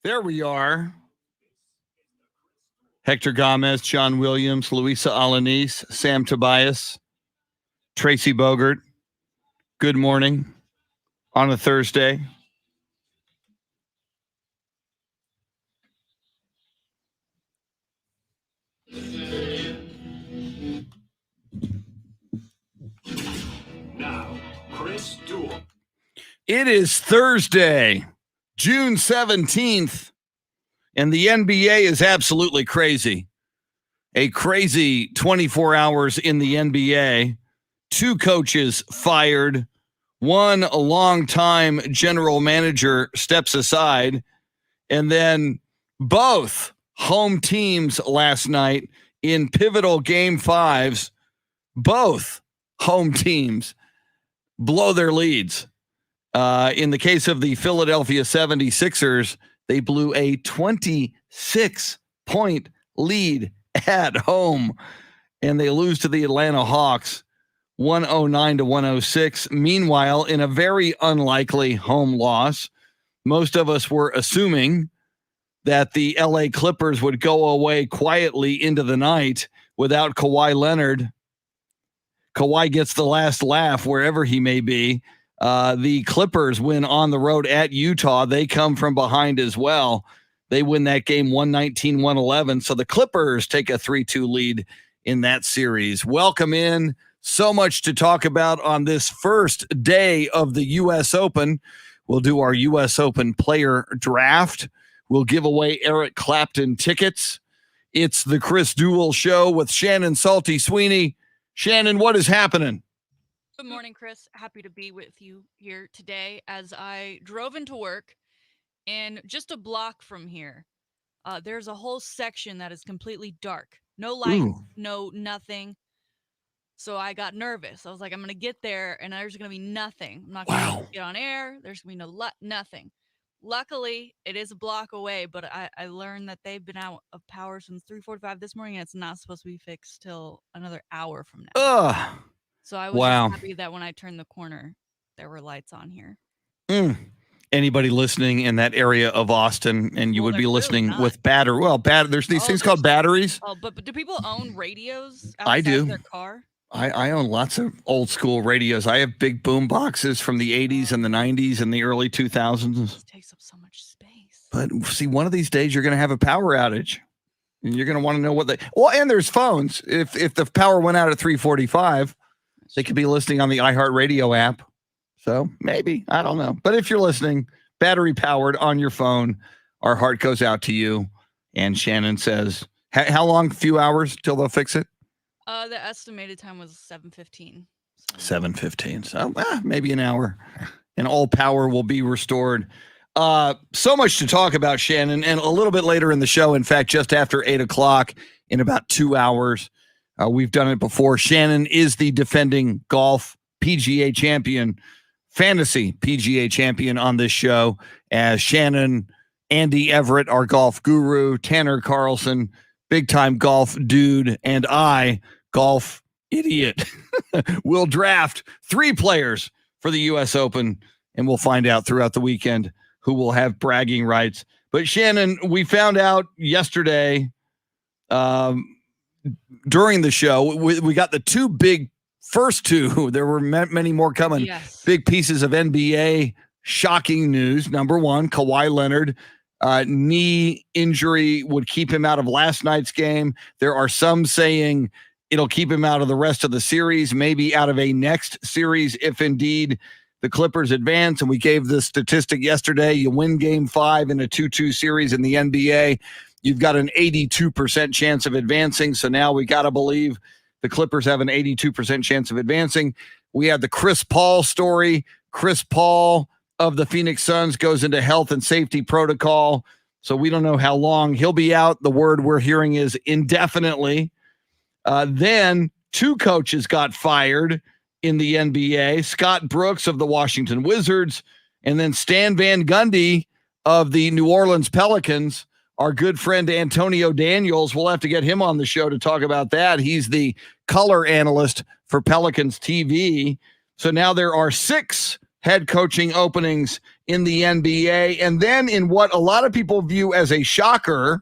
There we are. Hector Gomez, John Williams, Luisa Alanis, Sam Tobias, Tracy Bogert. Good morning on a Thursday. Now, Chris Duel. It is Thursday, June 17th, and the NBA is absolutely crazy. A crazy 24 hours in the NBA. Two coaches fired. One longtime general manager steps aside. And then both home teams last night in pivotal game fives, both home teams blow their leads. In the case of the Philadelphia 76ers, they blew a 26-point lead at home, and they lose to the Atlanta Hawks 109-106. Meanwhile, in a very unlikely home loss, most of us were assuming that the LA Clippers would go away quietly into the night without Kawhi Leonard. Kawhi gets the last laugh wherever he may be. The Clippers win on the road at Utah. They come from behind as well. They win that game 119-111. So the Clippers take a 3-2 lead in that series. Welcome in. So much to talk about on this first day of the U.S. Open. We'll do our U.S. Open player draft. We'll give away Eric Clapton tickets. It's the Chris Duel Show with Shannon Salty Sweeney. Shannon, what is happening? Good morning, Chris. Happy to be with you here today as I drove into work, and just a block from here, there's a whole section that is completely dark. No light, no nothing. So I got nervous. I was like, I'm going to get there, and there's going to be nothing. I'm not going to get on air. There's going to be nothing. Luckily, it is a block away, but I learned that they've been out of power since 3:45 this morning, and it's not supposed to be fixed till another hour from now. So I was just happy that when I turned the corner, there were lights on here. Anybody listening in that area of Austin, and you would be listening with battery. Well, there's these things called batteries. Oh, but do people own radios I do. Of their car? I own lots of old school radios. I have big boom boxes from the 80s and the 90s and the early 2000s. It takes up so much space. But see, one of these days you're going to have a power outage. And you're going to want to know what and there's phones. If the power went out at 3:45, they could be listening on the iHeartRadio app. So maybe, I don't know. But if you're listening, battery powered on your phone, our heart goes out to you. And Shannon says, how long? A few hours till they'll fix it? The estimated time was 7:15. 7:15. So maybe an hour, and all power will be restored. So much to talk about, Shannon, and a little bit later in the show. In fact, just after 8:00, in about 2 hours, we've done it before. Shannon is the defending golf PGA champion, fantasy PGA champion on this show. As Shannon, Andy Everett, our golf guru, Tanner Carlson, big time golf dude, and I, golf idiot, will draft 3 players for the U.S. Open, and we'll find out throughout the weekend who will have bragging rights. But Shannon, we found out yesterday during the show, we got the first two. There were many more coming. Yes. Big pieces of NBA shocking news. Number one, Kawhi Leonard. Knee injury would keep him out of last night's game. There are some saying it'll keep him out of the rest of the series, maybe out of a next series if indeed the Clippers advance. And we gave the statistic yesterday. You win game 5 in a 2-2 series in the NBA, you've got an 82% chance of advancing. So now we got to believe the Clippers have an 82% chance of advancing. We had the Chris Paul story. Chris Paul of the Phoenix Suns goes into health and safety protocol. So we don't know how long he'll be out. The word we're hearing is indefinitely. Then 2 coaches got fired in the NBA. Scott Brooks of the Washington Wizards, and then Stan Van Gundy of the New Orleans Pelicans. Our good friend Antonio Daniels, we'll have to get him on the show to talk about that. He's the color analyst for Pelicans TV. So now there are 6 head coaching openings in the NBA. And then in what a lot of people view as a shocker,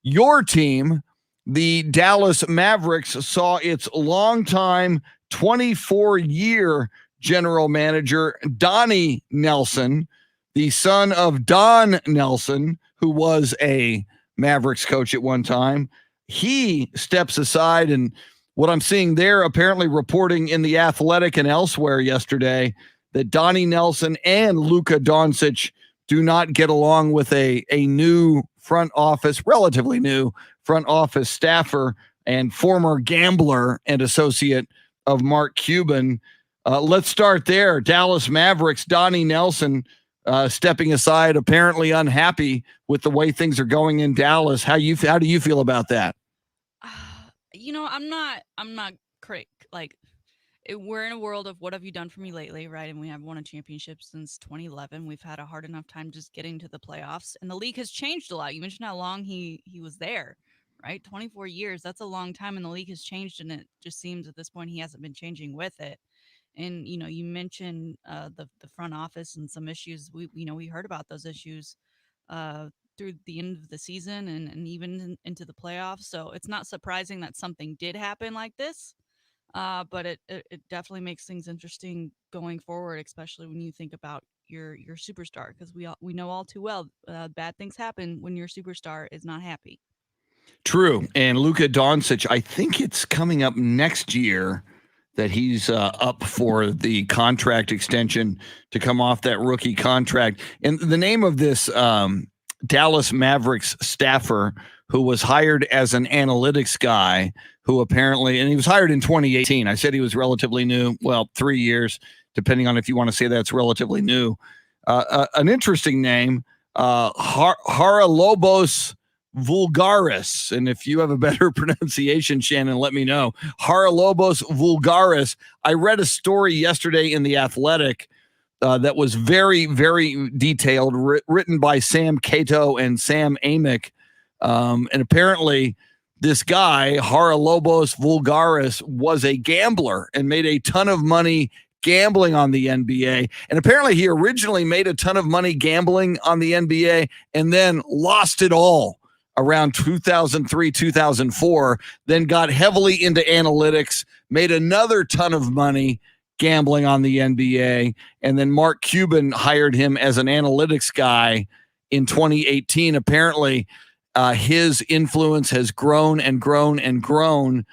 your team, the Dallas Mavericks, saw its longtime 24-year general manager, Donnie Nelson, the son of Don Nelson, who was a Mavericks coach at one time. He steps aside, and what I'm seeing there, apparently reporting in The Athletic and elsewhere yesterday, that Donnie Nelson and Luka Doncic do not get along with a new front office, relatively new front office staffer and former gambler and associate of Mark Cuban. Let's start there. Dallas Mavericks, Donnie Nelson stepping aside, apparently unhappy with the way things are going in Dallas. How do you feel about that? I'm not like we're in a world of what have you done for me lately, right? And we have won a championship since 2011. We've had a hard enough time just getting to the playoffs, and the league has changed a lot. You mentioned how long he was there, right? 24 years. That's a long time, and the league has changed, and it just seems at this point he hasn't been changing with it. And you mentioned the front office and some issues. We heard about those issues uh, through the end of the season and even into the playoffs. So it's not surprising that something did happen like this, but it definitely makes things interesting going forward, especially when you think about your superstar, because we know all too well bad things happen when your superstar is not happy. True. And Luka Doncic, I think it's coming up next year that he's up for the contract extension to come off that rookie contract. And the name of this Dallas Mavericks staffer who was hired as an analytics guy, who apparently, and he was hired in 2018. I said he was relatively new. Well, 3 years, depending on if you want to say that's relatively new. An interesting name, Haralobos vulgaris. And if you have a better pronunciation, Shannon, let me know. Haralobos vulgaris. I read a story yesterday in The Athletic that was very, very detailed, written by Sam Cato and Sam Amick. And apparently, this guy, Haralobos vulgaris, was a gambler and made a ton of money gambling on the NBA. And apparently, he originally made a ton of money gambling on the NBA and then lost it all around 2003, 2004, then got heavily into analytics, made another ton of money gambling on the NBA. And then Mark Cuban hired him as an analytics guy in 2018. Apparently, his influence has grown and grown and grown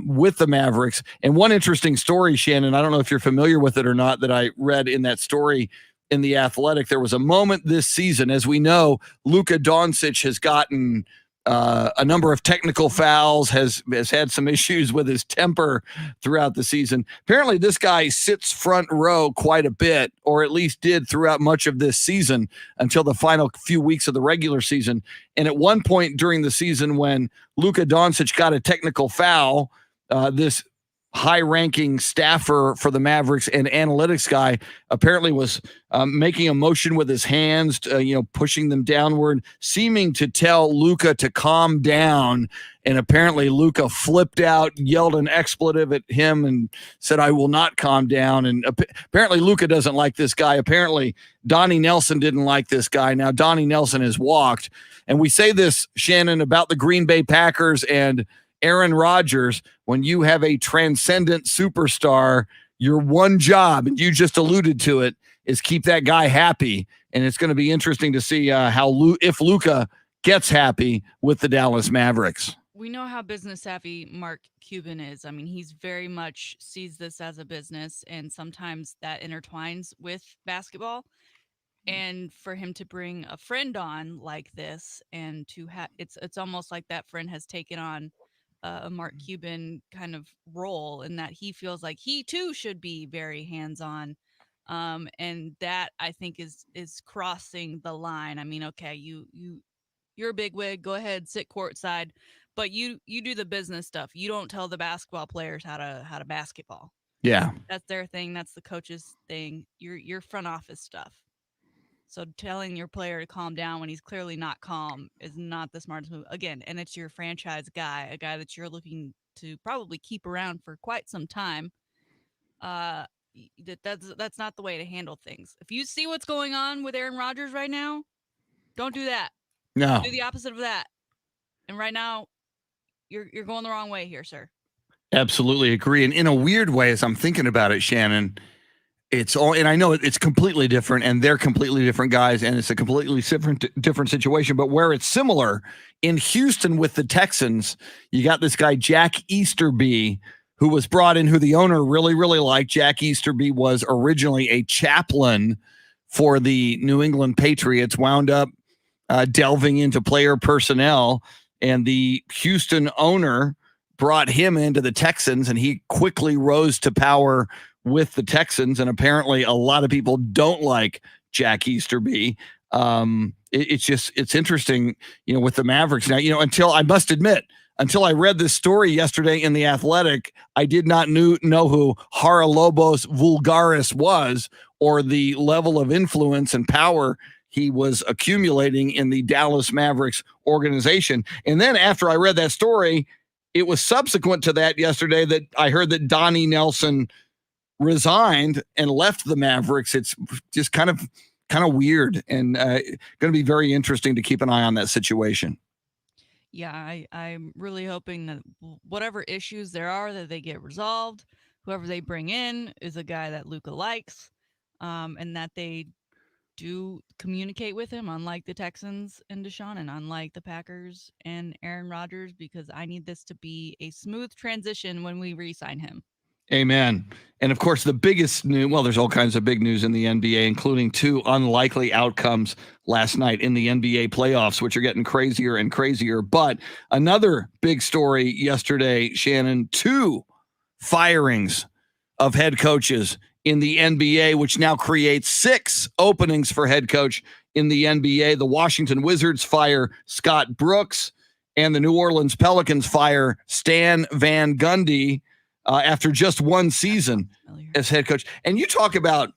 with the Mavericks. And one interesting story, Shannon, I don't know if you're familiar with it or not, that I read in that story in The Athletic. There was a moment this season, as we know, Luka Doncic has gotten a number of technical fouls, has had some issues with his temper throughout the season. Apparently, this guy sits front row quite a bit, or at least did throughout much of this season until the final few weeks of the regular season. And at one point during the season, when Luka Doncic got a technical foul, this high-ranking staffer for the Mavericks and analytics guy apparently was making a motion with his hands, pushing them downward, seeming to tell Luka to calm down. And apparently Luka flipped out, yelled an expletive at him, and said, "I will not calm down." And apparently Luka doesn't like this guy. Apparently Donnie Nelson didn't like this guy. Now Donnie Nelson has walked. And we say this, Shannon, about the Green Bay Packers and Aaron Rodgers. When you have a transcendent superstar, your one job, and you just alluded to it, is keep that guy happy. And it's going to be interesting to see if Luka gets happy with the Dallas Mavericks. We know how business savvy Mark Cuban is. I mean, he's very much sees this as a business, and sometimes that intertwines with basketball. And for him to bring a friend on like this, and to have it's almost like that friend has taken on a Mark Cuban kind of role, in that he feels like he too should be very hands on. And that, I think, is crossing the line. I mean, okay, you're a big wig, go ahead, sit courtside, but you do the business stuff. You don't tell the basketball players how to basketball. Yeah. That's their thing. That's the coach's thing. Your front office stuff. So telling your player to calm down when he's clearly not calm is not the smartest move. Again, and it's your franchise guy, a guy that you're looking to probably keep around for quite some time. That's not the way to handle things. If you see what's going on with Aaron Rodgers right now, don't do that. No. Do the opposite of that. And right now, you're going the wrong way here, sir. Absolutely agree. And in a weird way, as I'm thinking about it, Shannon, it's all, and I know it's completely different, and they're completely different guys, and it's a completely different situation. But where it's similar in Houston with the Texans, you got this guy Jack Easterby, who was brought in, who the owner really, really liked. Jack Easterby was originally a chaplain for the New England Patriots, wound up delving into player personnel, and the Houston owner brought him into the Texans, and he quickly rose to power with the Texans. And apparently a lot of people don't like Jack Easterby. It's interesting, with the Mavericks now, until I must admit, until I read this story yesterday in The Athletic, I did not know who Haralobos Vulgaris was, or the level of influence and power he was accumulating in the Dallas Mavericks organization. And then after I read that story, it was subsequent to that yesterday that I heard that Donnie Nelson resigned and left the Mavericks. It's just kind of weird, and going to be very interesting to keep an eye on that situation. Yeah, I'm really hoping that whatever issues there are, that they get resolved. Whoever they bring in is a guy that Luka likes, and that they do communicate with him, unlike the Texans and Deshaun, and unlike the Packers and Aaron Rodgers, because I need this to be a smooth transition when we re-sign him. Amen. And of course, the biggest news, well, there's all kinds of big news in the NBA, including two unlikely outcomes last night in the NBA playoffs, which are getting crazier and crazier. But another big story yesterday, Shannon, 2 firings of head coaches in the NBA, which now creates 6 openings for head coach in the NBA. The Washington Wizards fire Scott Brooks, and the New Orleans Pelicans fire Stan Van Gundy after just one season as head coach. And you talk about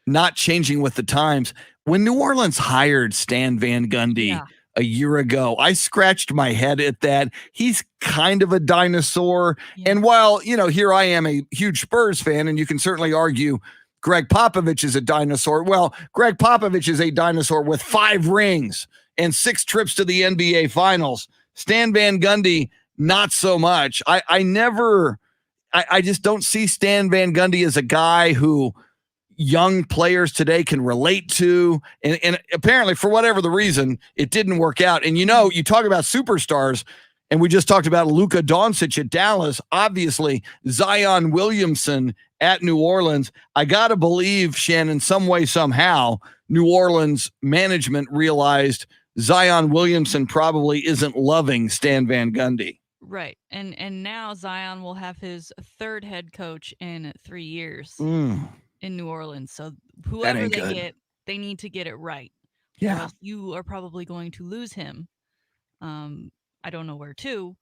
not changing with the times. When New Orleans hired Stan Van Gundy a year ago, I scratched my head at that. He's kind of a dinosaur. Yeah. And while, here I am, a huge Spurs fan, and you can certainly argue Greg Popovich is a dinosaur. Well, Greg Popovich is a dinosaur with 5 rings and 6 trips to the NBA Finals. Stan Van Gundy, not so much. I just don't see Stan Van Gundy as a guy who young players today can relate to. And apparently, for whatever the reason, it didn't work out. And, you talk about superstars, and we just talked about Luka Doncic at Dallas. Obviously, Zion Williamson at New Orleans. I got to believe, Shannon, some way, somehow, New Orleans management realized Zion Williamson probably isn't loving Stan Van Gundy. Right. And now Zion will have his 3rd head coach in 3 years in New Orleans. So whoever they get, they need to get it right. Yeah. Or else you are probably going to lose him. I don't know where to,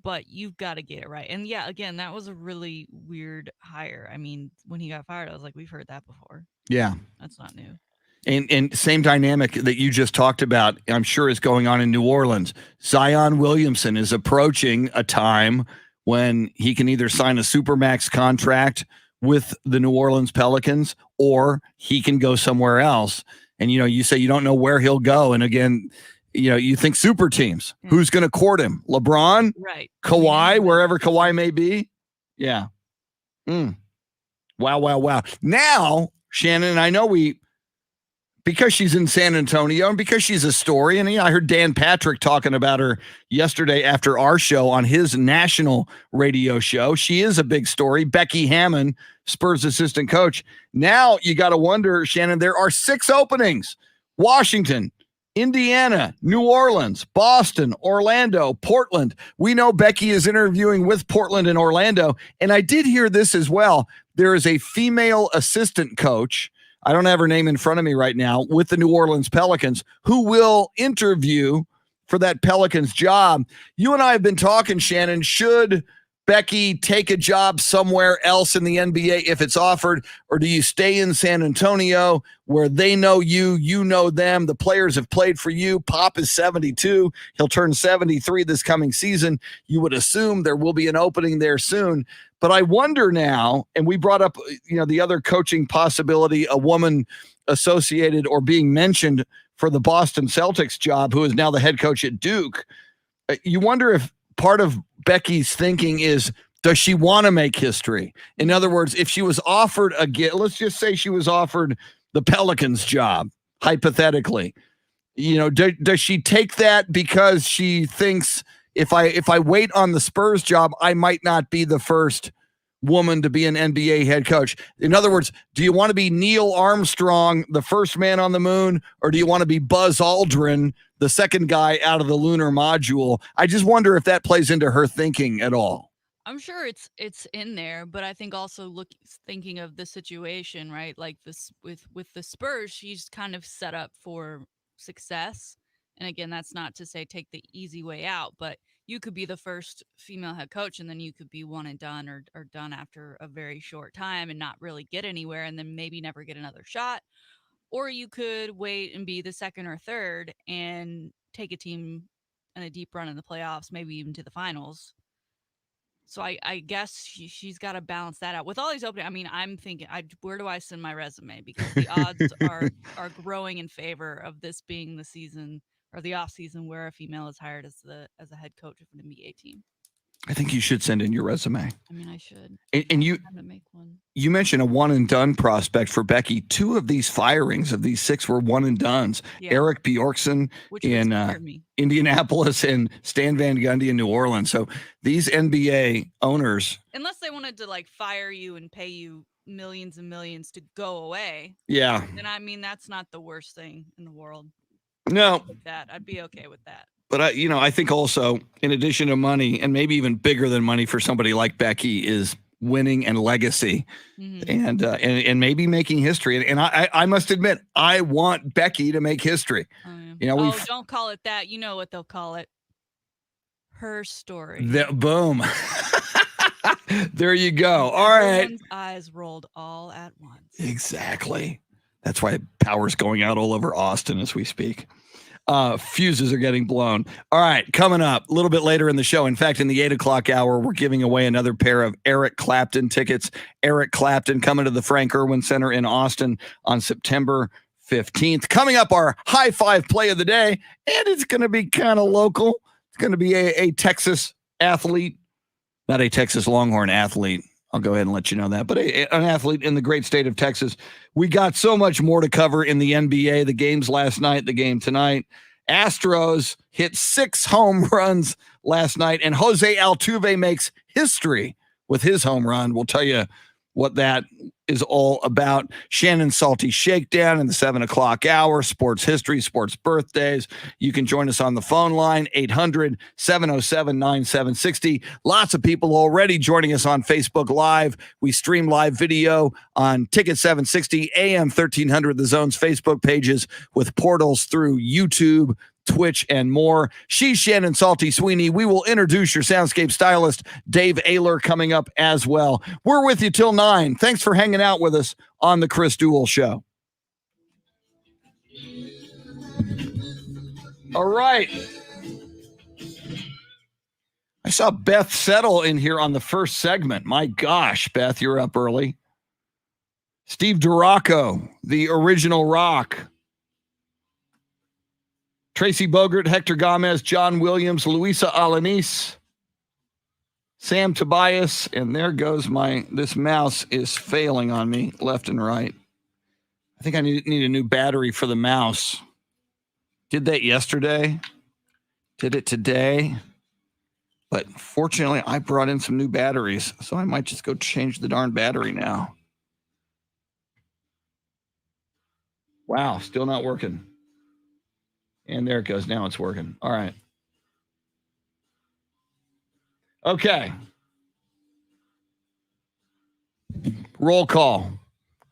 but you've got to get it right. And yeah, again, that was a really weird hire. I mean, when he got fired, I was like, we've heard that before. Yeah. That's not new. And same dynamic that you just talked about, I'm sure, is going on in New Orleans. Zion Williamson is approaching a time when he can either sign a supermax contract with the New Orleans Pelicans, or he can go somewhere else. And, you say you don't know where he'll go. And again, you think super teams. Yeah. Who's going to court him? LeBron? Right. Kawhi, wherever Kawhi may be? Yeah. Wow. Now, Shannon, I know because she's in San Antonio and because she's a story, and I heard Dan Patrick talking about her yesterday after our show on his national radio show. She is a big story. Becky Hammon, Spurs assistant coach. Now you got to wonder, Shannon, there are 6 openings. Washington, Indiana, New Orleans, Boston, Orlando, Portland. We know Becky is interviewing with Portland and Orlando. And I did hear this as well. There is a female assistant coach, I don't have her name in front of me right now, with the New Orleans Pelicans, who will interview for that Pelicans job. You and I have been talking, Shannon. Should Becky take a job somewhere else in the NBA if it's offered, or do you stay in San Antonio where they know you, you know them, the players have played for you? Pop is 72. He'll turn 73 this coming season. You would assume there will be an opening there soon. But I wonder now, and we brought up, the other coaching possibility, a woman associated or being mentioned for the Boston Celtics job, who is now the head coach at Duke. You wonder if part of Becky's thinking is, does she want to make history? In other words, if she was offered let's just say she was offered the Pelicans job, hypothetically, does she take that because she thinks if I wait on the Spurs job, I might not be the first woman to be an NBA head coach? In other words, do you want to be Neil Armstrong, the first man on the moon, or do you want to be Buzz Aldrin, the second guy out of the lunar module? I just wonder if that plays into her thinking at all. I'm sure it's in there, but I think also thinking of the situation, right? Like this with the Spurs, she's kind of set up for success. And again, that's not to say take the easy way out, but you could be the first female head coach and then you could be one and done or done after a very short time and not really get anywhere and then maybe never get another shot. Or you could wait and be the second or third and take a team in a deep run in the playoffs, maybe even to the finals. So I guess she's got to balance that out with all these openings. I mean, I'm thinking, where do I send my resume? Because the odds are growing in favor of this being the season or the off season where a female is hired as a head coach of an NBA team. I think you should send in your resume. I mean, I should. And you to make one. You mentioned a one and done prospect for Becky. 2 of these firings of these 6 were one and dones. Yeah. Eric Bjorkson in Indianapolis and Stan Van Gundy in New Orleans. So these NBA owners, unless they wanted to fire you and pay you millions and millions to go away. Yeah. Then I mean, that's not the worst thing in the world. No. I'd be okay with that. But I think also, in addition to money, and maybe even bigger than money for somebody like Becky, is winning and legacy, and maybe making history. And I must admit, I want Becky to make history. Don't call it that. You know what they'll call it? Her story. Boom. There you go. All right. Everyone's eyes rolled all at once. Exactly. That's why power's going out all over Austin as we speak. Fuses are getting blown. All right, coming up a little bit later in the show. In fact, in the 8 o'clock hour, we're giving away another pair of Eric Clapton tickets. Eric Clapton coming to the Frank Irwin Center in Austin on September 15th. Coming up, our high five play of the day, and it's going to be kind of local. It's going to be a Texas athlete, not a Texas Longhorn athlete. I'll go ahead and let you know that. But an athlete in the great state of Texas. We got so much more to cover in the NBA. The games last night, the game tonight. Astros hit 6 home runs last night, and Jose Altuve makes history with his home run. We'll tell you what that is all about. Shannon Salty Shakedown in the 7 o'clock hour, sports history, sports birthdays. You can join us on the phone line, 800-707-9760. Lots of people already joining us on Facebook Live. We stream live video on Ticket 760, AM 1300, the Zone's Facebook pages with portals through YouTube, Twitch, and more. She's Shannon Salty Sweeney. We will introduce your soundscape stylist, Dave Ayler, coming up as well. We're with you till 9. Thanks for hanging out with us on the Chris Duel Show. All right. I saw Beth Settle in here on the first segment. My gosh, Beth, you're up early. Steve Duraco, the original Rock. Tracy Bogert, Hector Gomez, John Williams, Luisa Alanis, Sam Tobias, and there goes this mouse is failing on me left and right. I think I need a new battery for the mouse. Did that yesterday. Did it today. But fortunately, I brought in some new batteries, so I might just go change the darn battery now. Wow, still not working. And there it goes. Now it's working. All right. Okay. Roll call.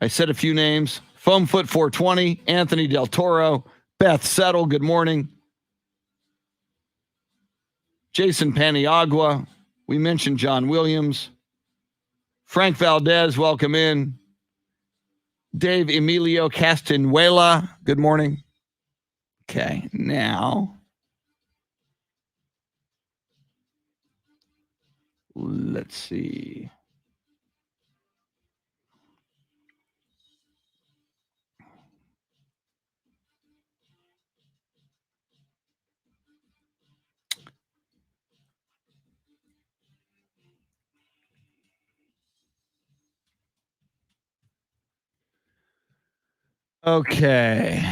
I said a few names. Foamfoot 420, Anthony Del Toro, Beth Settle, good morning. Jason Paniagua, We mentioned John Williams. Frank Valdez, welcome in. Dave Emilio Castanuela, good morning. Okay, now let's see. Okay.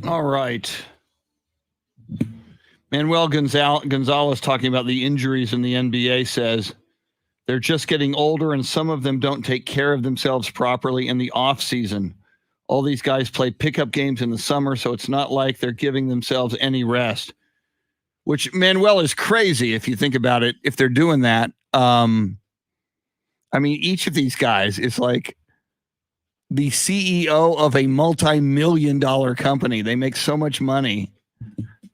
All right. Manuel Gonzalez talking about the injuries in the NBA says they're just getting older and some of them don't take care of themselves properly in the off season. All these guys play pickup games in the summer, so it's not like they're giving themselves any rest, which Manuel is crazy if you think about it. If they're doing that, I mean, each of these guys is like the CEO of a multi-million-dollar company. They make so much money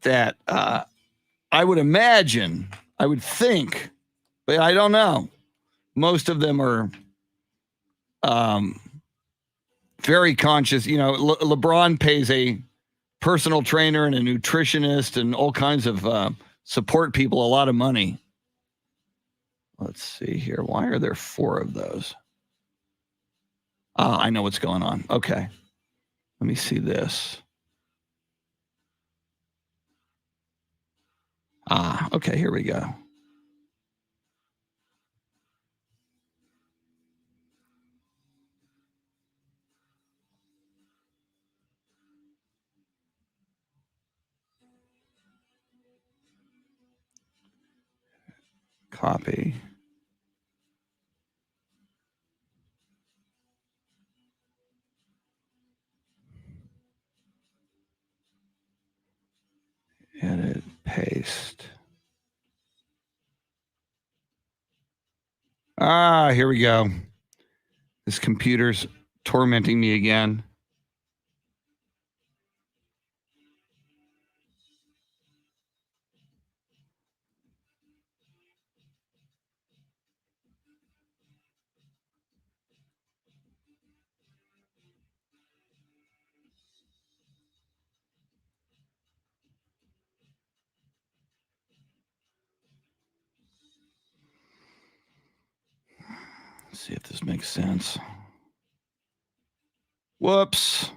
that I would imagine, I would think, but I don't know. Most of them are very conscious. You know, LeBron pays a personal trainer and a nutritionist and all kinds of support people a lot of money. Let's see here. Why are there 4 of those? I know what's going on. Okay. Let me see this. Okay. Here we go. Copy. Edit. Paste. Here we go. This computer's tormenting me again. Let's see if this makes sense. Whoops.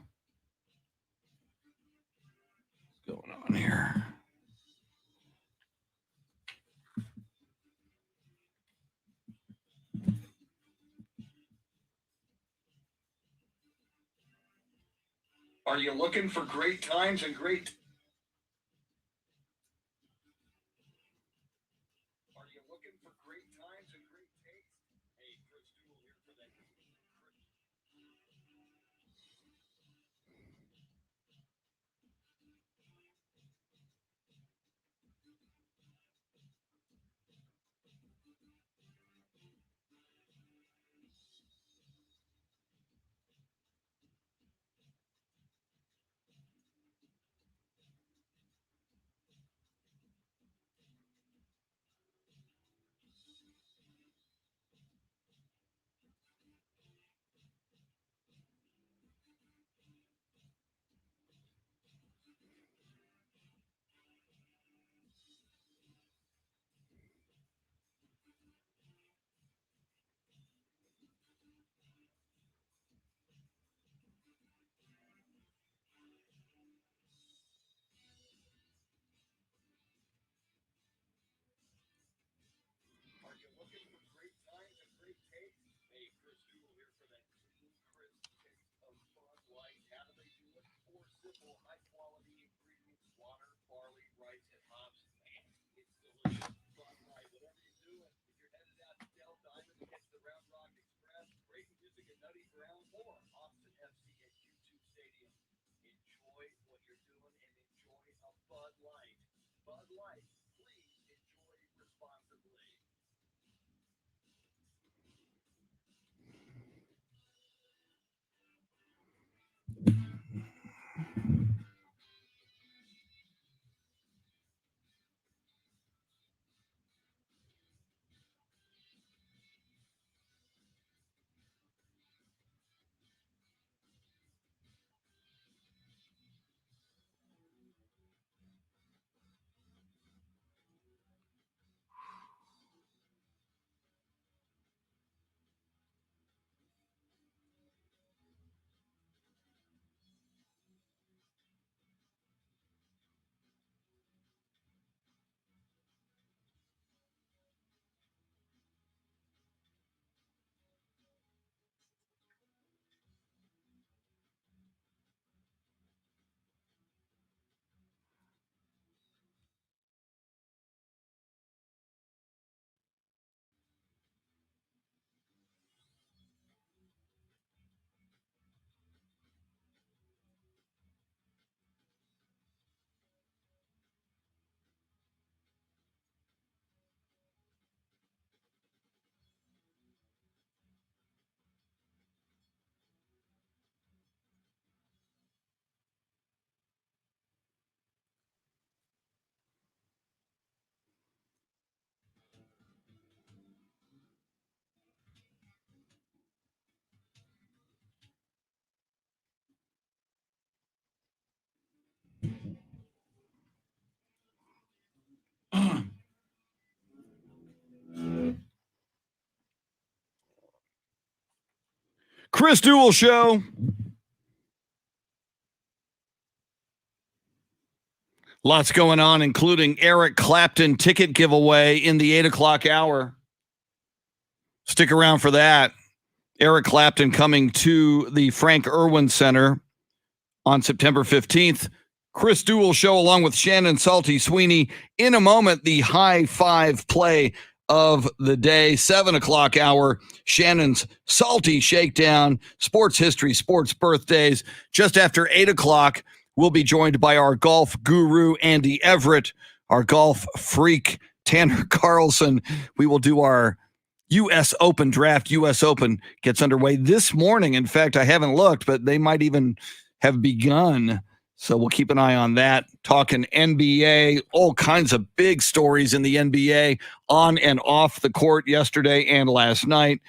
What's going on here? Are you looking for great times and great? Are you looking for great times and great taste? Hey, Chris Duel here for that. Are you looking for great times and great taste? Hey, Chris Duel here for that clean, crisp taste of Bud Light. How do they do it? Four simple, high-quality ingredients: water, barley, rice, and hops. Man, it's delicious. Bud Light, whatever you're doing. If you're headed out to Del Diamond to catch the Round Rock Express, great music at Nutty Brown, or Austin FC at U2 Stadium, enjoy what you're doing and enjoy a Bud Light. Bud Light, please enjoy responsibly. Chris Duel Show. Lots going on, including Eric Clapton ticket giveaway in the 8 o'clock hour. Stick around for that. Eric Clapton coming to the Frank Irwin Center on September 15th. Chris Duel Show along with Shannon Salty Sweeney. In a moment, the high five play of the day, 7 o'clock hour, Shannon's Salty Shakedown, sports history, sports birthdays. Just after 8 o'clock, we'll be joined by our golf guru, Andy Everett. our golf freak, Tanner Carlson. We will do our U.S. Open draft. U.S. Open gets underway this morning. In fact, I haven't looked, but they might even have begun. So we'll keep an eye on that. Talking NBA, all kinds of big stories in the NBA on and off the court yesterday and last night.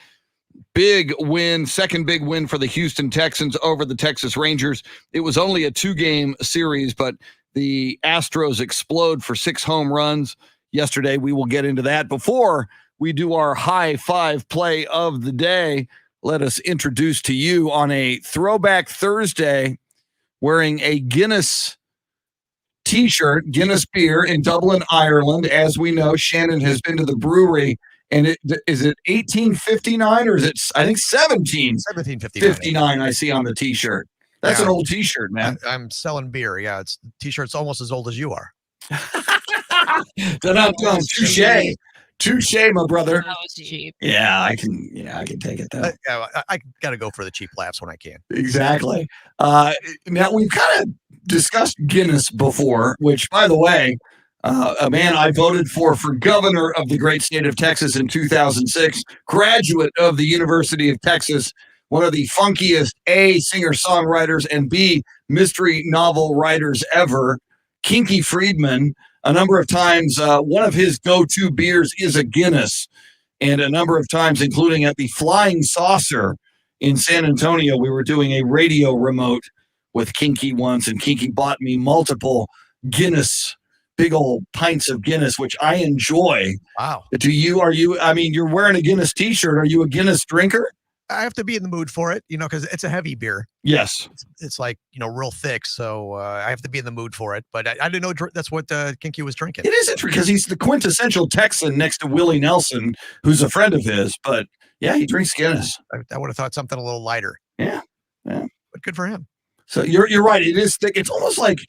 Big win, second big win for the Houston Texans over the Texas Rangers. It was only a 2-game series, but the Astros explode for 6 home runs yesterday. We will get into that. Before we do our high five play of the day, let us introduce to you on a Throwback Thursday, wearing a Guinness t-shirt, Guinness beer in Dublin, Ireland. As we know, Shannon has been to the brewery. And is it 1859 or is it, I think, 1759 I see on the t-shirt. That's an old t-shirt, man. I'm selling beer. Yeah, it's t-shirt's almost as old as you are. Touche. Touche, my brother. That was cheap. Yeah, I can take it though. I got to go for the cheap laughs when I can. Exactly. Now we've kind of discussed Guinness before, which, by the way, a man I voted for governor of the great state of Texas in 2006, graduate of the University of Texas, one of the funkiest A, singer-songwriters, and B, mystery novel writers ever, Kinky Friedman. A number of times, one of his go-to beers is a Guinness, and a number of times, including at the Flying Saucer in San Antonio, we were doing a radio remote with Kinky once, and Kinky bought me multiple Guinness, big old pints of Guinness, which I enjoy. Wow. You're wearing a Guinness t-shirt. Are you a Guinness drinker? I have to be in the mood for it, because it's a heavy beer. Yes. It's like, real thick. So I have to be in the mood for it. But I didn't know that's what Kinky was drinking. It is interesting because he's the quintessential Texan next to Willie Nelson, who's a friend of his. But yeah, he drinks Guinness. I would have thought something a little lighter. Yeah. But good for him. So you're right. It is thick. It's almost like,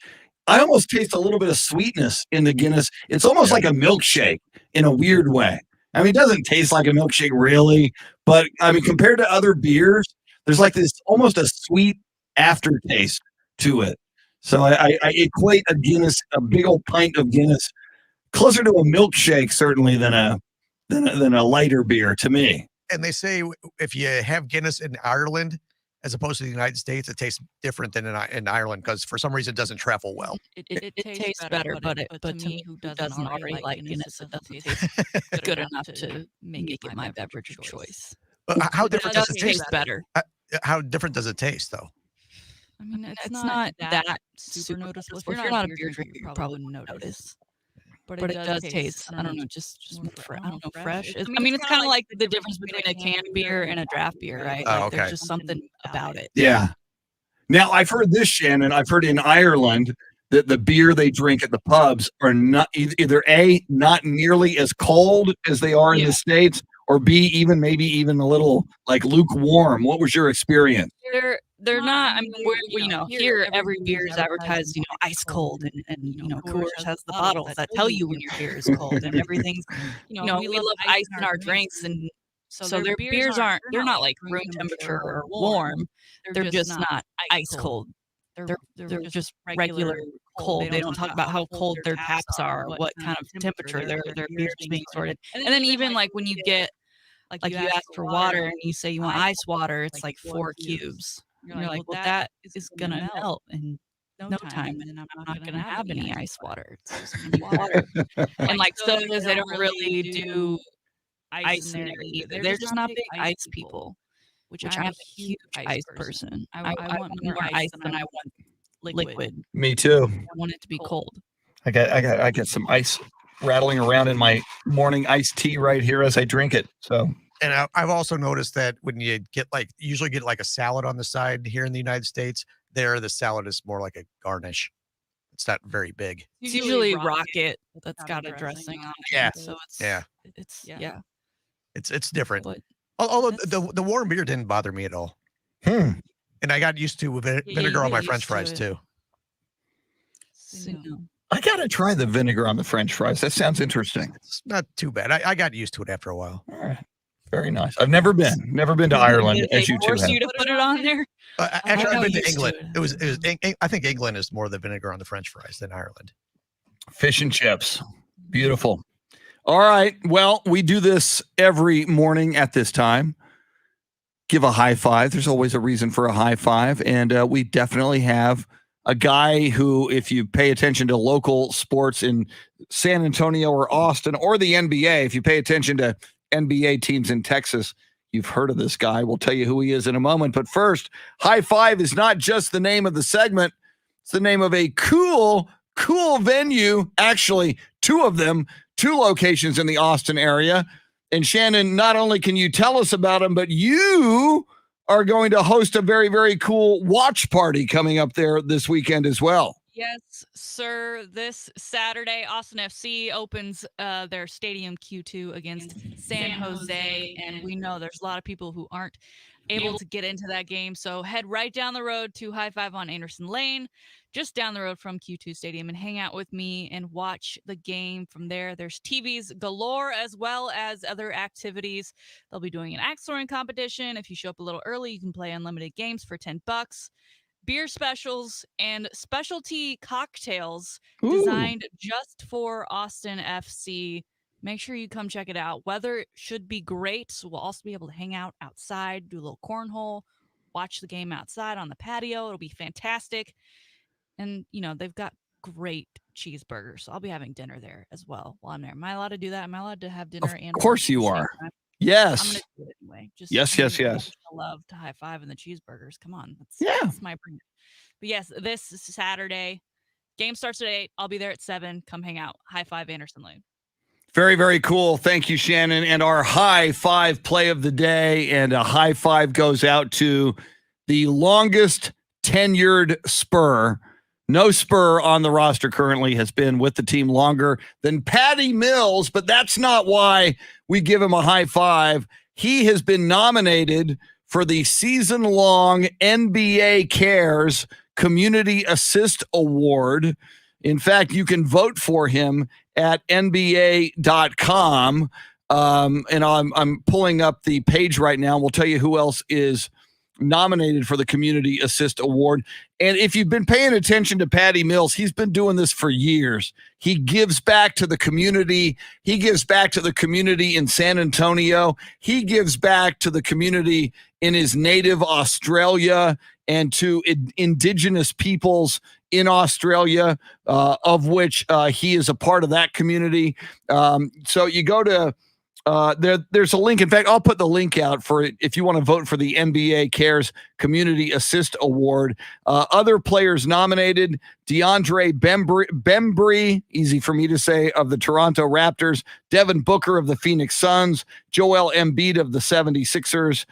I almost taste a little bit of sweetness in the Guinness. It's almost like a milkshake in a weird way. I mean, it doesn't taste like a milkshake really, but I mean, compared to other beers, there's like this almost a sweet aftertaste to it. So I equate a Guinness, a big old pint of Guinness, closer to a milkshake certainly than a lighter beer to me. And they say if you have Guinness in Ireland, as opposed to the United States, it tastes different than in Ireland because for some reason it doesn't travel well. It tastes better, but to me, who doesn't already like Guinness, it doesn't taste good enough to make it my beverage of choice. But how different does it taste? Better. How different does it taste, though? I mean, it's not that super noticeable. If you're not a beer drinker, you probably wouldn't notice. But it does taste, I don't know, just fresh. I mean, it's kind of like the difference between a canned beer and a draft beer, right? Oh, okay. There's just something about it. Yeah. Now, I've heard this, Shannon. I've heard in Ireland that the beer they drink at the pubs are not either A, not nearly as cold as they are in the States, or B, maybe even a little like lukewarm. What was your experience? They're not. I mean, here every beer is advertised, ice cold, and Coors has the bottles that tell you when your beer is cold, and everything's, we love ice in our drinks, and so their beers they're not like room temperature or warm. They're just not ice cold. They're just regular cold. They don't talk about how cold their taps are, or what kind of temperature their beer is being sorted. And then even like when you get like you ask for water and you say you want ice water, it's like 4 cubes. You're like, well, that is gonna melt in no time, and I'm not gonna have any ice water. It's just gonna be water. And like sodas, they don't really do ice in there either. They're just not big ice people. Which I'm a huge ice person. I want more ice than I want liquid. Me too. I want it to be cold. I got some ice rattling around in my morning iced tea right here as I drink it. So. And I've also noticed that when you usually get like a salad on the side here in the United States, the salad is more like a garnish. It's not very big. It's usually Rocket that's got a dressing on it. Yeah. So It's different. But although the warm beer didn't bother me at all. And I got used to vinegar on my French fries too. I gotta try the vinegar on the French fries. That sounds interesting. It's not too bad. I got used to it after a while. All right. Very nice. I've never been to Ireland, as you two have. Force you to put it on there? Actually, I've been to England. I think England is more the vinegar on the French fries than Ireland. Fish and chips. Beautiful. All right. Well, we do this every morning at this time. Give a high five. There's always a reason for a high five. And we definitely have a guy who, if you pay attention to local sports in San Antonio or Austin or the NBA, if you pay attention to NBA teams in Texas, you've heard of this guy. We'll tell you who he is in a moment. But first, high five is not just the name of the segment. It's the name of a cool venue. Actually, two of them, two locations in the Austin area. And Shannon, not only can you tell us about them, but you are going to host a very, very cool watch party coming up there this weekend as well. Yes, sir. This Saturday, Austin FC opens their Stadium Q2 against San Jose. And we know there's a lot of people who aren't able to get into that game. So head right down the road to High Five on Anderson Lane, just down the road from Q2 Stadium, and hang out with me and watch the game from there. There's TVs galore as well as other activities. They'll be doing an axe throwing competition. If you show up a little early, you can play unlimited games for $10. Beer specials and specialty cocktails designed just for Austin FC. Make sure you come check it out. Weather should be great, so we'll also be able to hang out outside, do a little cornhole, watch the game outside on the patio. It'll be fantastic. And, they've got great cheeseburgers, so I'll be having dinner there as well while I'm there. Am I allowed to do that? Am I allowed to have dinner? Of course you are. I'm Yes. going to do it anyway. Just Yes. love to high five and the cheeseburgers. Come on. Yeah. That's my bring. But yes, this is Saturday. Game starts at 8. I'll be there at 7. Come hang out. High five Anderson Lane. Very, very cool. Thank you, Shannon. And our high five play of the day, and a high five goes out to the longest tenured Spur. No Spur on the roster currently has been with the team longer than Patty Mills, but that's not why we give him a high five. He has been nominated for the season-long NBA Cares Community Assist Award. In fact, you can vote for him at NBA.com. And I'm pulling up the page right now. We'll tell you who else is nominated for the Community Assist Award. And if you've been paying attention to Patty Mills, he's been doing this for years. He gives back to the community. He gives back to the community in San Antonio. He gives back to the community in his native Australia and to indigenous peoples in Australia, of which he is a part of that community. So you go to there's a link. In fact, I'll put the link out for it if you want to vote for the NBA Cares Community Assist Award. Other players nominated: DeAndre Bembry, easy for me to say, of the Toronto Raptors; Devin Booker of the Phoenix Suns; Joel Embiid of the 76ers;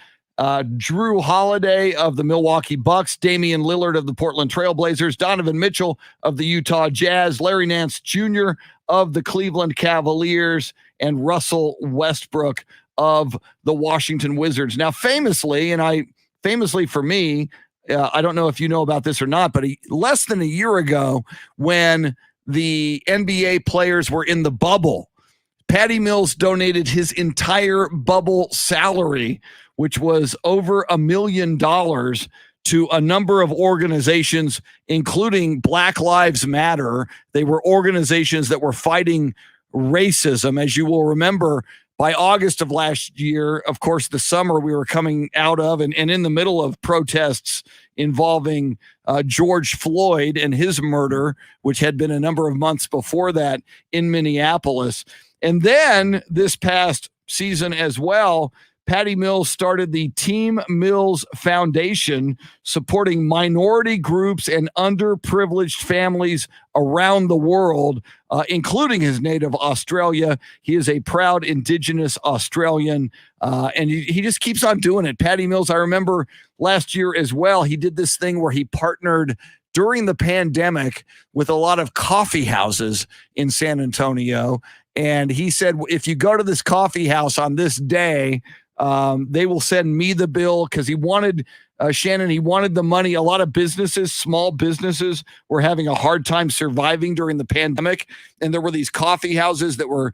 Drew Holiday of the Milwaukee Bucks; Damian Lillard of the Portland Trail Blazers; Donovan Mitchell of the Utah Jazz; Larry Nance Jr. of the Cleveland Cavaliers; and Russell Westbrook of the Washington Wizards. Now, famously for me, I don't know if you know about this or not, but less than a year ago, when the NBA players were in the bubble, Patty Mills donated his entire bubble salary, which was over $1 million, to a number of organizations, including Black Lives Matter. They were organizations that were fighting racism. As you will remember, by August of last year, of course, the summer we were coming out of and in the middle of protests involving George Floyd and his murder, which had been a number of months before that in Minneapolis. And then this past season as well, Patty Mills started the Team Mills Foundation, supporting minority groups and underprivileged families around the world, including his native Australia. He is a proud Indigenous Australian, and he just keeps on doing it. Patty Mills, I remember last year as well, he did this thing where he partnered during the pandemic with a lot of coffee houses in San Antonio. And he said, if you go to this coffee house on this day, they will send me the bill, because he wanted, Shannon, he wanted the money. A lot of businesses, small businesses, were having a hard time surviving during the pandemic. And there were these coffee houses that were,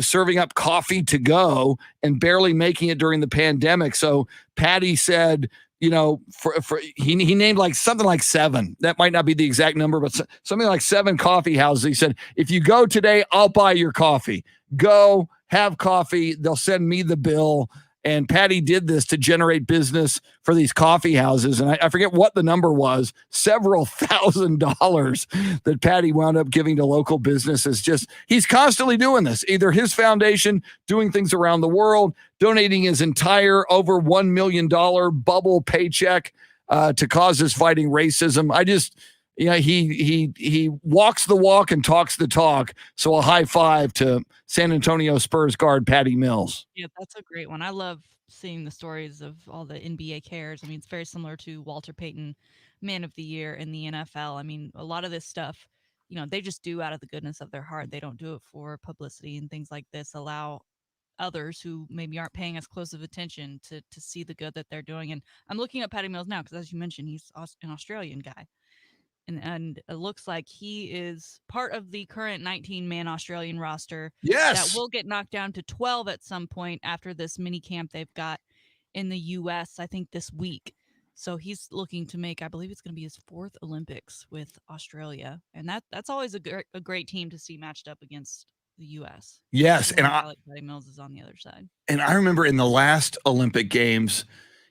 serving up coffee to go and barely making it during the pandemic. So Patty said, he named like something like 7. That might not be the exact number, but something like 7 coffee houses. He said, if you go today, I'll buy your coffee. Go have coffee. They'll send me the bill. And Patty did this to generate business for these coffee houses. And I forget what the number was, several $1,000s that Patty wound up giving to local businesses. He's constantly doing this, either his foundation, doing things around the world, donating his entire over $1 million bubble paycheck to causes fighting racism. He walks the walk and talks the talk. So a high five to San Antonio Spurs guard Patty Mills. Yeah, that's a great one. I love seeing the stories of all the NBA cares. I mean, it's very similar to Walter Payton, Man of the Year in the NFL. I mean, a lot of this stuff, they just do out of the goodness of their heart. They don't do it for publicity, and things like this allow others who maybe aren't paying as close of attention to see the good that they're doing. And I'm looking at Patty Mills now because, as you mentioned, he's an Australian guy. And it looks like he is part of the current 19-man Australian roster. Yes. That will get knocked down to 12 at some point after this mini camp they've got in the U.S., I think, this week. So he's looking to make, I believe it's going to be his 4th Olympics with Australia. And that's always a great team to see matched up against the U.S. Yes. And I like Patty Mills is on the other side. And I remember in the last Olympic Games,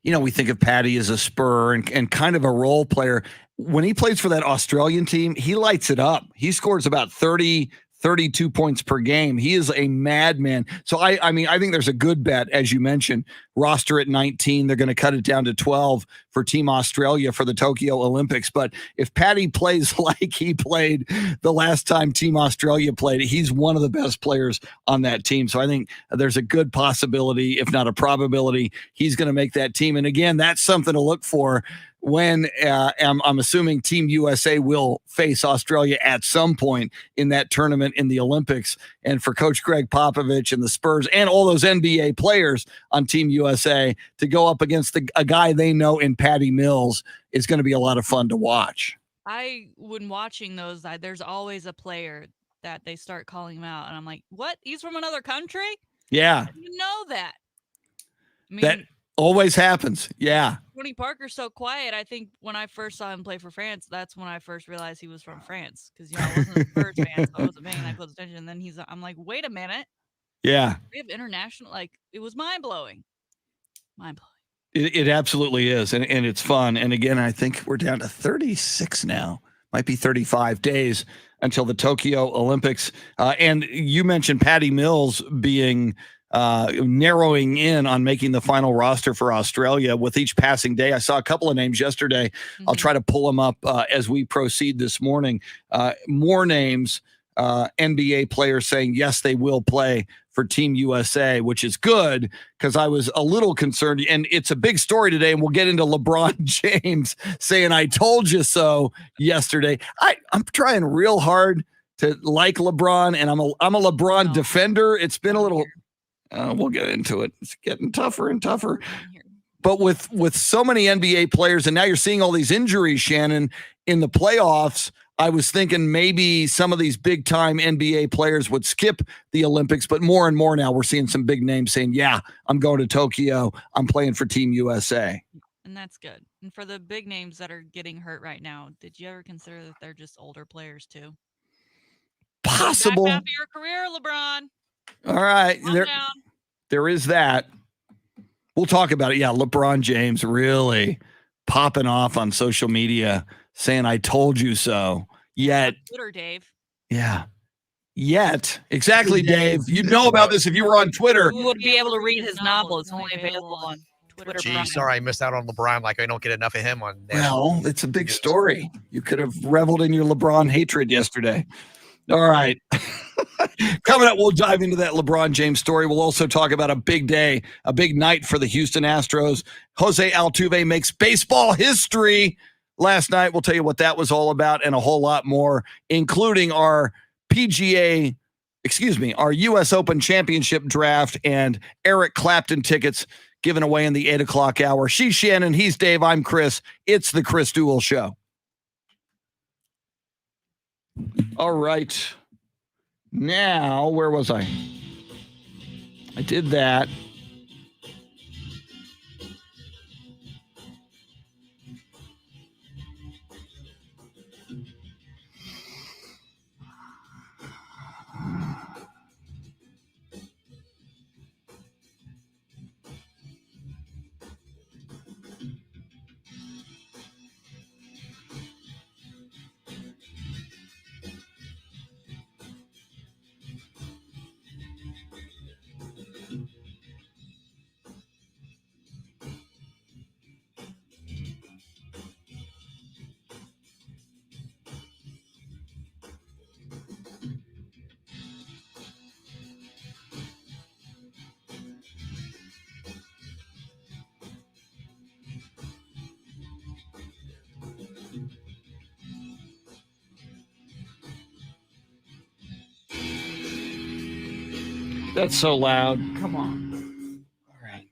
we think of Patty as a Spur and kind of a role player. When he plays for that Australian team, he lights it up. He scores about 30, 32 points per game. He is a madman. So I think there's a good bet, as you mentioned, roster at 19. They're going to cut it down to 12 for Team Australia for the Tokyo Olympics. But if Patty plays like he played the last time Team Australia played, he's one of the best players on that team. So I think there's a good possibility, if not a probability, he's going to make that team. And again, that's something to look for when I'm assuming Team USA will face Australia at some point in that tournament in the Olympics. And for Coach Greg Popovich and the Spurs and all those NBA players on Team USA to go up against a guy they know in Patty Mills is going to be a lot of fun to watch. When watching those, there's always a player that they start calling him out. And I'm like, what? He's from another country? Yeah. You know that. That always happens. Yeah. Tony Parker's so quiet. I think when I first saw him play for France, that's when I first realized he was from France. Because I wasn't a Spurs fan, so I wasn't paying that close attention. And then I'm like, wait a minute. Yeah. We have international, it was mind blowing. Mind blowing. It absolutely is. And it's fun. And again, I think we're down to 36 now. Might be 35 days until the Tokyo Olympics. And you mentioned Patty Mills being narrowing in on making the final roster for Australia with each passing day. I saw a couple of names yesterday. Mm-hmm. I'll try to pull them up as we proceed this morning. More names, NBA players saying, yes, they will play for Team USA, which is good because I was a little concerned. And it's a big story today. And we'll get into LeBron James saying, I told you so yesterday. I'm trying real hard to like LeBron, and I'm a LeBron defender. It's been a little... we'll get into it. It's getting tougher and tougher. But with so many NBA players, and now you're seeing all these injuries, Shannon, in the playoffs, I was thinking maybe some of these big-time NBA players would skip the Olympics, but more and more now we're seeing some big names saying, yeah, I'm going to Tokyo. I'm playing for Team USA. And that's good. And for the big names that are getting hurt right now, did you ever consider that they're just older players too? Possible. Back half of your career, LeBron. All right. There is that. We'll talk about it. Yeah, LeBron James really popping off on social media saying, I told you so. Yet. Twitter, Dave. Yeah. Yet. Exactly, Dave. You'd know about this if you were on Twitter. You would be able to read his novel. It's only available on Twitter. Gee, sorry, I missed out on LeBron. Like, I don't get enough of him on there. Well, it's a big story. You could have reveled in your LeBron hatred yesterday. All right. Coming up, we'll dive into that LeBron James story. We'll also talk about a big day, a big night for the Houston Astros. Jose Altuve makes baseball history last night. We'll tell you what that was all about and a whole lot more, including our our U.S. Open Championship draft and Eric Clapton tickets given away in the 8 o'clock hour. She's Shannon. He's Dave. I'm Chris. It's the Chris Duel Show. All right. Now, where was I? I did that. That's so loud. Come on. All right.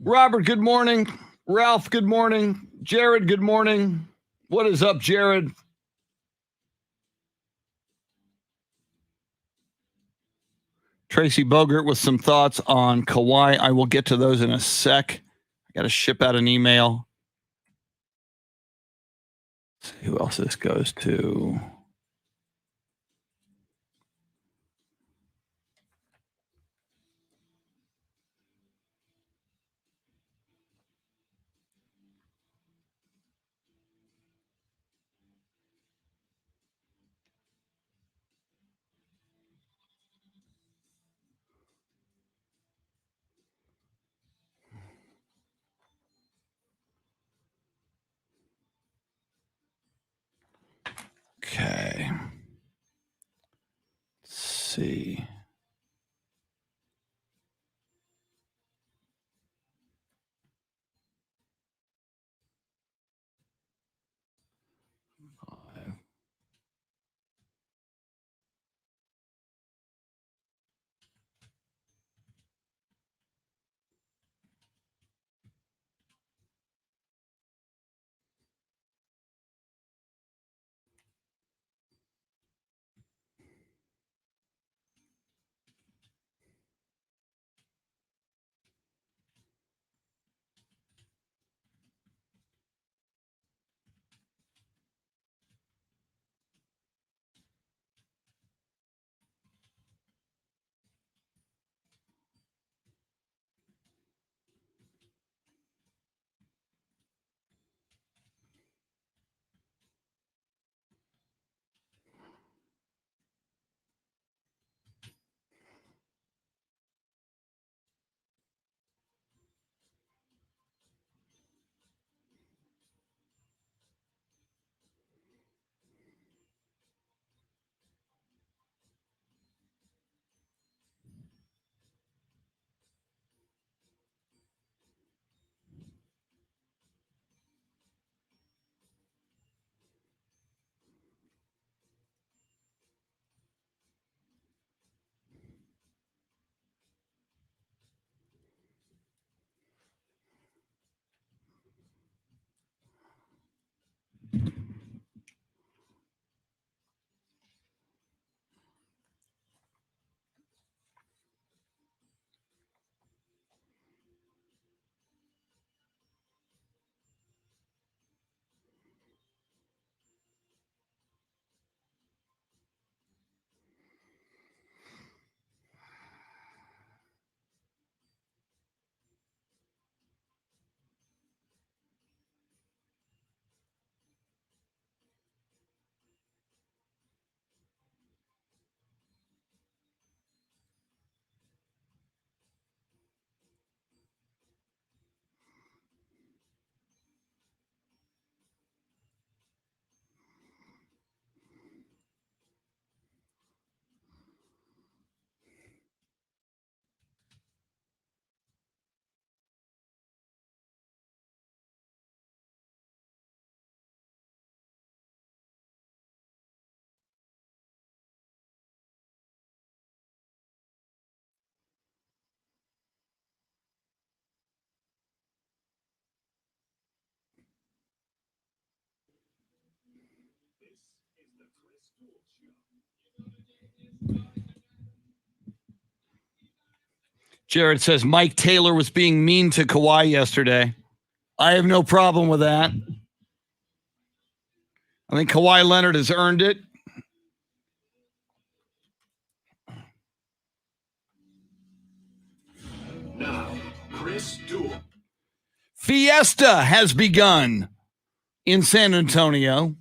Robert, good morning. Ralph, good morning. Jared, good morning. What is up, Jared? Tracy Bogert with some thoughts on Kawhi. I will get to those in a sec. I got to ship out an email. Let's see who else this goes to. Okay. Let's see. Jared says Mike Taylor was being mean to Kawhi yesterday. I have no problem with that. I think Kawhi Leonard has earned it. Chris Duel. Fiesta has begun in San Antonio.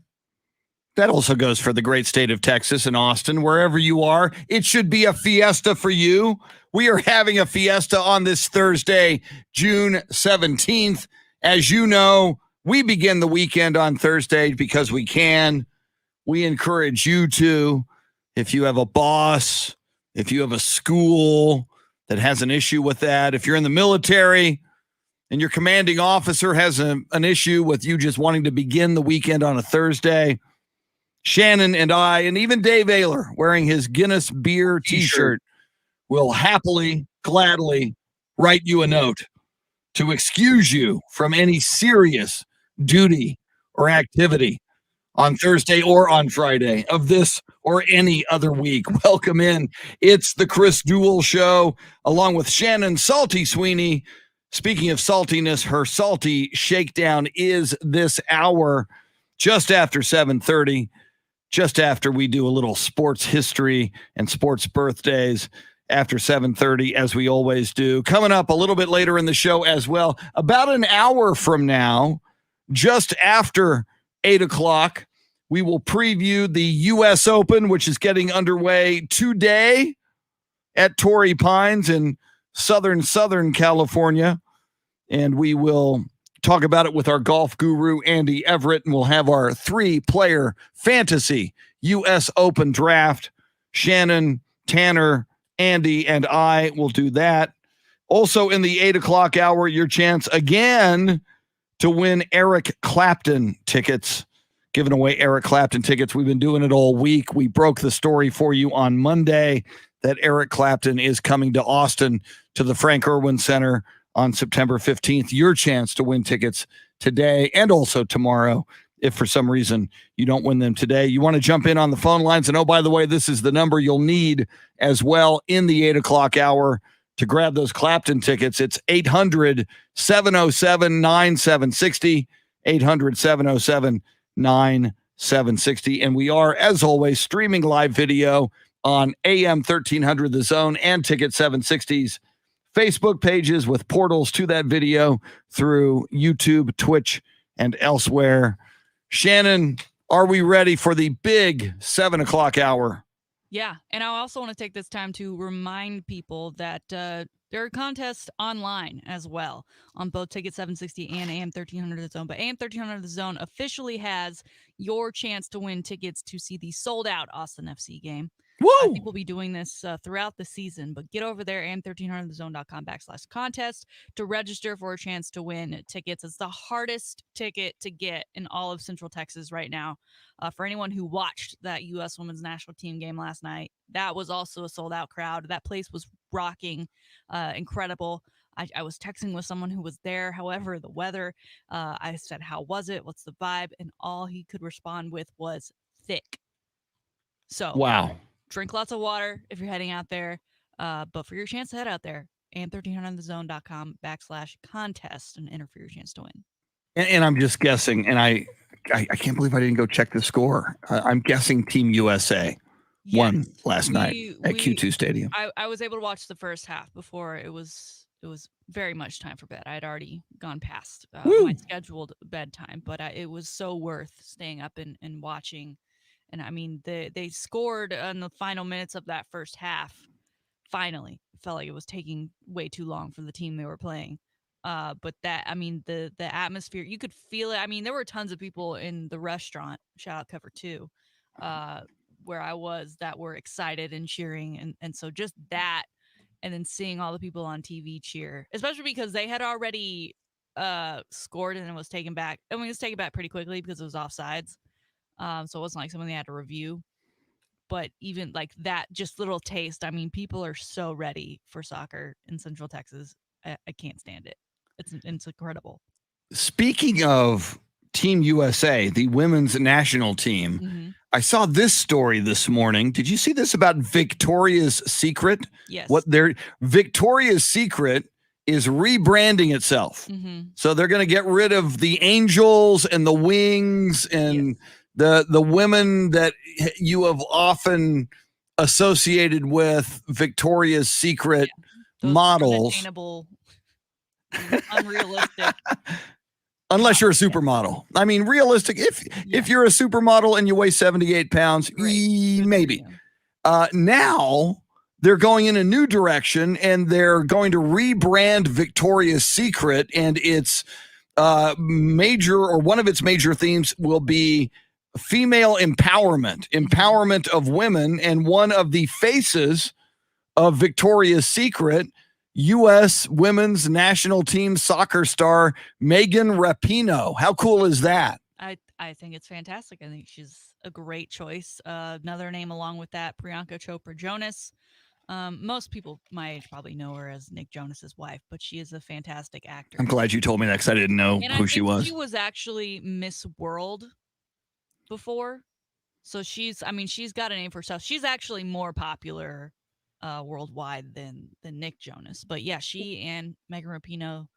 That also goes for the great state of Texas and Austin. Wherever you are, it should be a fiesta for you. We are having a fiesta on this Thursday, June 17th. As you know, we begin the weekend on Thursday because we can. We encourage you to, if you have a boss, if you have a school that has an issue with that, if you're in the military and your commanding officer has an issue with you just wanting to begin the weekend on a Thursday, Shannon and I, and even Dave Ayler, wearing his Guinness Beer t-shirt, will happily, gladly write you a note to excuse you from any serious duty or activity on Thursday or on Friday of this or any other week. Welcome in. It's the Chris Duel Show, along with Shannon Salty Sweeney. Speaking of saltiness, her salty shakedown is this hour, just after 7:30, just after we do a little sports history and sports birthdays after 7:30, as we always do. Coming up a little bit later in the show as well, about an hour from now, just after 8 o'clock, we will preview the U.S. Open, which is getting underway today at Torrey Pines in Southern California. And we will talk about it with our golf guru, Andy Everett, and we'll have our 3-player fantasy U.S. Open draft. Shannon, Tanner, Andy, and I will do that. Also in the 8 o'clock hour, your chance again to win Eric Clapton tickets. Giving away Eric Clapton tickets. We've been doing it all week. We broke the story for you on Monday that Eric Clapton is coming to Austin to the Frank Irwin Center on September 15th. Your chance to win tickets today and also tomorrow. If for some reason you don't win them today, you want to jump in on the phone lines. And oh, by the way, this is the number you'll need as well in the 8 o'clock hour to grab those Clapton tickets. It's 800-707-9760, 800-707-9760. And we are, as always, streaming live video on AM 1300 The Zone and Ticket 760's Facebook pages with portals to that video through YouTube, Twitch, and elsewhere. Shannon, are we ready for the big 7 o'clock hour? Yeah, and I also want to take this time to remind people that there are contests online as well on both Ticket 760 and AM 1300 The Zone. But AM 1300 The Zone officially has your chance to win tickets to see the sold-out Austin FC game. I think we'll be doing this throughout the season, but get over there, am1300thezone.com/contest to register for a chance to win tickets. It's the hardest ticket to get in all of Central Texas right now. For anyone who watched that U.S. Women's National Team game last night, that was also a sold-out crowd. That place was rocking, incredible. I was texting with someone who was there. However, the weather, I said, how was it? What's the vibe? And all he could respond with was thick. So, wow. Drink lots of water if you're heading out there. But for your chance to head out there, am1300thezone.com/contest and enter for your chance to win. And I'm just guessing, and I can't believe I didn't go check the score. I'm guessing Team USA won last night at Q2 Stadium. I was able to watch the first half before it was very much time for bed. I had already gone past my scheduled bedtime, but it was so worth staying up and watching. And I mean, they scored in the final minutes of that first half. Finally, it felt like it was taking way too long for the team they were playing. But that, I mean, the atmosphere, you could feel it. I mean, there were tons of people in the restaurant, shout out Cover 2, where I was, that were excited and cheering. And so just that, and then seeing all the people on TV cheer, especially because they had already scored and it was taken back. I mean, it was taken back pretty quickly because it was offsides. So it wasn't like something they had to review, but even like that, just little taste. I mean, people are so ready for soccer in Central Texas. I can't stand it. It's incredible. Speaking of Team USA, the women's national team, I saw this story this morning. Did you see this about Victoria's Secret? Yes. Victoria's Secret is rebranding itself. So they're going to get rid of the angels and the wings and the women that you have often associated with Victoria's Secret models. Unrealistic. Unless you're a Yeah. supermodel. I mean, realistic. If Yeah. you're a supermodel and you weigh 78 pounds, Great. Good for maybe. you. Now they're going in a new direction and they're going to rebrand Victoria's Secret, and its major, or one of its major themes, will be female empowerment of women. And one of the faces of Victoria's Secret, U.S. women's national team soccer star Megan Rapinoe. How cool is that? I think it's fantastic. I think she's a great choice. Another name along with that, Priyanka Chopra Jonas. Most people my age probably know her as Nick Jonas's wife, but she is a fantastic actor. I'm glad you told me that because I didn't know And who I she think was. she was actually Miss World before. So she's got a name for herself. She's actually more popular worldwide than Nick Jonas. But yeah, she and Megan Rapinoe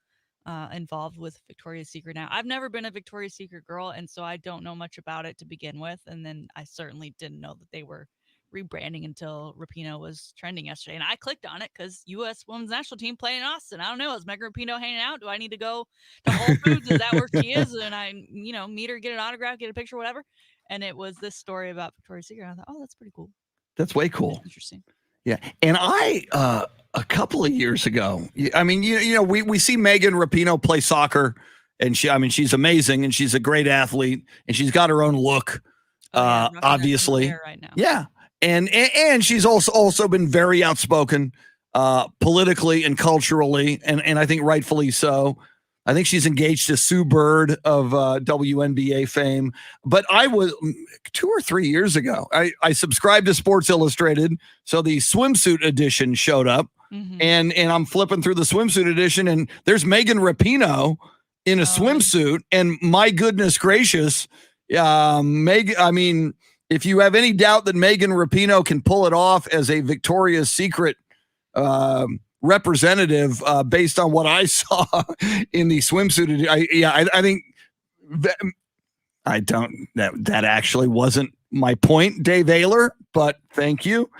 involved with Victoria's Secret now. I've never been a Victoria's Secret girl, and so I don't know much about it to begin with. And then I certainly didn't know that they were rebranding until Rapinoe was trending yesterday. And I clicked on it because U.S. Women's National Team playing in Austin. I don't know. Is Megan Rapinoe hanging out? Do I need to go to Whole Foods? Is that where she is? And I, meet her, get an autograph, get a picture, whatever. And it was this story about Victoria's Secret. And I thought, oh, that's pretty cool. That's way cool. That's interesting. Yeah. And a couple of years ago, I mean, we see Megan Rapinoe play soccer, and she's amazing, and she's a great athlete, and she's got her own look, obviously. Right now. Yeah. And she's also been very outspoken, politically and culturally, and I think rightfully so. I think she's engaged to Sue Bird of WNBA fame. But I was 2 or 3 years ago, I subscribed to Sports Illustrated. So the swimsuit edition showed up, and I'm flipping through the swimsuit edition, and there's Megan Rapinoe in a swimsuit. And my goodness gracious, Megan, I mean, if you have any doubt that Megan Rapinoe can pull it off as a Victoria's Secret representative, based on what I saw in the swimsuit. I think that actually wasn't my point, Dave Ayler, but thank you.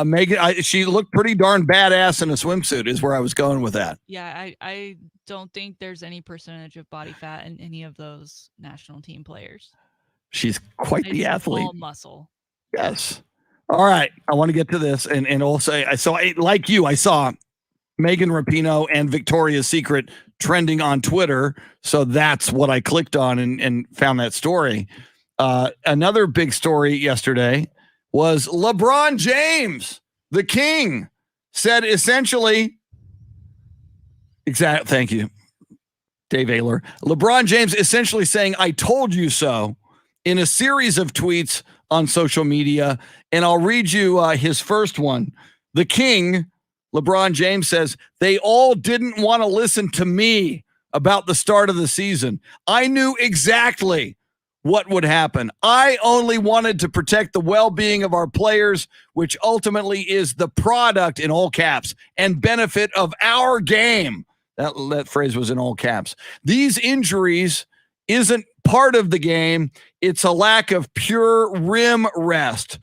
Megan, she looked pretty darn badass in a swimsuit is where I was going with that. Yeah, I don't think there's any percentage of body fat in any of those national team players. She's quite the athlete. All muscle. Yes. All right. I want to get to this, and also, like you, I saw Megan Rapinoe and Victoria's Secret trending on Twitter. So that's what I clicked on and found that story. Another big story yesterday was LeBron James, the king, said essentially, thank you, Dave Ayler. LeBron James essentially saying, "I told you so," in a series of tweets on social media. And I'll read you his first one. The king, LeBron James, says, "They all didn't want to listen to me about the start of the season. I knew exactly what would happen. I only wanted to protect the well-being of our players, which ultimately is the product," in all caps, "and benefit of our game." That phrase was in all caps. "These injuries isn't part of the game. It's a lack of pure rim rest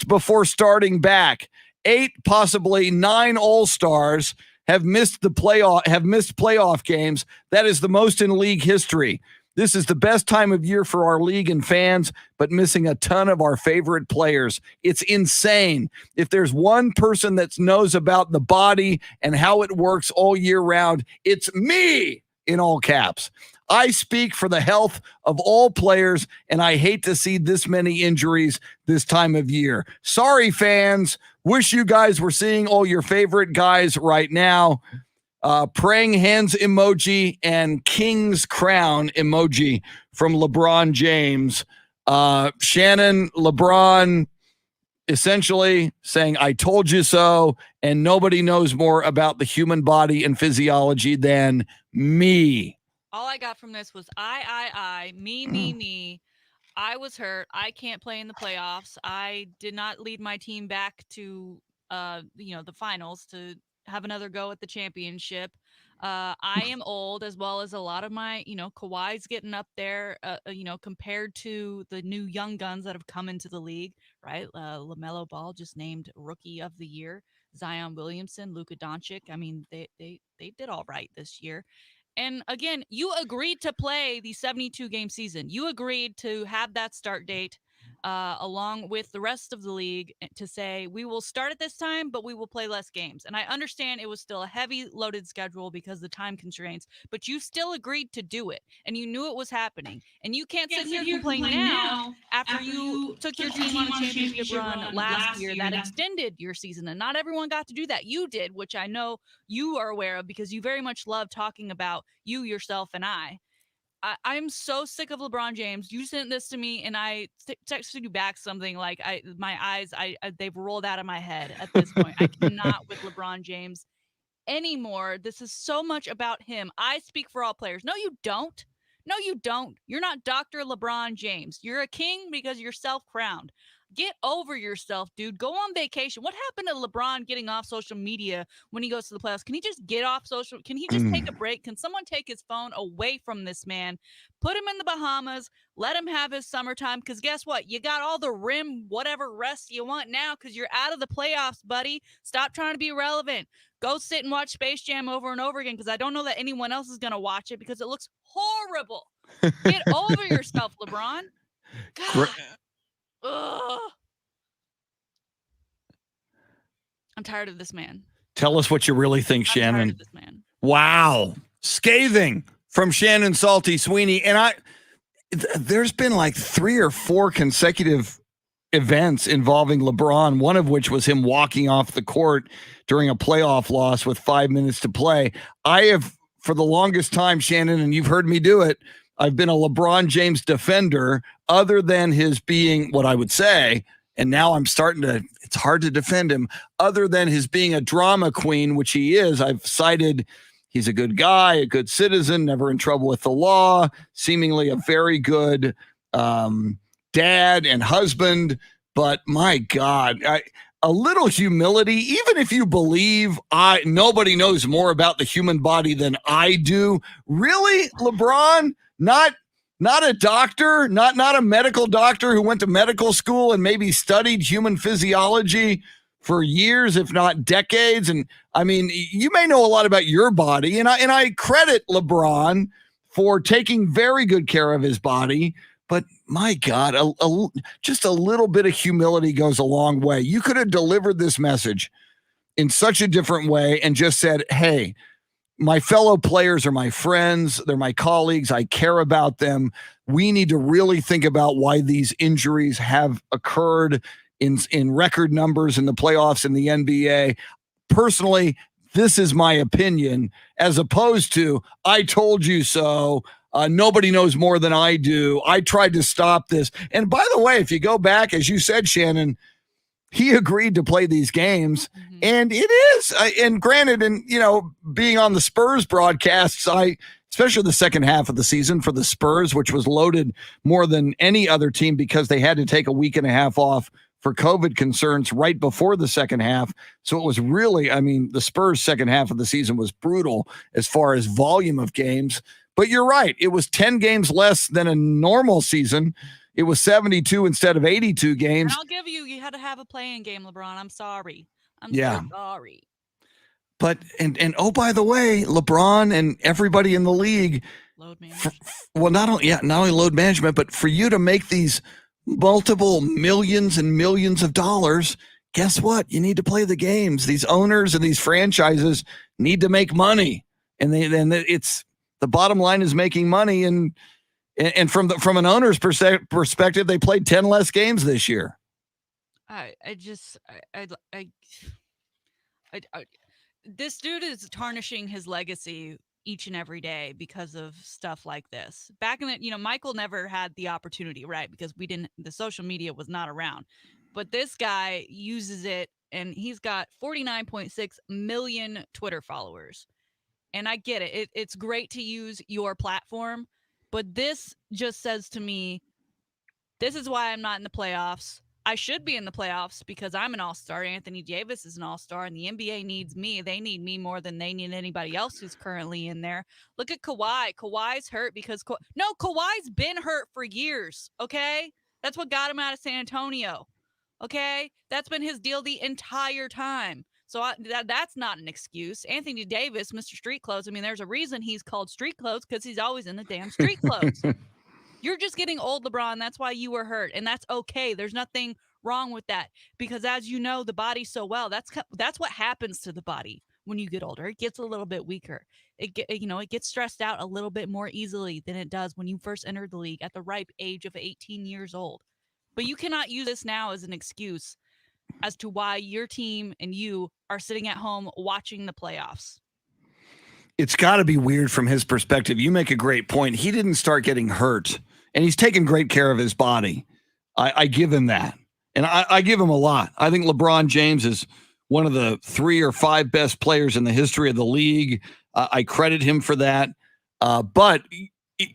before starting back. 8, possibly 9 All-Stars have missed playoff games. That is the most in league history. This is the best time of year for our league and fans, but missing a ton of our favorite players. It's insane. If there's one person that knows about the body and how it works all year round, it's me," in all caps. "I speak for the health of all players, and I hate to see this many injuries this time of year. Sorry, fans. Wish you guys were seeing all your favorite guys right now." Praying hands emoji and king's crown emoji from LeBron James. Shannon, LeBron essentially saying, "I told you so," and nobody knows more about the human body and physiology than me. All I got from this was me. I was hurt. I can't play in the playoffs. I did not lead my team back to the finals to have another go at the championship. I am old, as well as a lot of my, Kawhi's getting up there, compared to the new young guns that have come into the league, right? LaMelo Ball just named Rookie of the Year. Zion Williamson, Luka Doncic. I mean, they did all right this year. And again, you agreed to play the 72 game season. You agreed to have that start date along with the rest of the league to say, we will start at this time, but we will play less games. And I understand it was still a heavy loaded schedule because of the time constraints, but you still agreed to do it and you knew it was happening. And you can't sit here and complain now after you took your team on a championship run last year that extended your season. And not everyone got to do that. You did, which I know you are aware of because you very much love talking about you, yourself, and I'm so sick of LeBron James. You sent this to me, and I texted you back something like, my eyes, they've rolled out of my head at this point. I cannot with LeBron James anymore. This is so much about him. I speak for all players. No, you don't. No, you don't. You're not Dr. LeBron James. You're a king because you're self-crowned. Get over yourself, dude. Go on vacation. What happened to LeBron getting off social media when he goes to the playoffs? Can he just get off social? Can he just take a break? Can someone take his phone away from this man? Put him in the Bahamas. Let him have his summertime. Because guess what? You got all the rim, whatever rest you want now because you're out of the playoffs, buddy. Stop trying to be relevant. Go sit and watch Space Jam over and over again because I don't know that anyone else is going to watch it because it looks horrible. Get over yourself, LeBron. God. Ugh. I'm tired of this man. Tell us what you really think, I'm Shannon. tired of this man. Wow. Scathing from Shannon Salty Sweeney. And there's been like 3 or 4 consecutive events involving LeBron, one of which was him walking off the court during a playoff loss with 5 minutes to play. I have, for the longest time, Shannon, and you've heard me do it, I've been a LeBron James defender other than his being what I would say, and now I'm starting to, it's hard to defend him, other than his being a drama queen, which he is. I've cited he's a good guy, a good citizen, never in trouble with the law, seemingly a very good dad and husband. But my God, a little humility, even if you believe nobody knows more about the human body than I do. Really, LeBron? Not a doctor, not a medical doctor who went to medical school and maybe studied human physiology for years, if not decades. And I mean, you may know a lot about your body, and I credit LeBron for taking very good care of his body. But my God, just a little bit of humility goes a long way. You could have delivered this message in such a different way and just said, hey, my fellow players are my friends. They're my colleagues. I care about them. We need to really think about why these injuries have occurred in record numbers in the playoffs in the NBA. Personally, this is my opinion, as opposed to, I told you so. Nobody knows more than I do. I tried to stop this. And by the way, if you go back, as you said, Shannon, he agreed to play these games. Mm-hmm. And it is, and granted, and being on the Spurs broadcasts, especially the second half of the season for the Spurs, which was loaded more than any other team because they had to take a week and a half off for COVID concerns right before the second half. So it was really, the Spurs' second half of the season was brutal as far as volume of games. But you're right. It was 10 games less than a normal season. It was 72 instead of 82 games. And I'll give you had to have a playing game, LeBron. I'm sorry. So sorry. But, and oh, by the way, LeBron and everybody in the league, load management. Not only load management, but for you to make these multiple millions and millions of dollars, guess what? You need to play the games. These owners and these franchises need to make money. And it's the bottom line is making money. And from an owner's perspective, they played 10 less games this year. This dude is tarnishing his legacy each and every day because of stuff like this. Back in the, Michael never had the opportunity, right? Because the social media was not around. But this guy uses it, and he's got 49.6 million Twitter followers. And I get it. It's great to use your platform. But this just says to me, this is why I'm not in the playoffs. I should be in the playoffs because I'm an all-star. Anthony Davis is an all-star, and the NBA needs me. They need me more than they need anybody else who's currently in there. Look at Kawhi. Kawhi's hurt because Kawhi's been hurt for years, okay? That's what got him out of San Antonio, okay? That's been his deal the entire time. So that's not an excuse. Anthony Davis, Mr. Street Clothes. I mean, there's a reason he's called Street Clothes because he's always in the damn street clothes. You're just getting old, LeBron. That's why you were hurt, and that's okay. There's nothing wrong with that because, as you know, the body so well. That's what happens to the body when you get older. It gets a little bit weaker. It gets stressed out a little bit more easily than it does when you first entered the league at the ripe age of 18 years old. But you cannot use this now as an excuse as to why your team and you are sitting at home watching the playoffs. It's got to be weird from his perspective. You make a great point. He didn't start getting hurt, and he's taken great care of his body. I give him that, and I give him a lot. I think LeBron James is one of the 3 or 5 best players in the history of the league. I credit him for that. But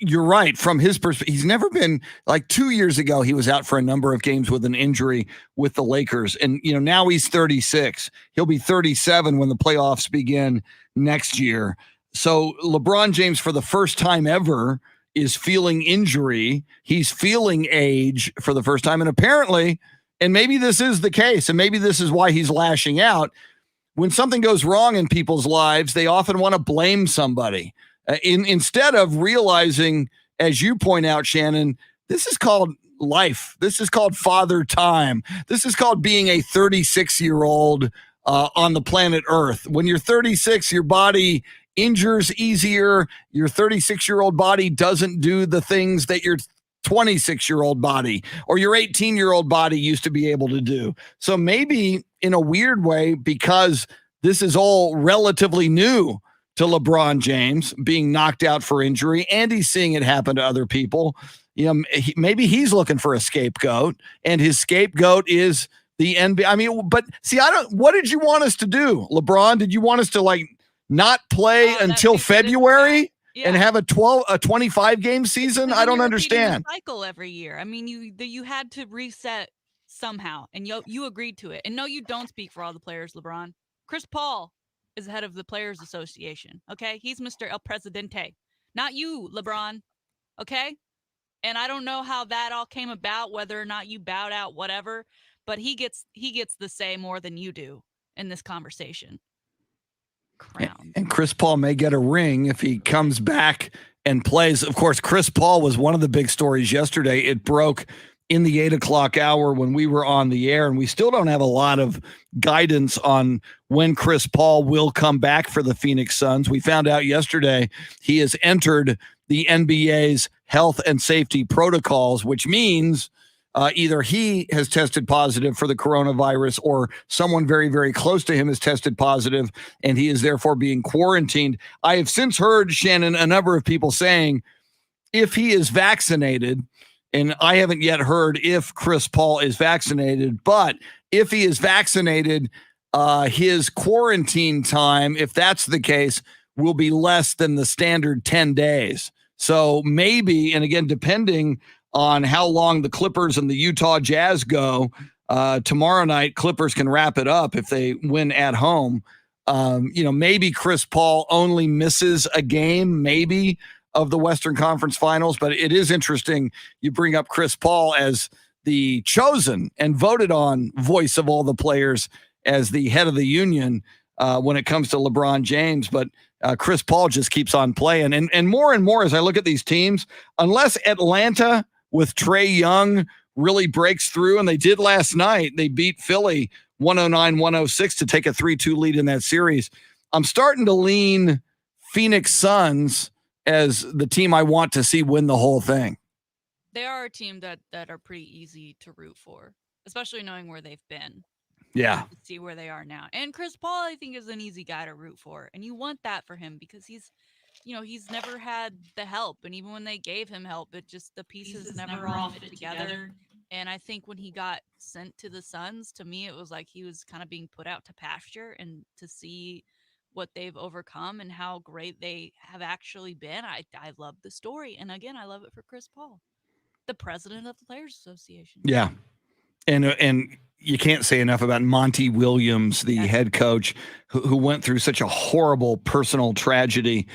you're right. From his perspective, he's never been like 2 years ago. He was out for a number of games with an injury with the Lakers. And, now he's 36. He'll be 37 when the playoffs begin next year. So LeBron James, for the first time ever, is feeling injury. He's feeling age for the first time. And apparently, and maybe this is the case, and maybe this is why he's lashing out. When something goes wrong in people's lives, they often want to blame somebody. Instead of realizing, as you point out, Shannon, this is called life. This is called father time. This is called being a 36-year-old on the planet Earth. When you're 36, your body injures easier. Your 36-year-old body doesn't do the things that your 26-year-old body or your 18-year-old body used to be able to do. So maybe in a weird way, because this is all relatively new to LeBron James being knocked out for injury, and he's seeing it happen to other people. Maybe he's looking for a scapegoat, and his scapegoat is the NBA. I mean, but see, what did you want us to do, LeBron? Did you want us to not play until February and have a 25 game season? I don't understand. Cycle every year. I mean, you had to reset somehow, and you agreed to it. And no, you don't speak for all the players, LeBron. Chris Paul is the head of the Players Association. Okay, he's Mr. El Presidente, not you, LeBron. Okay, and I don't know how that all came about, whether or not you bowed out, whatever. But he gets the say more than you do in this conversation. Crown. And Chris Paul may get a ring if he comes back and plays. Of course, Chris Paul was one of the big stories yesterday. It broke in the 8:00 hour when we were on the air, and we still don't have a lot of guidance on when Chris Paul will come back for the Phoenix Suns. We found out yesterday he has entered the NBA's health and safety protocols, which means either he has tested positive for the coronavirus or someone very, very close to him has tested positive, and he is therefore being quarantined. I have since heard, Shannon, a number of people saying if he is vaccinated, and I haven't yet heard if Chris Paul is vaccinated, but if he is vaccinated, his quarantine time, if that's the case, will be less than the standard 10 days. So maybe, and again, depending on how long the Clippers and the Utah Jazz go, tomorrow night, Clippers can wrap it up if they win at home. Maybe Chris Paul only misses a game, maybe, of the Western Conference Finals, but it is interesting you bring up Chris Paul as the chosen and voted on voice of all the players as the head of the union when it comes to LeBron James. But Chris Paul just keeps on playing. And more as I look at these teams, unless Atlanta with Trae Young really breaks through, and they did last night, they beat Philly 109-106 to take a 3-2 lead in that series. I'm starting to lean Phoenix Suns as the team I want to see win the whole thing. They are a team that are pretty easy to root for, especially knowing where they've been. Yeah. To see where they are now. And Chris Paul, I think, is an easy guy to root for. And you want that for him because he's never had the help. And even when they gave him help, it just, the pieces never all fit together. And I think when he got sent to the Suns, to me, it was like he was kind of being put out to pasture, and to see what they've overcome and how great they have actually been. I love the story. And again, I love it for Chris Paul, the president of the Players Association. Yeah. And you can't say enough about Monty Williams, the head coach, who went through such a horrible personal tragedy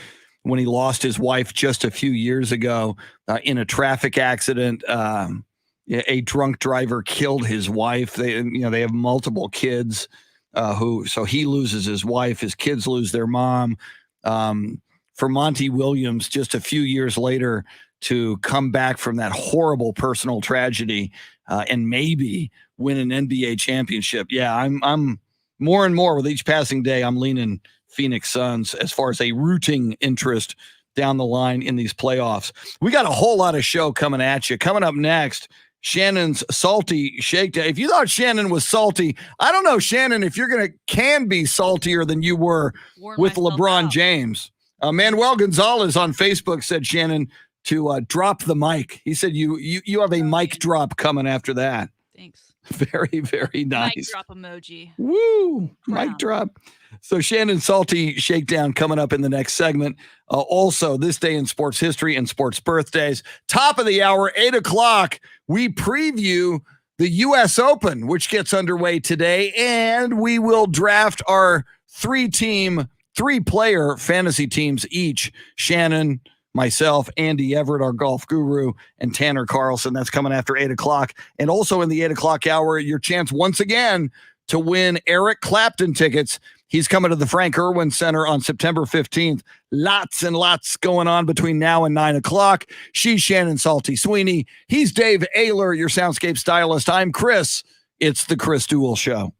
when he lost his wife just a few years ago in a traffic accident. A drunk driver killed his wife. They have multiple kids. so he loses his wife, his kids lose their mom. For Monty Williams, just a few years later, to come back from that horrible personal tragedy and maybe win an NBA championship. Yeah, I'm more and more with each passing day, I'm leaning Phoenix Suns as far as a rooting interest down the line in these playoffs. We got a whole lot of show coming at you. Coming up next, Shannon's salty shakedown. If you thought Shannon was salty, I don't know, Shannon, if you're can be saltier than you were with LeBron James. Manuel Gonzalez on Facebook said, Shannon, to drop the mic. He said you have a mic drop coming after that. Thanks. Very, very nice. Mic drop emoji. Woo! Mic drop. So Shannon's salty shakedown coming up in the next segment. Also, this day in sports history and sports birthdays. Top of the hour, 8 o'clock, we preview the U.S. Open, which gets underway today, and we will draft our three-player fantasy teams each. Shannon, myself, Andy Everett, our golf guru, and Tanner Carlson. That's coming after 8 o'clock. And also in the 8 o'clock hour, your chance once again to win Eric Clapton tickets. He's coming to the Frank Irwin Center on September 15th. Lots and lots going on between now and 9 o'clock. She's Shannon Salty Sweeney. He's Dave Ayler, your soundscape stylist. I'm Chris. It's the Chris Duel Show.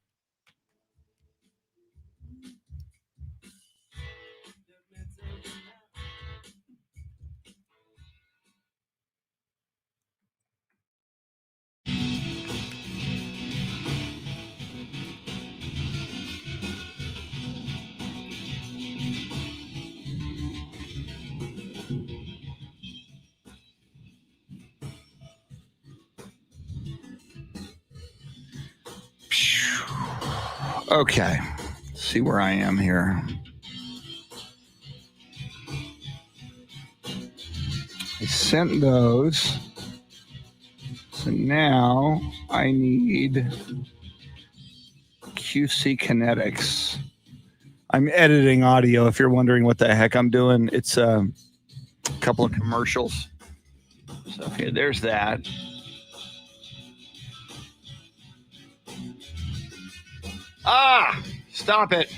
Okay, let's see where I am here. I sent those. So now I need QC Kinetics. I'm editing audio if you're wondering what the heck I'm doing. It's a couple of commercials. So okay, there's that. Stop it.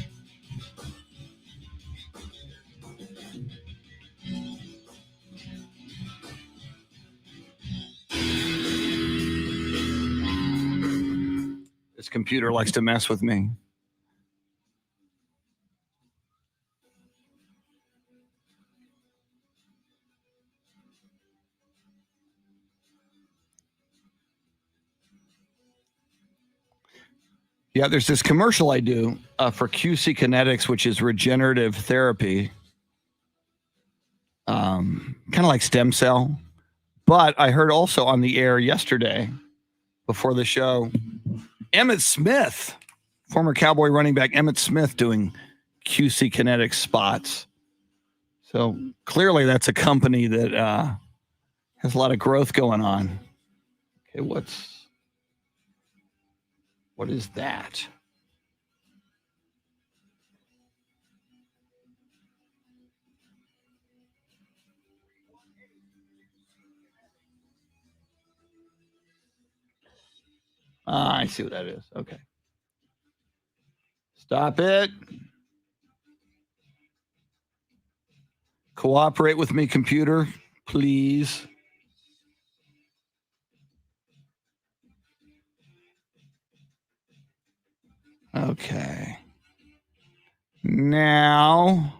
This computer likes to mess with me. Yeah, there's this commercial I do for QC Kinetics, which is regenerative therapy, kind of like stem cell. But I heard also on the air yesterday before the show, Emmitt Smith, former Cowboy running back Emmitt Smith, doing QC Kinetics spots. So clearly that's a company that has a lot of growth going on. Okay, what is that? I see what that is. Okay. Stop it. Cooperate with me, computer, please. Okay. Now.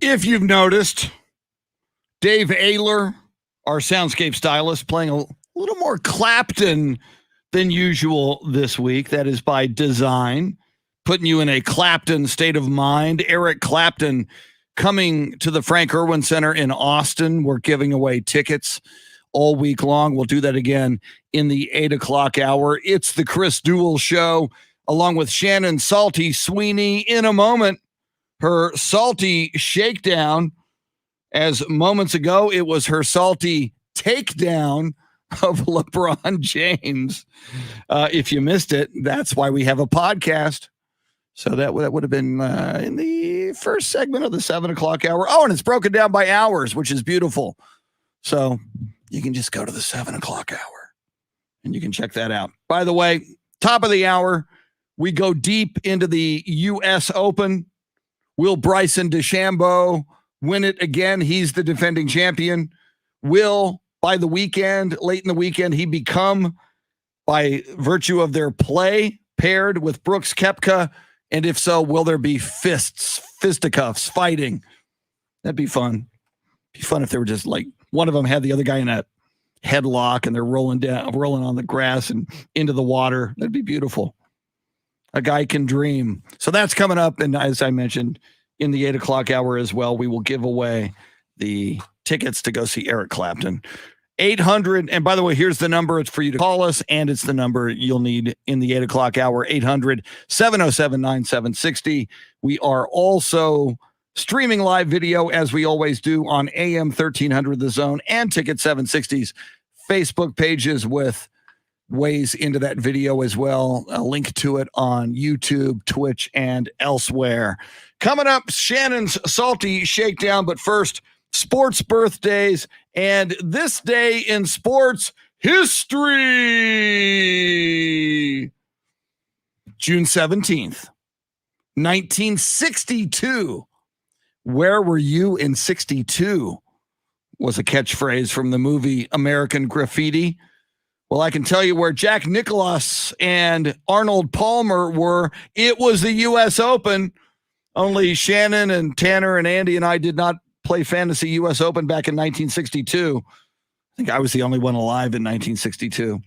If you've noticed, Dave Ayler, our soundscape stylist, playing a little more Clapton than usual this week. That is by design, putting you in a Clapton state of mind. Eric Clapton coming to the Frank Irwin Center in Austin. We're giving away tickets all week long. We'll do that again in the 8 o'clock hour. It's the Chris Duel Show, along with Shannon Salty Sweeney. In a moment, her salty shakedown, as moments ago it was her salty takedown of LeBron James. If you missed it, that's why we have a podcast. So that would have been in the first segment of the 7 o'clock hour. Oh, and it's broken down by hours, which is beautiful. So you can just go to the 7 o'clock hour and you can check that out. By the way, top of the hour, we go deep into the U.S. Open. Will Bryson DeChambeau win it again? He's the defending champion. Will, by the weekend, late in the weekend, he become, by virtue of their play, paired with Brooks Koepka? And if so, will there be fisticuffs, fighting? That'd be fun. Be fun if they were just like one of them had the other guy in a headlock and they're rolling on the grass and into the water. That'd be beautiful. A guy can dream. So that's coming up. And as I mentioned, in the 8 o'clock hour as well, we will give away the tickets to go see Eric Clapton. 800, and by the way, here's the number. It's for you to call us, and it's the number you'll need in the 8 o'clock hour, 800-707-9760. We are also streaming live video, as we always do, on AM 1300 The Zone and Ticket 760's Facebook pages with ways into that video as well. A link to it on YouTube, Twitch, and elsewhere. Coming up, Shannon's Salty Shakedown, but first, sports birthdays, and this day in sports history. June 17th, 1962. Where were you in 62? Was a catchphrase from the movie American Graffiti. Well, I can tell you where Jack Nicklaus and Arnold Palmer were. It was the U.S. Open. Only Shannon and Tanner and Andy and I did not play Fantasy U.S. Open back in 1962. I think I was the only one alive in 1962.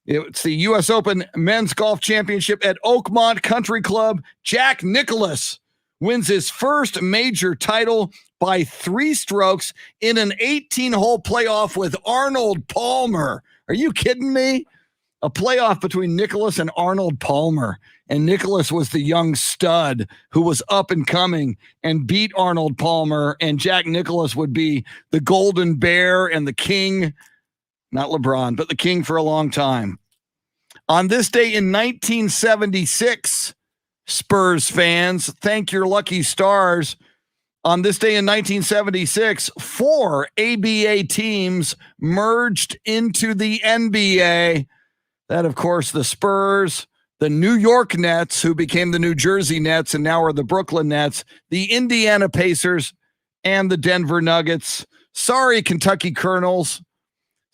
It's the U.S. Open Men's Golf Championship at Oakmont Country Club. Jack Nicklaus wins his first major title by 3 strokes in an 18-hole playoff with Arnold Palmer. Are you kidding me? A playoff between Nicklaus and Arnold Palmer. And Nicklaus was the young stud who was up and coming and beat Arnold Palmer. And Jack Nicklaus would be the golden bear and the king, not LeBron, but the king for a long time. On this day in 1976, Spurs fans, thank your lucky stars. On this day in 1976, 4 ABA teams merged into the NBA. That, of course, the Spurs, the New York Nets, who became the New Jersey Nets and now are the Brooklyn Nets, the Indiana Pacers, and the Denver Nuggets. Sorry, Kentucky Colonels.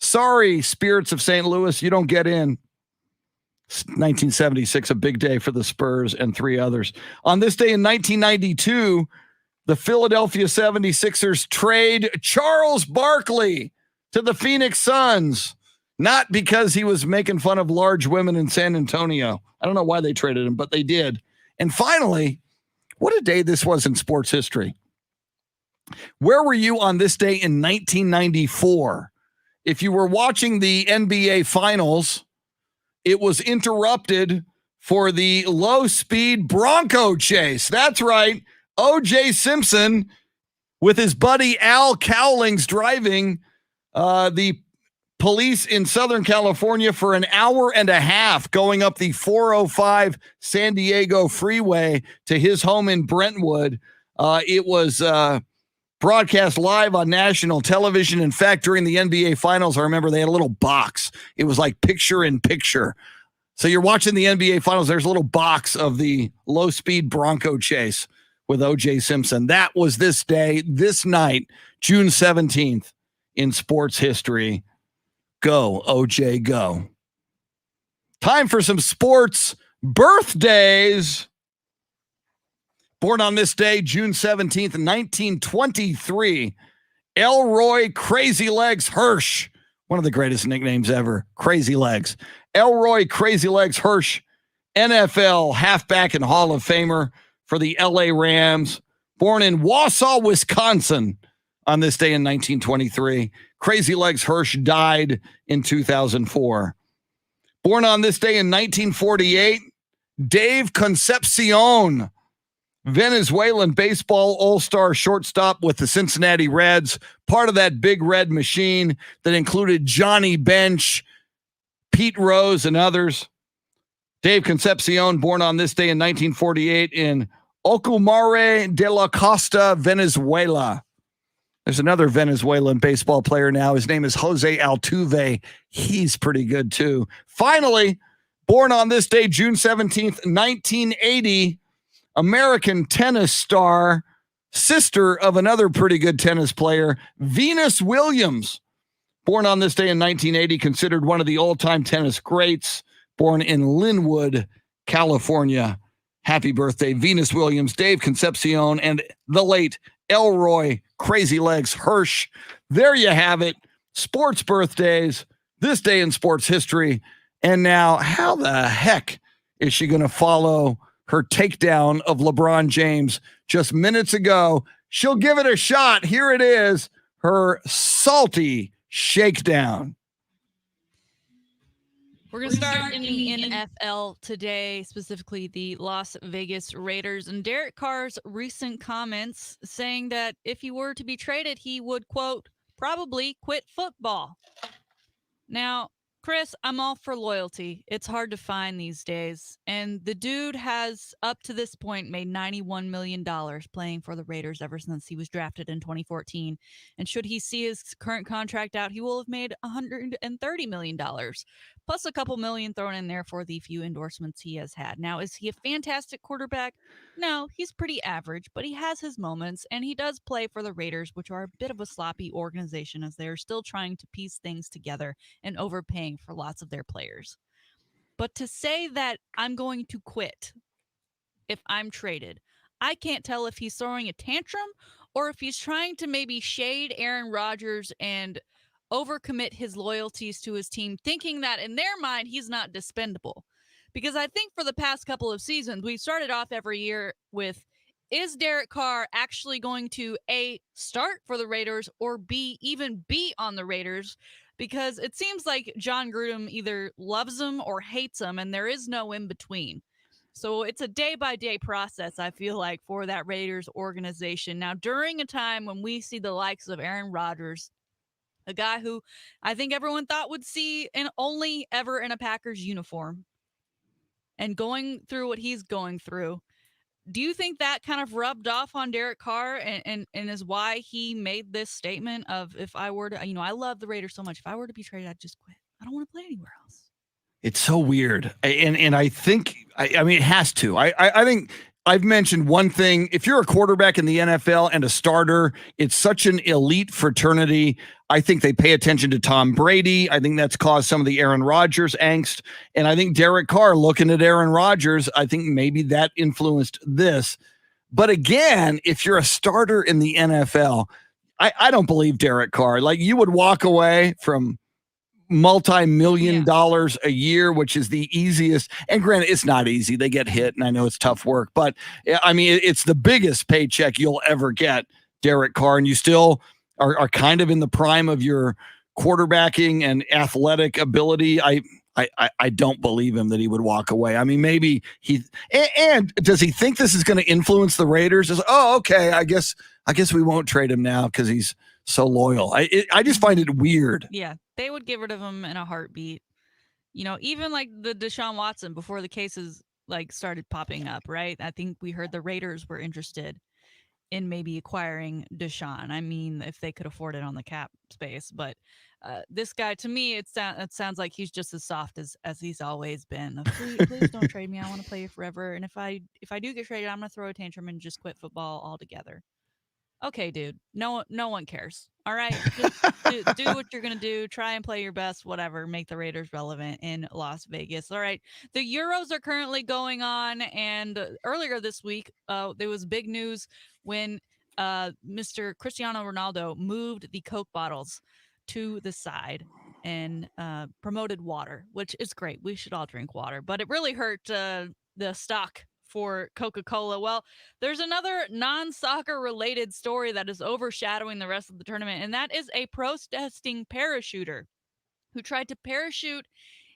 Sorry, Spirits of St. Louis, you don't get in. 1976, a big day for the Spurs and 3 others. On this day in 1992, the Philadelphia 76ers trade Charles Barkley to the Phoenix Suns, not because he was making fun of large women in San Antonio. I don't know why they traded him, but they did. And finally, what a day this was in sports history. Where were you on this day in 1994? If you were watching the NBA Finals, it was interrupted for the low-speed Bronco chase. That's right. O.J. Simpson, with his buddy Al Cowlings, driving the police in Southern California for an hour and a half, going up the 405 San Diego freeway to his home in Brentwood. It was broadcast live on national television. In fact, during the NBA Finals, I remember they had a little box. It was like picture in picture. So you're watching the NBA Finals. There's a little box of the low-speed Bronco chase with O.J. Simpson. That was this day, this night, June 17th in sports history. Go, O.J., go. Time for some sports birthdays. Born on this day, June 17th, 1923, Elroy Crazy Legs Hirsch, one of the greatest nicknames ever, Crazy Legs. Elroy Crazy Legs Hirsch, NFL halfback and Hall of Famer for the LA Rams, born in Wausau, Wisconsin on this day in 1923. Crazy Legs Hirsch died in 2004. Born on this day in 1948, Dave Concepcion, Venezuelan baseball all-star shortstop with the Cincinnati Reds, part of that big red machine that included Johnny Bench, Pete Rose, and others. Dave Concepcion, born on this day in 1948 in Ocumare de la Costa, Venezuela. There's another Venezuelan baseball player now. His name is Jose Altuve. He's pretty good too. Finally, born on this day, June 17th, 1980, American tennis star, sister of another pretty good tennis player, Venus Williams. Born on this day in 1980, considered one of the all-time tennis greats, born in Linwood, California. Happy birthday, Venus Williams, Dave Concepcion, and the late Elroy Crazy Legs Hirsch. There you have it. Sports birthdays, this day in sports history. And now, how the heck is she going to follow her takedown of LeBron James just minutes ago? She'll give it a shot. Here it is, her salty shakedown. We're going to start in the NFL today, specifically the Las Vegas Raiders. And Derek Carr's recent comments saying that if he were to be traded, he would, quote, probably quit football. Now, Chris, I'm all for loyalty. It's hard to find these days. And the dude has, up to this point, made $91 million playing for the Raiders ever since he was drafted in 2014. And should he see his current contract out, he will have made $130 million, plus a couple million thrown in there for the few endorsements he has had. Now, is he a fantastic quarterback? No, he's pretty average, but he has his moments, and he does play for the Raiders, which are a bit of a sloppy organization as they are still trying to piece things together and overpaying for lots of their players. But to say that I'm going to quit if I'm traded, I can't tell if he's throwing a tantrum or if he's trying to maybe shade Aaron Rodgers and overcommit his loyalties to his team, thinking that in their mind he's not dispendable. Because I think for the past couple of seasons, we've started off every year with, is Derek Carr actually going to A, start for the Raiders, or B, even be on the Raiders? Because it seems like John Gruden either loves him or hates him, and there is no in between. So it's a day-by-day process, I feel like, for that Raiders organization. Now, during a time when we see the likes of Aaron Rodgers, a guy who I think everyone thought would see only ever in a Packers uniform, and going through what he's going through, do you think that kind of rubbed off on Derek Carr and is why he made this statement of, if I were to, I love the Raiders so much, if I were to be traded, I'd just quit. I don't want to play anywhere else. It's so weird. And I think, I mean, it has to. I think I've mentioned one thing. If you're a quarterback in the NFL and a starter, it's such an elite fraternity. I think they pay attention to Tom Brady. I think that's caused some of the Aaron Rodgers angst. And I think Derek Carr looking at Aaron Rodgers, I think maybe that influenced this. But again, if you're a starter in the NFL, I don't believe Derek Carr. Like, you would walk away from multi-million dollars a year, which is the easiest. And granted, it's not easy. They get hit, and I know it's tough work, but I mean, it's the biggest paycheck you'll ever get, Derek Carr, and you still are kind of in the prime of your quarterbacking and athletic ability. I don't believe him that he would walk away. I mean, maybe and does he think this is going to influence the Raiders? Okay, I guess we won't trade him now because he's so loyal. I just find it weird. Yeah, they would get rid of him in a heartbeat. Even like the Deshaun Watson, before the cases like started popping up, right? I think we heard the Raiders were interested in maybe acquiring Deshaun. I mean, if they could afford it on the cap space. But this guy, to me, it sounds like he's just as soft as he's always been. Please don't trade me. I want to play you forever. And if I do get traded, I'm going to throw a tantrum and just quit football altogether. Okay, dude. No one cares. All right, just do what you're gonna do. Try and play your best. Whatever. Make the Raiders relevant in Las Vegas. All right. The Euros are currently going on, and earlier this week, there was big news when Mr. Cristiano Ronaldo moved the Coke bottles to the side and promoted water, which is great. We should all drink water, but it really hurt the stock for Coca-Cola. Well, there's another non-soccer related story that is overshadowing the rest of the tournament, and that is a protesting parachuter who tried to parachute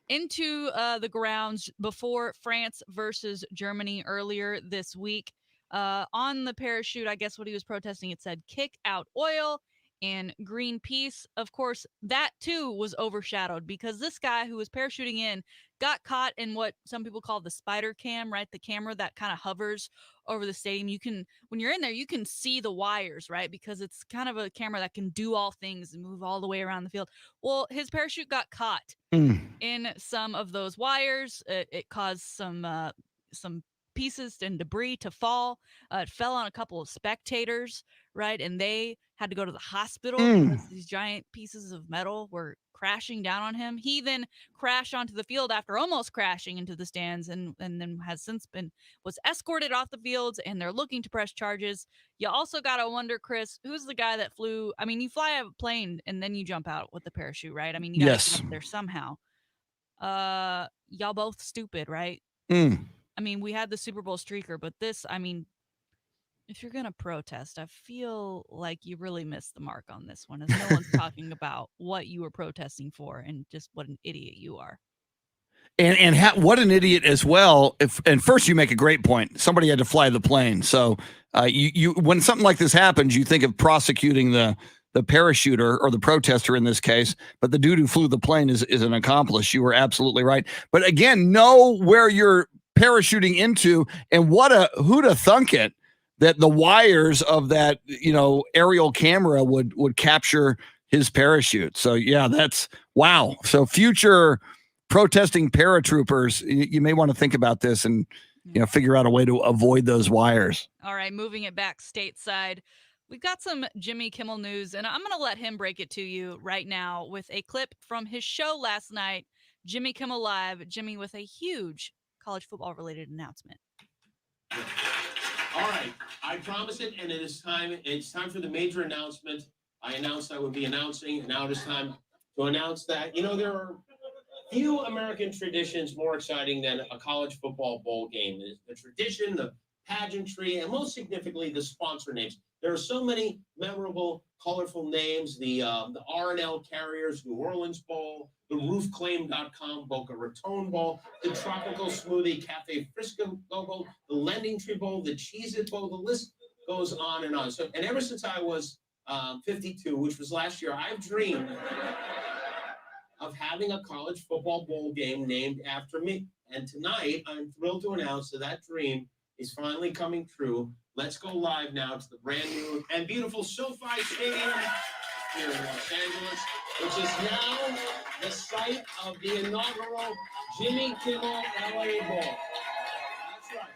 into the grounds before France versus Germany earlier this week. On the parachute, I guess what he was protesting, it said kick out oil and Greenpeace. Of course, that too was overshadowed because this guy who was parachuting in got caught in what some people call the spider cam, right? The camera that kind of hovers over the stadium. You can, when you're in there, you can see the wires, right? Because it's kind of a camera that can do all things and move all the way around the field. Well, his parachute got caught in some of those wires. It caused some pieces and debris to fall. It fell on a couple of spectators, right? And they had to go to the hospital because these giant pieces of metal were crashing down on him. He then crashed onto the field after almost crashing into the stands, and then has since been was escorted off the fields, and they're looking to press charges. You also gotta wonder, Chris, who's the guy that flew? I mean, you fly a plane and then you jump out with the parachute, right? I mean, you gotta get Yes. up there somehow. Y'all both stupid, right? Mm. I mean, we had the Super Bowl streaker, but this, I mean, if you're gonna protest, I feel like you really missed the mark on this one, as no one's talking about what you were protesting for and just what an idiot you are. And what an idiot as well. And first, you make a great point. Somebody had to fly the plane. So you when something like this happens, you think of prosecuting the parachuter or the protester in this case. But the dude who flew the plane is an accomplice. You were absolutely right. But again, know where you're parachuting into, and who'd have thunk it that the wires of that aerial camera would capture his parachute. So yeah, that's wow. So future protesting paratroopers, you may want to think about this and figure out a way to avoid those wires. All right, moving it back stateside. We've got some Jimmy Kimmel news, and I'm going to let him break it to you right now with a clip from his show last night, Jimmy Kimmel Live. Jimmy with a huge college football related announcement. All right, I promise it, and it is time. It's time for the major announcement. I announced I would be announcing, and now it is time to announce that, there are few American traditions more exciting than a college football bowl game. The tradition, the pageantry, and most significantly, the sponsor names. There are so many memorable, colorful names. The R&L Carriers New Orleans Bowl, the RoofClaim.com Boca Raton Bowl, the Tropical Smoothie Cafe Frisco Bowl, the Lending Tree Bowl, the Cheez-It Bowl. The list goes on and on. So, and ever since I was 52, which was last year, I've dreamed of having a college football bowl game named after me. And tonight, I'm thrilled to announce that dream is finally coming true. Let's go live now to the brand new and beautiful SoFi Stadium here in Los Angeles, which is now the site of the inaugural Jimmy Kimmel LA Bowl. That's right.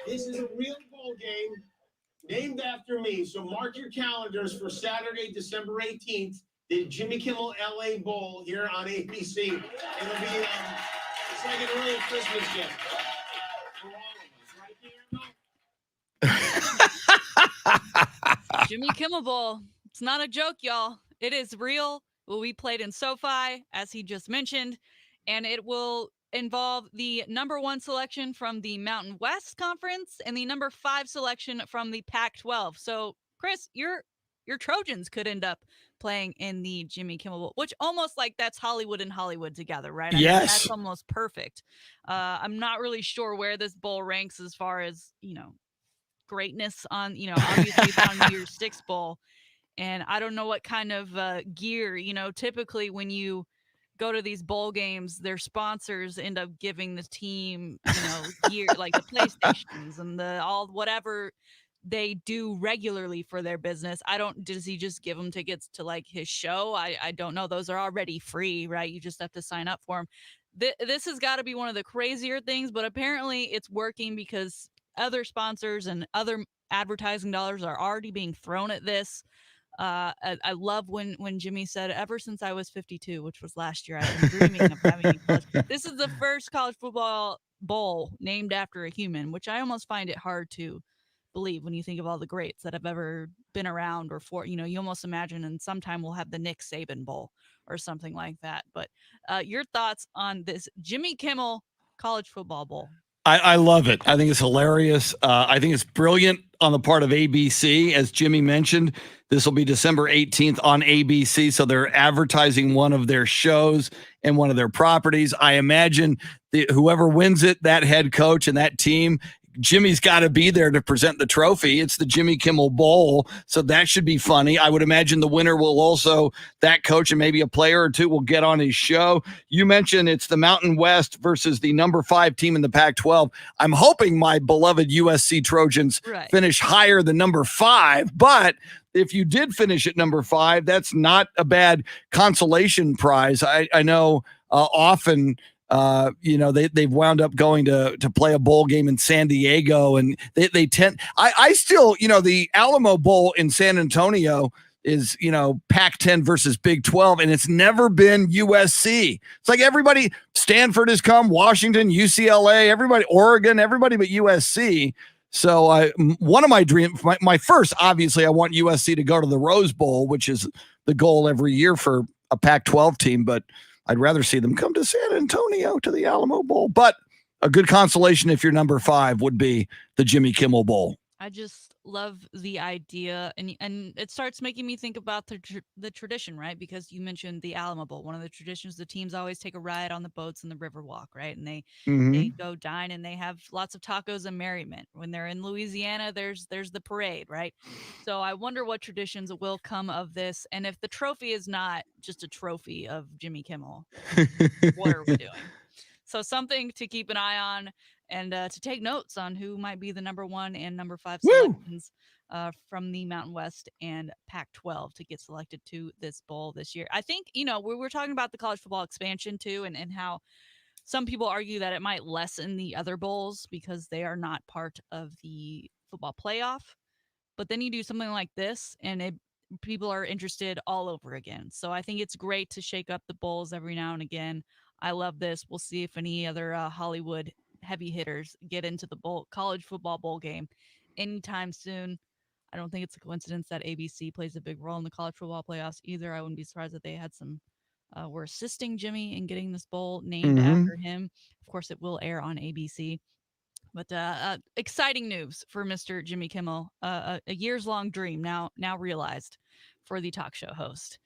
This is a real bowl game named after me. So mark your calendars for Saturday, December 18th. The Jimmy Kimmel LA Bowl here on ABC. It'll be, it's like an early Christmas gift for all of us, right, Guillermo? Jimmy Kimmel Bowl. It's not a joke, y'all. It is real. Will be played in SoFi, as he just mentioned, and it will involve the number 1 selection from the Mountain West Conference and the number 5 selection from the Pac-12. So, Chris, your Trojans could end up playing in the Jimmy Kimmel Bowl, which almost like that's Hollywood and Hollywood together, right? I mean, that's almost perfect. I'm not really sure where this bowl ranks as far as, greatness on, obviously it's on New Year's Six Bowl. And I don't know what kind of gear, typically when you go to these bowl games, their sponsors end up giving the team, gear like the PlayStations and whatever they do regularly for their business. Does he just give them tickets to like his show? I don't know. Those are already free, right? You just have to sign up for them. This has got to be one of the crazier things, but apparently it's working because other sponsors and other advertising dollars are already being thrown at this. I love when Jimmy said, ever since I was 52, which was last year, I've been dreaming of having a college. This is the first college football bowl named after a human, which I almost find it hard to believe when you think of all the greats that have ever been around or for, you almost imagine, and sometime we'll have the Nick Saban Bowl or something like that. But your thoughts on this Jimmy Kimmel College Football Bowl? I love it. I think it's hilarious. I think it's brilliant on the part of ABC. As Jimmy mentioned, this will be December 18th on ABC. So they're advertising one of their shows and one of their properties. I imagine whoever wins it, that head coach and that team, Jimmy's got to be there to present the trophy. It's the Jimmy Kimmel Bowl, so that should be funny. I would imagine the winner will also, that coach and maybe a player or two will get on his show. You mentioned it's the Mountain West versus the number 5 team in the Pac-12. I'm hoping my beloved USC Trojans finish higher than number 5, but if you did finish at number 5, that's not a bad consolation prize. I know often – they've wound up going to play a bowl game in San Diego, and they tend. I still, the Alamo Bowl in San Antonio is, Pac-10 versus Big 12, and it's never been USC. It's like everybody, Stanford has come, Washington, UCLA, everybody, Oregon, everybody but USC. So one of my dreams, my first, obviously, I want USC to go to the Rose Bowl, which is the goal every year for a Pac-12 team, but I'd rather see them come to San Antonio to the Alamo Bowl. But a good consolation if you're number 5 would be the Jimmy Kimmel Bowl. I just love the idea, and it starts making me think about the tradition, right? Because you mentioned the Alamo Bowl. One of the traditions, the teams always take a ride on the boats in the Riverwalk, right? And they go dine, and they have lots of tacos and merriment. When they're in Louisiana, there's the parade, right? So I wonder what traditions will come of this, and if the trophy is not just a trophy of Jimmy Kimmel, what are we doing? So something to keep an eye on, and to take notes on who might be the number 1 and number 5 selections from the Mountain West and Pac-12 to get selected to this bowl this year. I think, we were talking about the college football expansion too, and how some people argue that it might lessen the other bowls because they are not part of the football playoff. But then you do something like this, and people are interested all over again. So I think it's great to shake up the bowls every now and again. I love this. We'll see if any other Hollywood heavy hitters get into the college football bowl game anytime soon. I don't think it's a coincidence that ABC plays a big role in the college football playoffs either. I wouldn't be surprised if they had were assisting Jimmy in getting this bowl named after him. Of course, it will air on ABC. But exciting news for Mr. Jimmy Kimmel, a years-long dream now realized for the talk show host.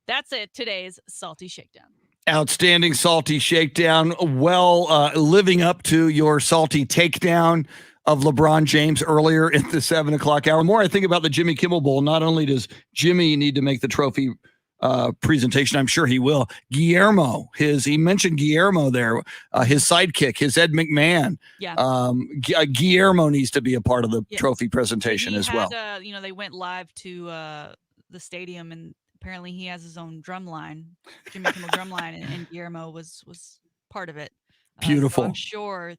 That's it. Today's Salty Shakedown. Outstanding Salty Shakedown. Well, living up to your salty takedown of LeBron James earlier in the 7 o'clock hour. The more I think about the Jimmy Kimmel Bowl, not only does Jimmy need to make the trophy presentation, I'm sure he will. Guillermo, he mentioned Guillermo there, his sidekick, his Ed McMahon. Yeah. Guillermo needs to be a part of the trophy presentation as well. They went live to the stadium, and apparently he has his own drum line, Jimmy Kimmel drum line, and Guillermo was part of it. Beautiful. So I'm sure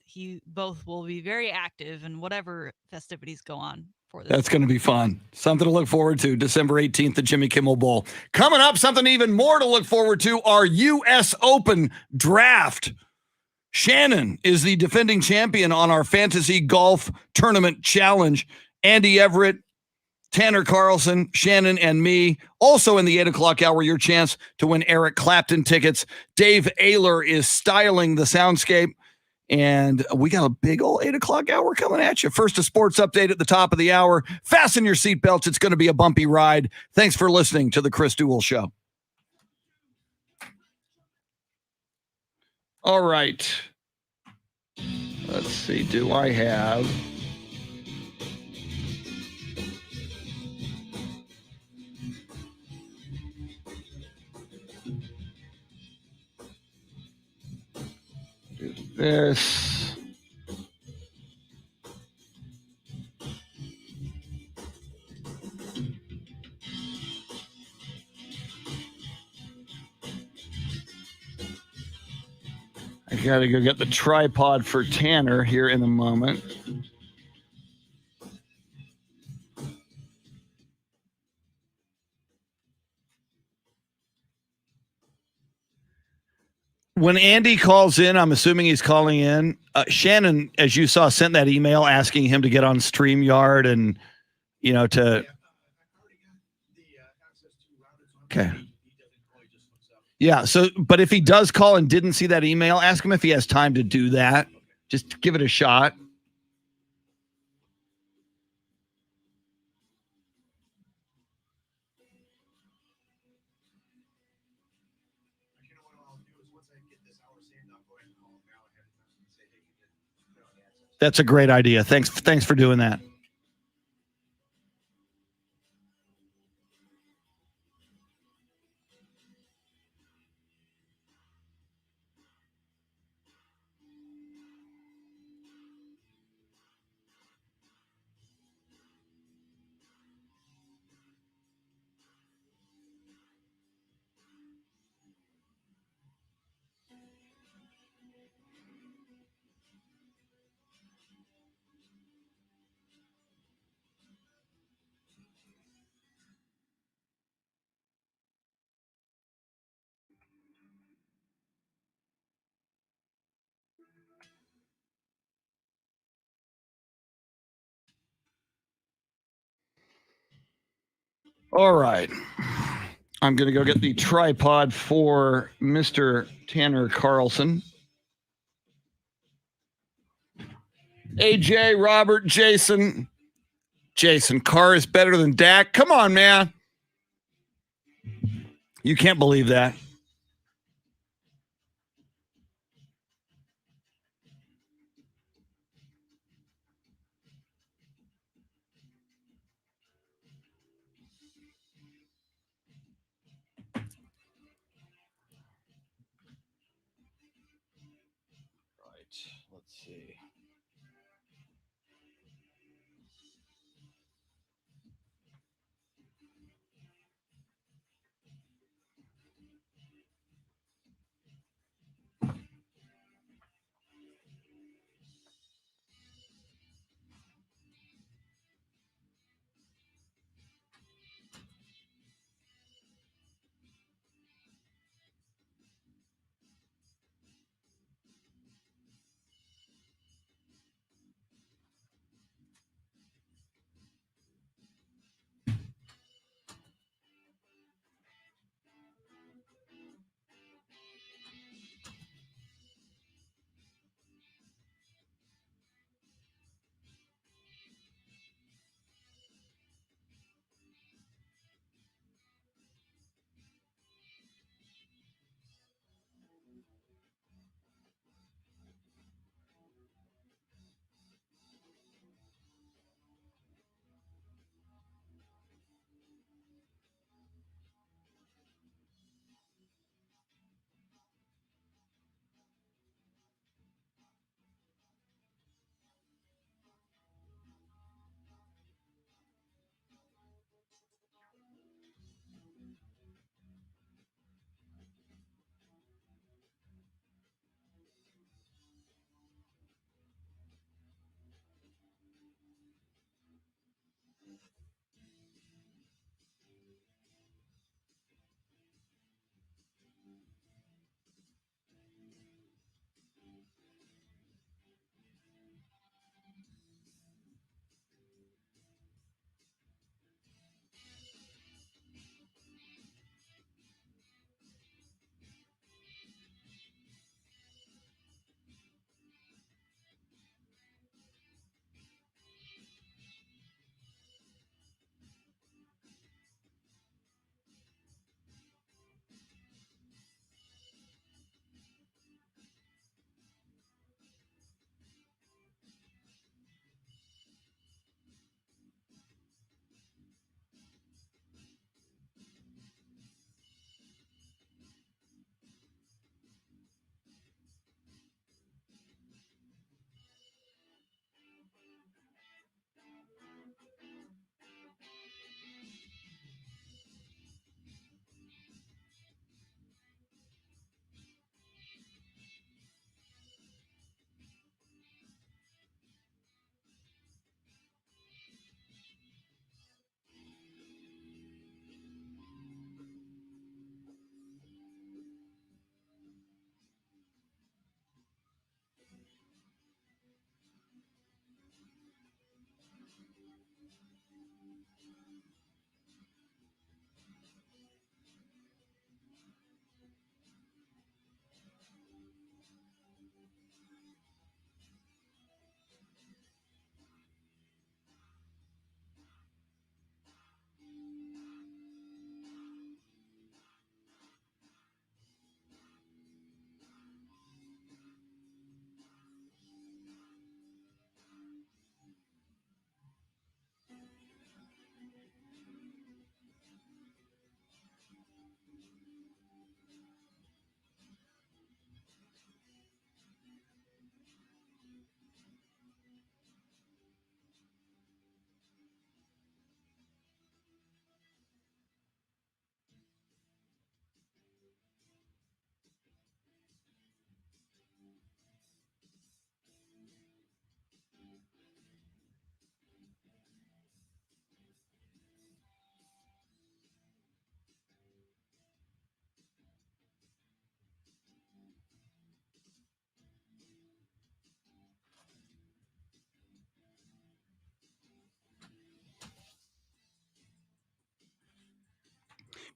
both will be very active in whatever festivities go on for this. That's going to be fun. Something to look forward to. December 18th, the Jimmy Kimmel Bowl. Coming up, something even more to look forward to, our U.S. Open draft. Shannon is the defending champion on our fantasy golf tournament challenge. Andy Everett, Tanner Carlson, Shannon, and me. Also in the 8 o'clock hour, your chance to win Eric Clapton tickets. Dave Ayler is styling the soundscape. And we got a big old 8 o'clock hour coming at you. First, a sports update at the top of the hour. Fasten your seatbelts. It's going to be a bumpy ride. Thanks for listening to the Chris Duel Show. All right. Let's see. Do I have... this. I gotta go get the tripod for Tanner here in a moment. When Andy calls in, I'm assuming he's calling in. Shannon, as you saw, sent that email asking him to get on StreamYard and, to. Okay. Yeah. So, but if he does call and didn't see that email, ask him if he has time to do that. Just give it a shot. That's a great idea. Thanks for doing that. All right. I'm going to go get the tripod for Mr. Tanner Carlson. AJ, Robert, Jason. Jason, Carr is better than Dak. Come on, man. You can't believe that. Right. Let's see.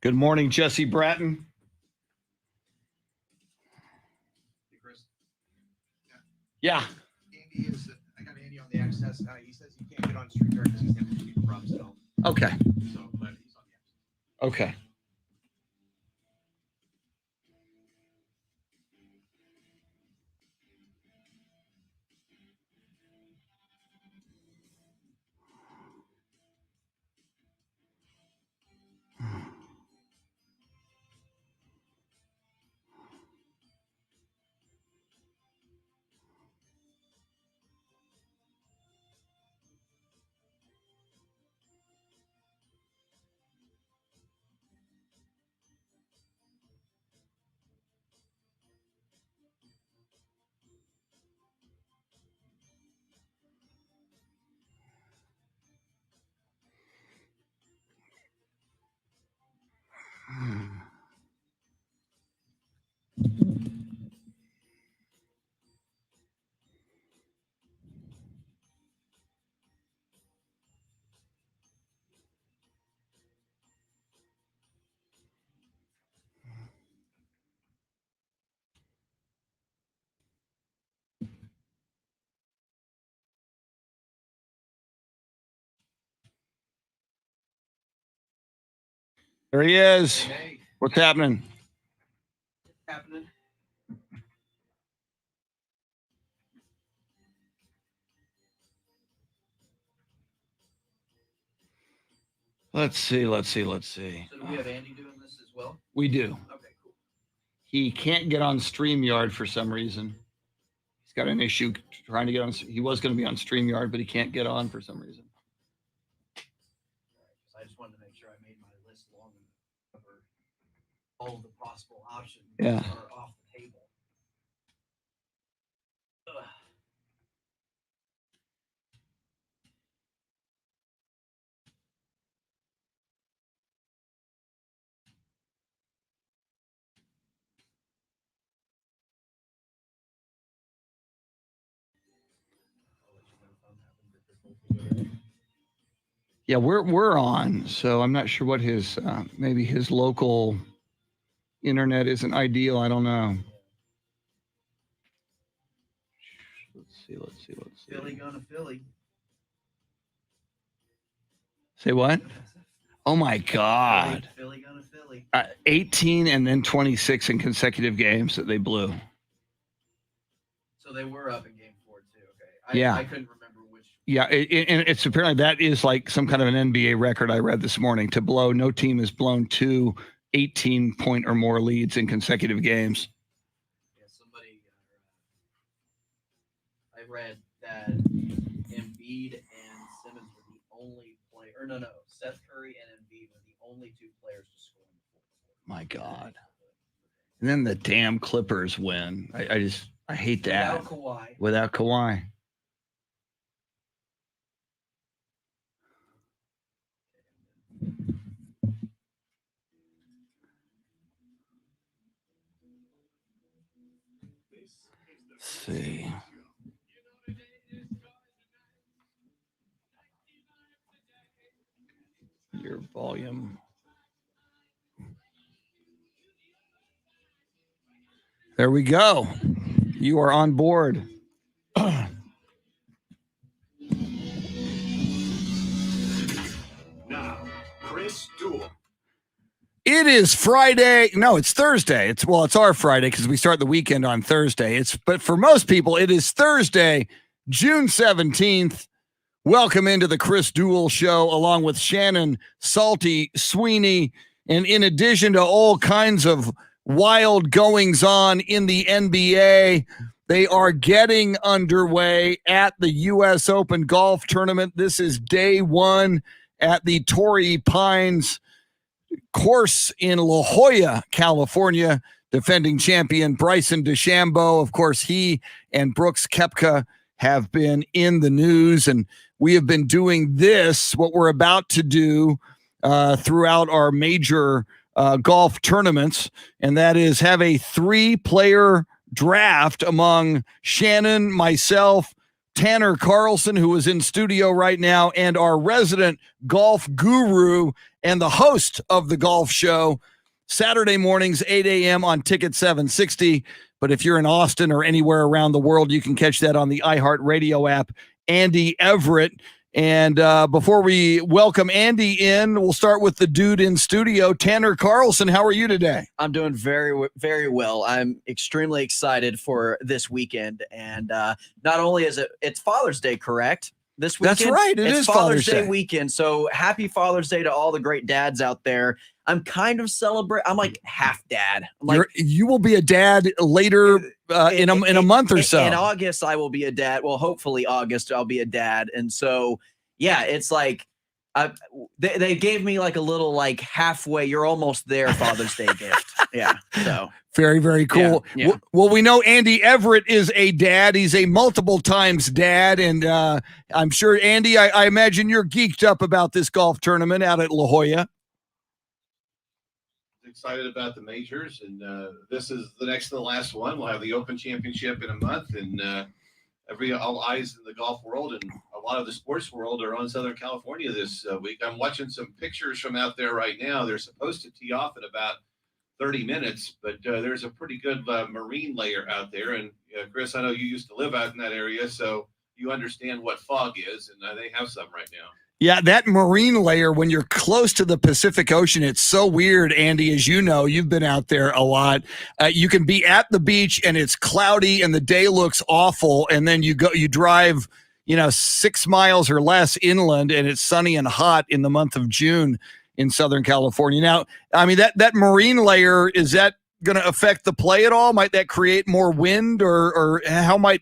Good morning, Jesse Bratton. Hey, Chris. Yeah. I got Andy on the access. He says he can't get on StreamYard because he's having computer problems at home. Okay. So, but he's on the access. Okay. There he is. Hey, What's happening? happening. Let's see. So do we have Andy doing this as well? We do. Okay, cool. He can't get on StreamYard for some reason. He's got an issue trying to get on. He was going to be on StreamYard, but he can't get on for some reason. I just wanted to make sure I made my list long enough to cover all of the possible options Yeah. that are off the table. Ugh. Yeah, we're on. So I'm not sure what his maybe his local internet isn't ideal. I don't know. Let's see. Philly gonna Philly. Say what? Oh my God. Philly gonna Philly. 18 and then 26 in consecutive games that they blew. So they were up in game 4 too. Okay. Yeah. I couldn't remember which. Yeah, and it's apparently that is like some kind of an NBA record I read this morning to blow. No team has blown 2 18-point or more leads in consecutive games. Yeah, somebody. I read that Embiid and Simmons were the only player. Or no, Seth Curry and Embiid were the only 2 players to score in the fourth quarter. My God. And then the damn Clippers win. I hate that. Without Kawhi. Let's see. Your volume. There we go. You are on board. Now, Chris Duel. It is Friday. No, it's Thursday. It's our Friday because we start the weekend on Thursday. But for most people, it is Thursday, June 17th. Welcome into the Chris Duel Show, along with Shannon Salty Sweeney. And in addition to all kinds of wild goings on in the NBA, they are getting underway at the U.S. Open Golf Tournament. This is day 1 at the Torrey Pines course in La Jolla, California. Defending champion Bryson DeChambeau. Of course, he and Brooks Koepka have been in the news, and we have been doing this, what we're about to do throughout our major golf tournaments, and that is have a 3-player draft among Shannon, myself, Tanner Carlson, who is in studio right now, and our resident golf guru, and the host of The Golf Show, Saturday mornings, 8 a.m. on Ticket 760. But if you're in Austin or anywhere around the world, you can catch that on the iHeartRadio app. Andy Everett. And before we welcome Andy in, we'll start with the dude in studio, Tanner Carlson. How are you today? I'm doing very, very well. I'm extremely excited for this weekend. And not only is it's Father's Day, correct? This weekend? That's right. It's Father's Day weekend. So happy Father's Day to all the great dads out there. I'm kind of I'm like half dad. You will be a dad later in a month or so. In August, I will be a dad. Well, hopefully August, I'll be a dad. And so, yeah, it's like they gave me like a little like halfway, you're almost there Father's Day gift. Yeah. So very, very cool. Yeah. Well, we know Andy Everett is a dad. He's a multiple times dad. And I'm sure, Andy, I imagine you're geeked up about this golf tournament out at La Jolla. Excited about the majors, and this is the next to the last one. We'll have the Open Championship in a month, and all eyes in the golf world and a lot of the sports world are on Southern California this week. I'm watching some pictures from out there right now. They're supposed to tee off in about 30 minutes, but there's a pretty good marine layer out there. And Chris, I know you used to live out in that area, so you understand what fog is, and they have some right now. Yeah, that marine layer, when you're close to the Pacific Ocean, it's so weird, Andy, as you know, you've been out there a lot. You can be at the beach and it's cloudy and the day looks awful. And then you drive, 6 miles or less inland and it's sunny and hot in the month of June in Southern California. Now, I mean, that marine layer, is that going to affect the play at all? Might that create more wind or how might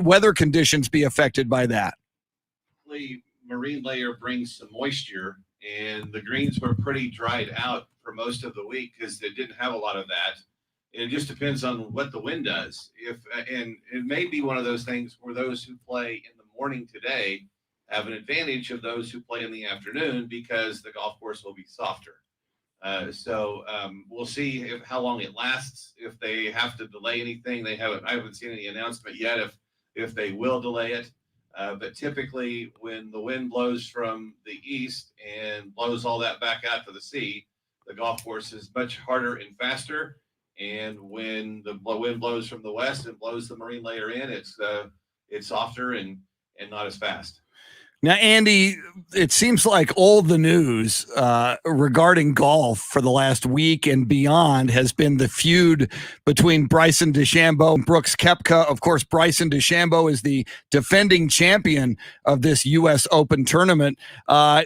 weather conditions be affected by that? Marine layer brings some moisture, and the greens were pretty dried out for most of the week because they didn't have a lot of that. It just depends on what the wind does. And it may be one of those things where those who play in the morning today have an advantage of those who play in the afternoon because the golf course will be softer. So we'll see how long it lasts. If they have to delay anything, I haven't seen any announcement yet if they will delay it. But typically when the wind blows from the east and blows all that back out to the sea, the golf course is much harder and faster. And when the wind blows from the west and blows the marine layer in, it's softer and not as fast. Now, Andy, it seems like all the news regarding golf for the last week and beyond has been the feud between Bryson DeChambeau and Brooks Koepka. Of course, Bryson DeChambeau is the defending champion of this U.S. Open tournament.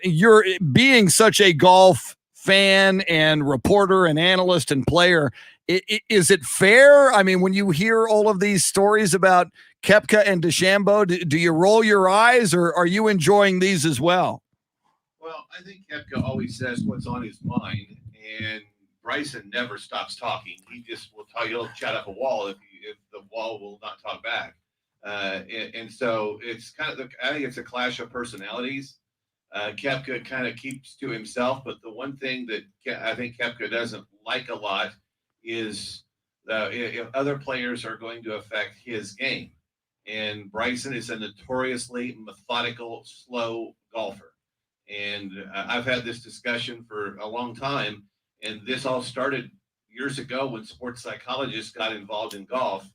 You're being such a golf fan and reporter and analyst and player. Is it fair? I mean, when you hear all of these stories about Koepka and DeChambeau, do you roll your eyes or are you enjoying these as well? Well, I think Koepka always says what's on his mind, and Bryson never stops talking. He just will tell you, he'll chat up a wall if the wall will not talk back. And so it's kind of, I think it's a clash of personalities. Koepka kind of keeps to himself, but the one thing that I think Koepka doesn't like a lot is if other players are going to affect his game. And Bryson is a notoriously methodical, slow golfer. And I've had this discussion for a long time. And this all started years ago when sports psychologists got involved in golf,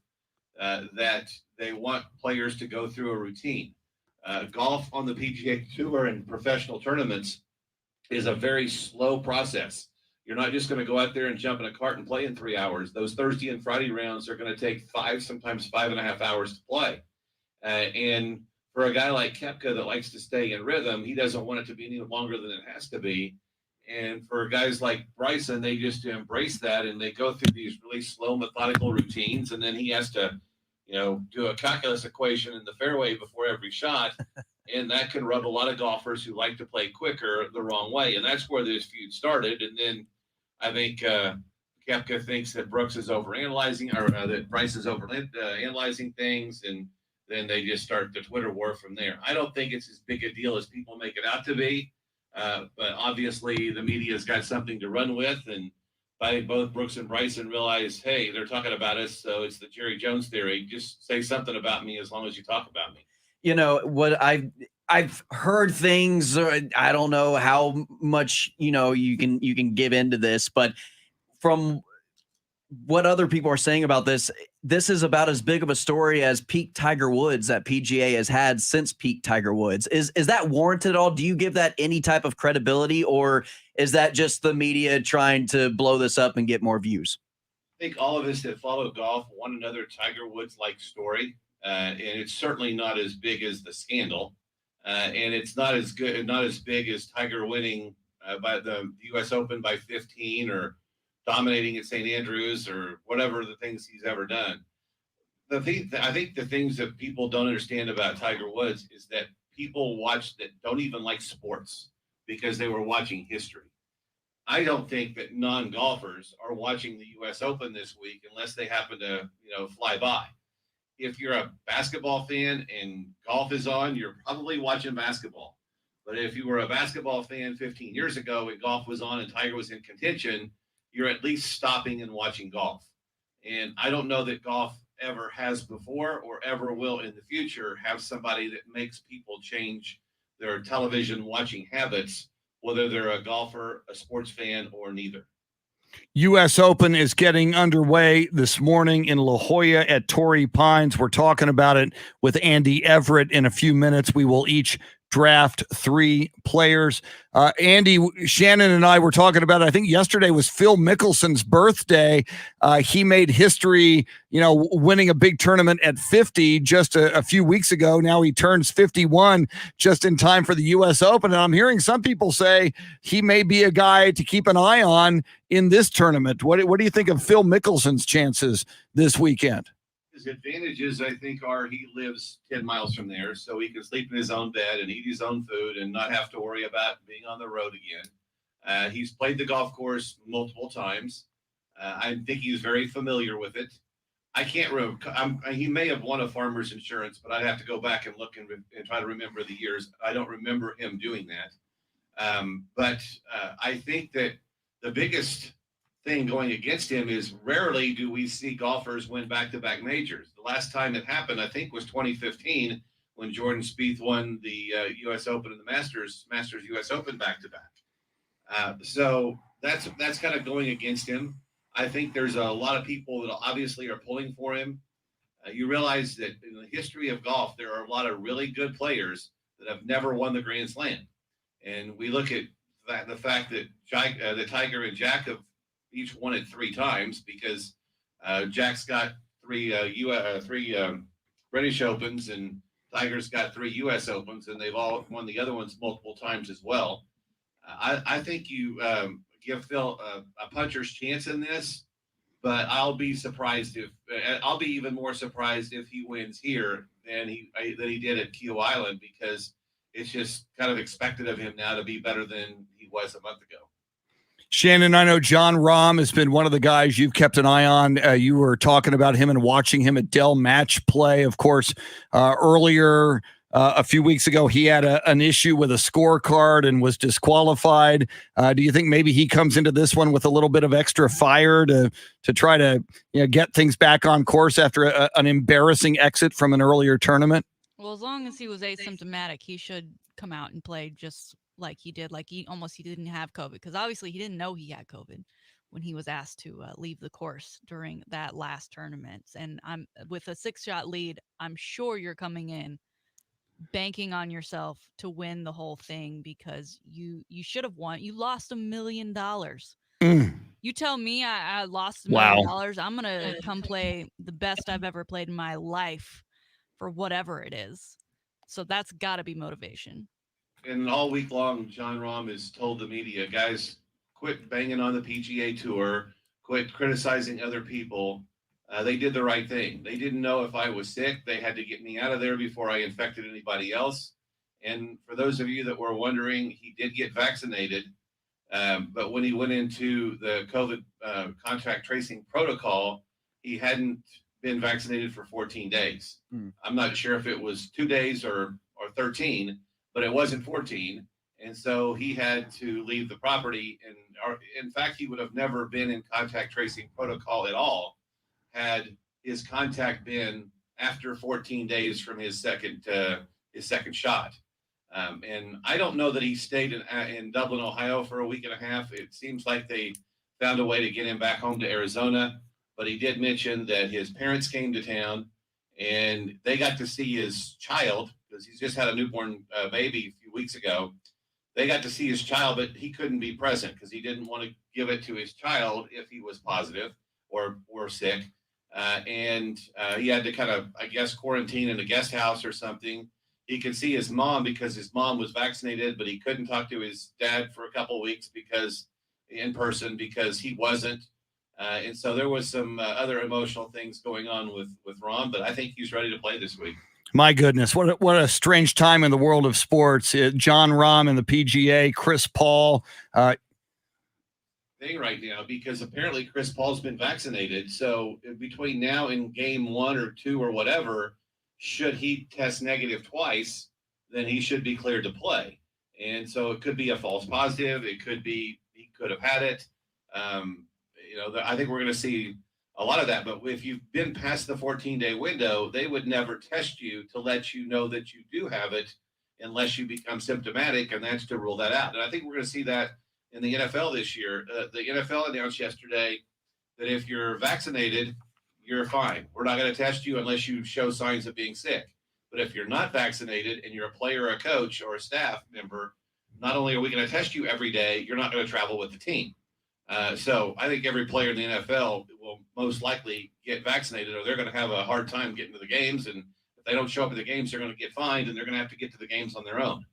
that they want players to go through a routine. Golf on the PGA Tour and professional tournaments is a very slow process. You're not just going to go out there and jump in a cart and play in 3 hours. Those Thursday and Friday rounds are going to take 5, sometimes 5.5 hours to play. And for a guy like Koepka that likes to stay in rhythm, he doesn't want it to be any longer than it has to be. And for guys like Bryson, they just embrace that and they go through these really slow, methodical routines. And then he has to, do a calculus equation in the fairway before every shot. And that can rub a lot of golfers who like to play quicker the wrong way. And that's where this feud started. And then I think Koepka thinks that Brooks is overanalyzing, or that Bryce is analyzing things, and then they just start the Twitter war from there. I don't think it's as big a deal as people make it out to be, but obviously the media's got something to run with, and I think both Brooks and Bryson realize, hey, they're talking about us, so it's the Jerry Jones theory. Just say something about me as long as you talk about me. I've heard things. I don't know how much you can give into this, but from what other people are saying about this, this is about as big of a story as peak Tiger Woods that PGA has had since peak Tiger Woods. Is that warranted at all? Do you give that any type of credibility, or is that just the media trying to blow this up and get more views? I think all of us that follow golf want another Tiger Woods like story, and it's certainly not as big as the scandal, and it's not as good, not as big as Tiger winning by the U.S. Open by 15 or dominating at St. Andrews or whatever the things he's ever done. I think the things that people don't understand about Tiger Woods is that people watch that don't even like sports because they were watching history. I don't think that non-golfers are watching the U.S. Open this week unless they happen to, fly by. If you're a basketball fan and golf is on, you're probably watching basketball. But if you were a basketball fan 15 years ago and golf was on and Tiger was in contention, you're at least stopping and watching golf. And I don't know that golf ever has before or ever will in the future have somebody that makes people change their television watching habits, whether they're a golfer, a sports fan, or neither. U.S. Open is getting underway this morning in La Jolla at Torrey Pines. We're talking about it with Andy Everett in a few minutes. We will each draft 3 players. Andy, Shannon and I were talking about it. I think yesterday was Phil Mickelson's birthday. He made history, winning a big tournament at 50 just a few weeks ago. Now he turns 51 just in time for the U.S. Open. And I'm hearing some people say he may be a guy to keep an eye on in this tournament. What do you think of Phil Mickelson's chances this weekend? His advantages, I think, are he lives 10 miles from there, so he can sleep in his own bed and eat his own food and not have to worry about being on the road again. He's played the golf course multiple times. I think he's very familiar with it. I can't remember. He may have won a Farmer's Insurance, but I'd have to go back and look and try to remember the years. I don't remember him doing that. But I think that the biggest thing going against him is rarely do we see golfers win back-to-back majors. The last time it happened, I think, was 2015 when Jordan Spieth won the U.S. Open and the Masters U.S. Open back-to-back. So that's kind of going against him. I think there's a lot of people that obviously are pulling for him. You realize that in the history of golf, there are a lot of really good players that have never won the Grand Slam. And we look at the fact that the Tiger and Jack have each won it 3 times because Jack's got 3 British Opens and Tiger's got 3 U.S. Opens, and they've all won the other ones multiple times as well. I think you give Phil a puncher's chance in this, but I'll be even more surprised if he wins here than he did at Keel Island, because it's just kind of expected of him now to be better than he was a month ago. Shannon, I know John Rahm has been one of the guys you've kept an eye on. You were talking about him and watching him at Dell Match Play. Of course, earlier a few weeks ago, he had an issue with a scorecard and was disqualified. Do you think maybe he comes into this one with a little bit of extra fire to try to get things back on course after an embarrassing exit from an earlier tournament? Well, as long as he was asymptomatic, he should come out and play just like he did, like he didn't have COVID, because obviously he didn't know he had COVID when he was asked to leave the course during that last tournament. And I'm with a 6-shot lead. I'm sure you're coming in banking on yourself to win the whole thing, because you should have won. You lost $1 million. You tell me I lost $1 million. I'm gonna come play the best I've ever played in my life for whatever it is. So that's got to be motivation. And all week long, John Rahm has told the media, guys, quit banging on the PGA Tour, quit criticizing other people. They did the right thing. They didn't know if I was sick. They had to get me out of there before I infected anybody else. And for those of you that were wondering, he did get vaccinated. But when he went into the COVID contact tracing protocol, he hadn't been vaccinated for 14 days. I'm not sure if it was 2 days or 13, but it wasn't 14. And so he had to leave the property. And in fact, he would have never been in contact tracing protocol at all had his contact been after 14 days from his second shot. And I don't know that he stayed in Dublin, Ohio for a week and a half. It seems like they found a way to get him back home to Arizona, but he did mention that his parents came to town and they got to see his child because he's just had a newborn baby a few weeks ago. They got to see his child, but he couldn't be present because he didn't want to give it to his child if he was positive or sick. And he had to kind of, I guess, quarantine in a guest house or something. He could see his mom because his mom was vaccinated, but he couldn't talk to his dad for a couple of weeks in person because he wasn't. And so there was some other emotional things going on with Ron, but I think he's ready to play this week. My goodness, what a strange time in the world of sports. John Rahm and the PGA, Chris Paul. Thing right now because apparently Chris Paul's been vaccinated. So between now and game 1 or 2 or whatever, should he test negative twice, then he should be cleared to play. And so it could be a false positive. It could be he could have had it. I think we're going to see a lot of that. But if you've been past the 14-day window, they would never test you to let you know that you do have it unless you become symptomatic, and that's to rule that out. And I think we're going to see that in the NFL this year. The NFL announced yesterday that if you're vaccinated, you're fine. We're not going to test you unless you show signs of being sick. But if you're not vaccinated and you're a player, a coach, or a staff member, not only are we going to test you every day, you're not going to travel with the team. So I think every player in the NFL will most likely get vaccinated or they're going to have a hard time getting to the games. And if they don't show up at the games, they're going to get fined and they're going to have to get to the games on their own.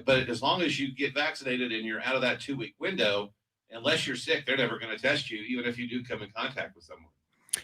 But as long as you get vaccinated and you're out of that 2-week window, unless you're sick, they're never going to test you, even if you do come in contact with someone.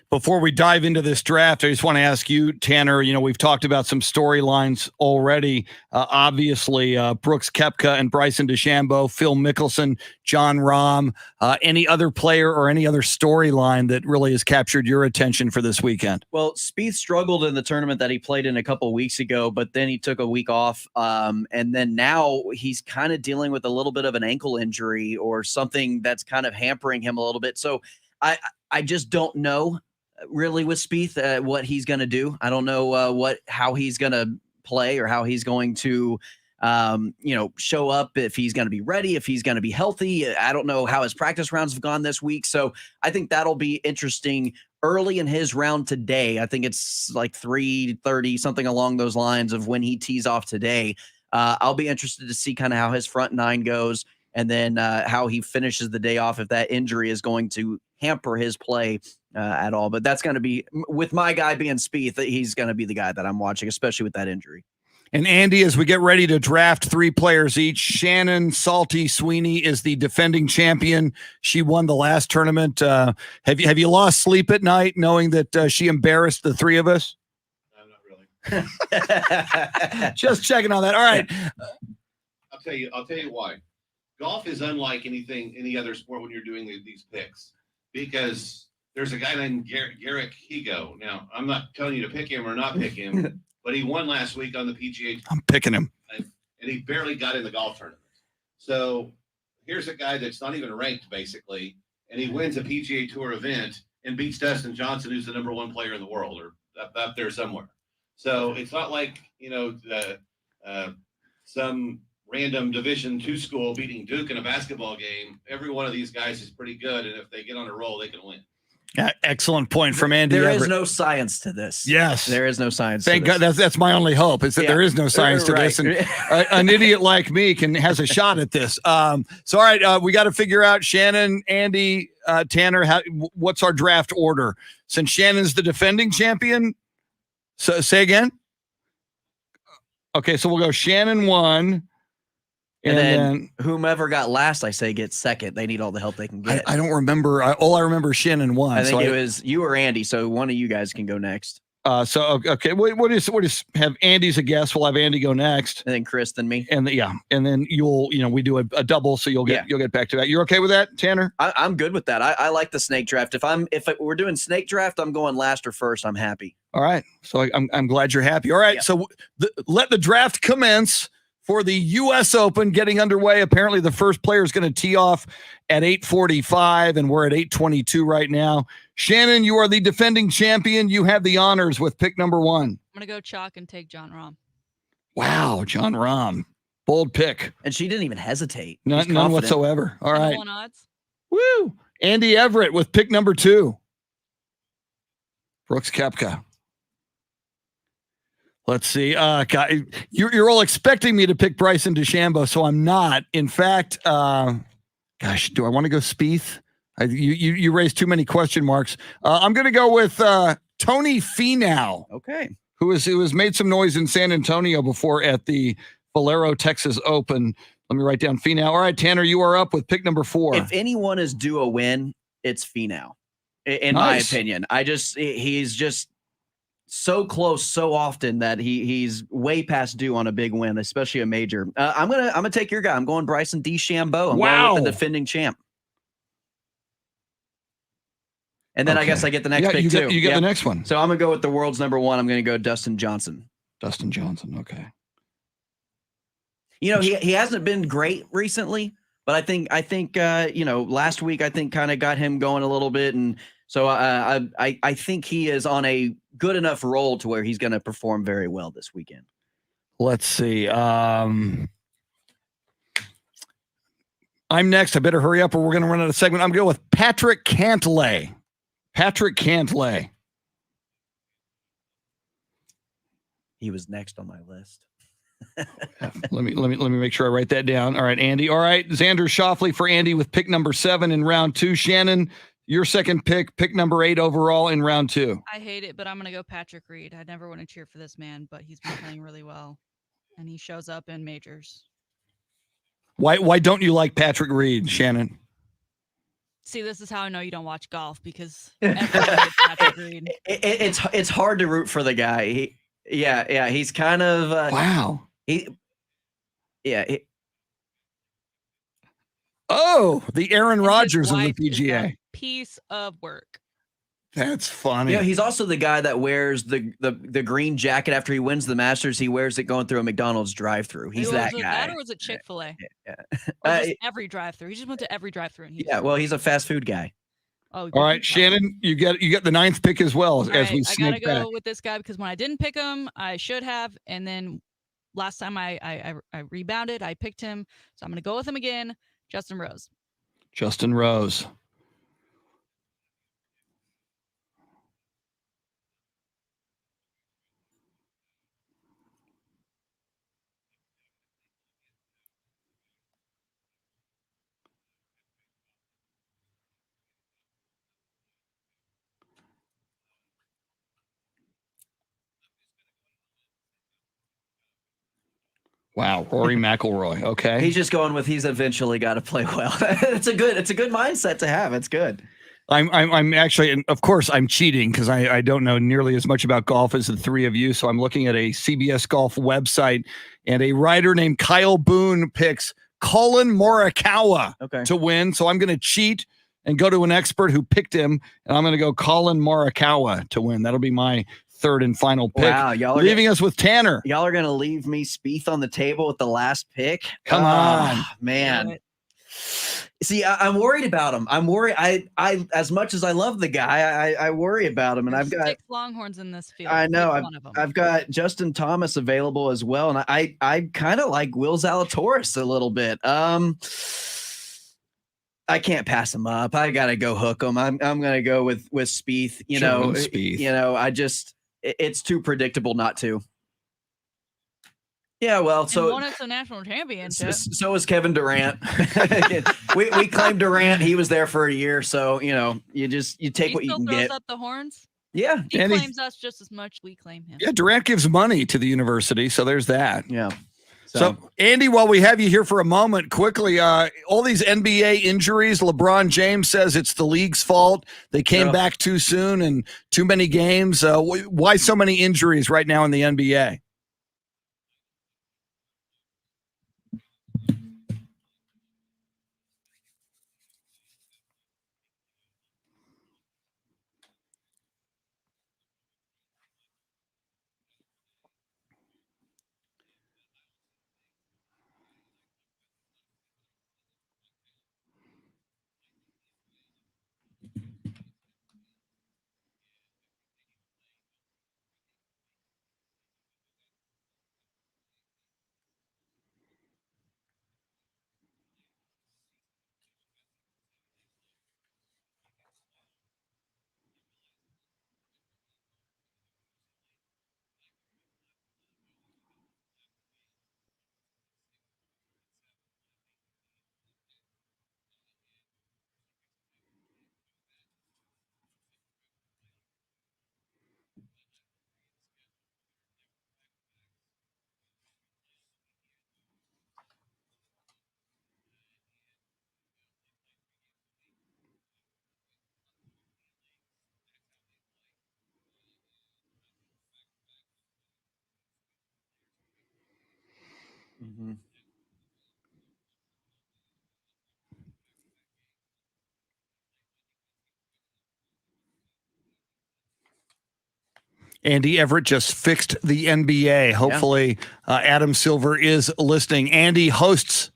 Before we dive into this draft, I just want to ask you, Tanner, we've talked about some storylines already. Obviously, Brooks Koepka and Bryson DeChambeau, Phil Mickelson, John Rahm, any other player or any other storyline that really has captured your attention for this weekend? Well, Spieth struggled in the tournament that he played in a couple of weeks ago, but then he took a week off. And then now he's kind of dealing with a little bit of an ankle injury or something that's kind of hampering him a little bit. So I just don't know really with Spieth what he's going to do. I don't know how he's going to play or how he's going to show up, if he's going to be ready, if he's going to be healthy. I don't know how his practice rounds have gone this week. So I think that'll be interesting early in his round today. I think it's like 3:30, something along those lines of when he tees off today. I'll be interested to see kind of how his front nine goes and then how he finishes the day off if that injury is going to hamper his play at all. But that's going to be, with my guy being Spieth, he's going to be the guy that I'm watching, especially with that injury. And Andy, as we get ready to draft 3 players each, Shannon Salty Sweeney is the defending champion. She won the last tournament. Have you lost sleep at night knowing that she embarrassed the 3 of us? No, not really. Just checking on that. All right. I'll tell you why. Golf is unlike any other sport when you're doing these picks, because there's a guy named Garrick Higo. Now, I'm not telling you to pick him or not pick him, but he won last week on the PGA. I'm picking him. And he barely got in the golf tournament. So here's a guy that's not even ranked, basically, and he wins a PGA Tour event and beats Dustin Johnson, who's the #1 player in the world, or up there somewhere. So it's not like, some random Division II school beating Duke in a basketball game. Every one of these guys is pretty good, and if they get on a roll, they can win. Excellent point from Andy. There is no science to this. Yes. There is no science. Thank God. That's my only hope, is that there is no science to this. And an idiot like me has a shot at this. So, all right, we got to figure out, Shannon, Andy, Tanner, what's our draft order? Since Shannon's the defending champion, so say again. Okay, so we'll go Shannon 1. And then whomever got last, I say, gets second. They need all the help they can get. I don't remember. All I remember is Shannon 1. I think it was you or Andy. So one of you guys can go next. Okay. What is have Andy's a guess? We'll have Andy go next, and then Chris, then me, and then we do a double, so you'll get back to that. You're okay with that, Tanner? I'm good with that. I like the snake draft. If we're doing snake draft, I'm going last or first. I'm happy. All right. So I'm glad you're happy. All right. Yeah. So let the draft commence for the U.S. Open getting underway. Apparently the first player is going to tee off at 8:45, and we're at 8:22 right now. Shannon, you are the defending champion. You have the honors with pick number 1. I'm going to go chalk and take John Rahm. Wow, John Rahm. Bold pick. And she didn't even hesitate. None She's confident. whatsoever. All right. 10-1 odds. Woo. Andy Everett with pick number 2. Brooks Koepka. Let's see. God, you're all expecting me to pick Bryson DeChambeau, so I'm not. In fact, gosh, do I want to go Spieth? You raised too many question marks. I'm going to go with Tony Finau. Okay. Who has made some noise in San Antonio before at the Valero Texas Open. Let me write down Finau. All right, Tanner, you are up with pick number 4. If anyone is due a win, it's Finau, in my opinion. He's just so close so often that he's way past due on a big win, especially a major. I'm gonna take your guy. I'm going Bryson DeChambeau. I'm going with the defending champ. And then I guess I get the next pick too. You get the next one. So I'm gonna go with the world's number 1. I'm gonna go Dustin Johnson. Dustin Johnson. Okay. You know, he hasn't been great recently, but I think last week I think kind of got him going a little bit, and so I think he is on a good enough roll to where he's going to perform very well this weekend. Let's see. I'm next. I better hurry up, or we're going to run out of segment. I'm going to go with Patrick Cantlay. Patrick Cantlay. He was next on my list. Let me make sure I write that down. All right, Andy. All right, Xander Schauffele for Andy with pick number 7 in round 2. Shannon, your second pick number 8 overall in round 2. I hate it, but I'm going to go Patrick Reed. I never want to cheer for this man, but he's been playing really well, and he shows up in majors. Why don't you like Patrick Reed, Shannon? See, this is how I know you don't watch golf, because everyone hates Patrick Reed. It's hard to root for the guy. He's kind of wow. The Aaron Rodgers of the PGA. Piece of work. That's funny. Yeah, he's also the guy that wears the green jacket after he wins the Masters. He wears it going through a McDonald's drive-through. He's that guy. That or was it Chick-fil-A? Yeah. Or just every drive-through. He just went to every drive-through. Well, he's a fast food guy. Oh, all right, Shannon, you get the 9th pick as well. I gotta go with this guy because when I didn't pick him, I should have, and then last time I rebounded, I picked him, so I'm gonna go with him again. Justin Rose. Justin Rose. Wow, Rory McIlroy. Okay, he's just going with he's eventually got to play well. it's a good mindset to have. It's good. I'm actually, and of course, I'm cheating because I don't know nearly as much about golf as the three of you. So I'm looking at a CBS Golf website, and a writer named Kyle Boone picks Colin Morikawa to win. So I'm going to cheat and go to an expert who picked him, and I'm going to go Colin Morikawa to win. That'll be my third and final pick. Wow, y'all are leaving us with Tanner. Y'all are going to leave me Spieth on the table with the last pick? Come on, man. See, I'm worried about him. I'm worried. I as much as I love the guy, I worry about him. And There's I've got 6 Longhorns in this field. I know. I've got Justin Thomas available as well, and I kind of like Will Zalatoris a little bit. I can't pass him up. I gotta go hook him. I'm gonna go with Spieth. Spieth. It's too predictable not to. Yeah, well, so won us a national championship. So is Kevin Durant. we claimed Durant. He was there for a year, so you take what you can get. He still throws up the horns. Yeah, he claims us just as much we claim him. Yeah, Durant gives money to the university, so there's that. Yeah. So, Andy, while we have you here for a moment, quickly, all these NBA injuries, LeBron James says it's the league's fault. They came back too soon and too many games. Why so many injuries right now in the NBA? Mhm. Andy Everett just fixed the NBA. Hopefully, Adam Silver is listening. Andy hosts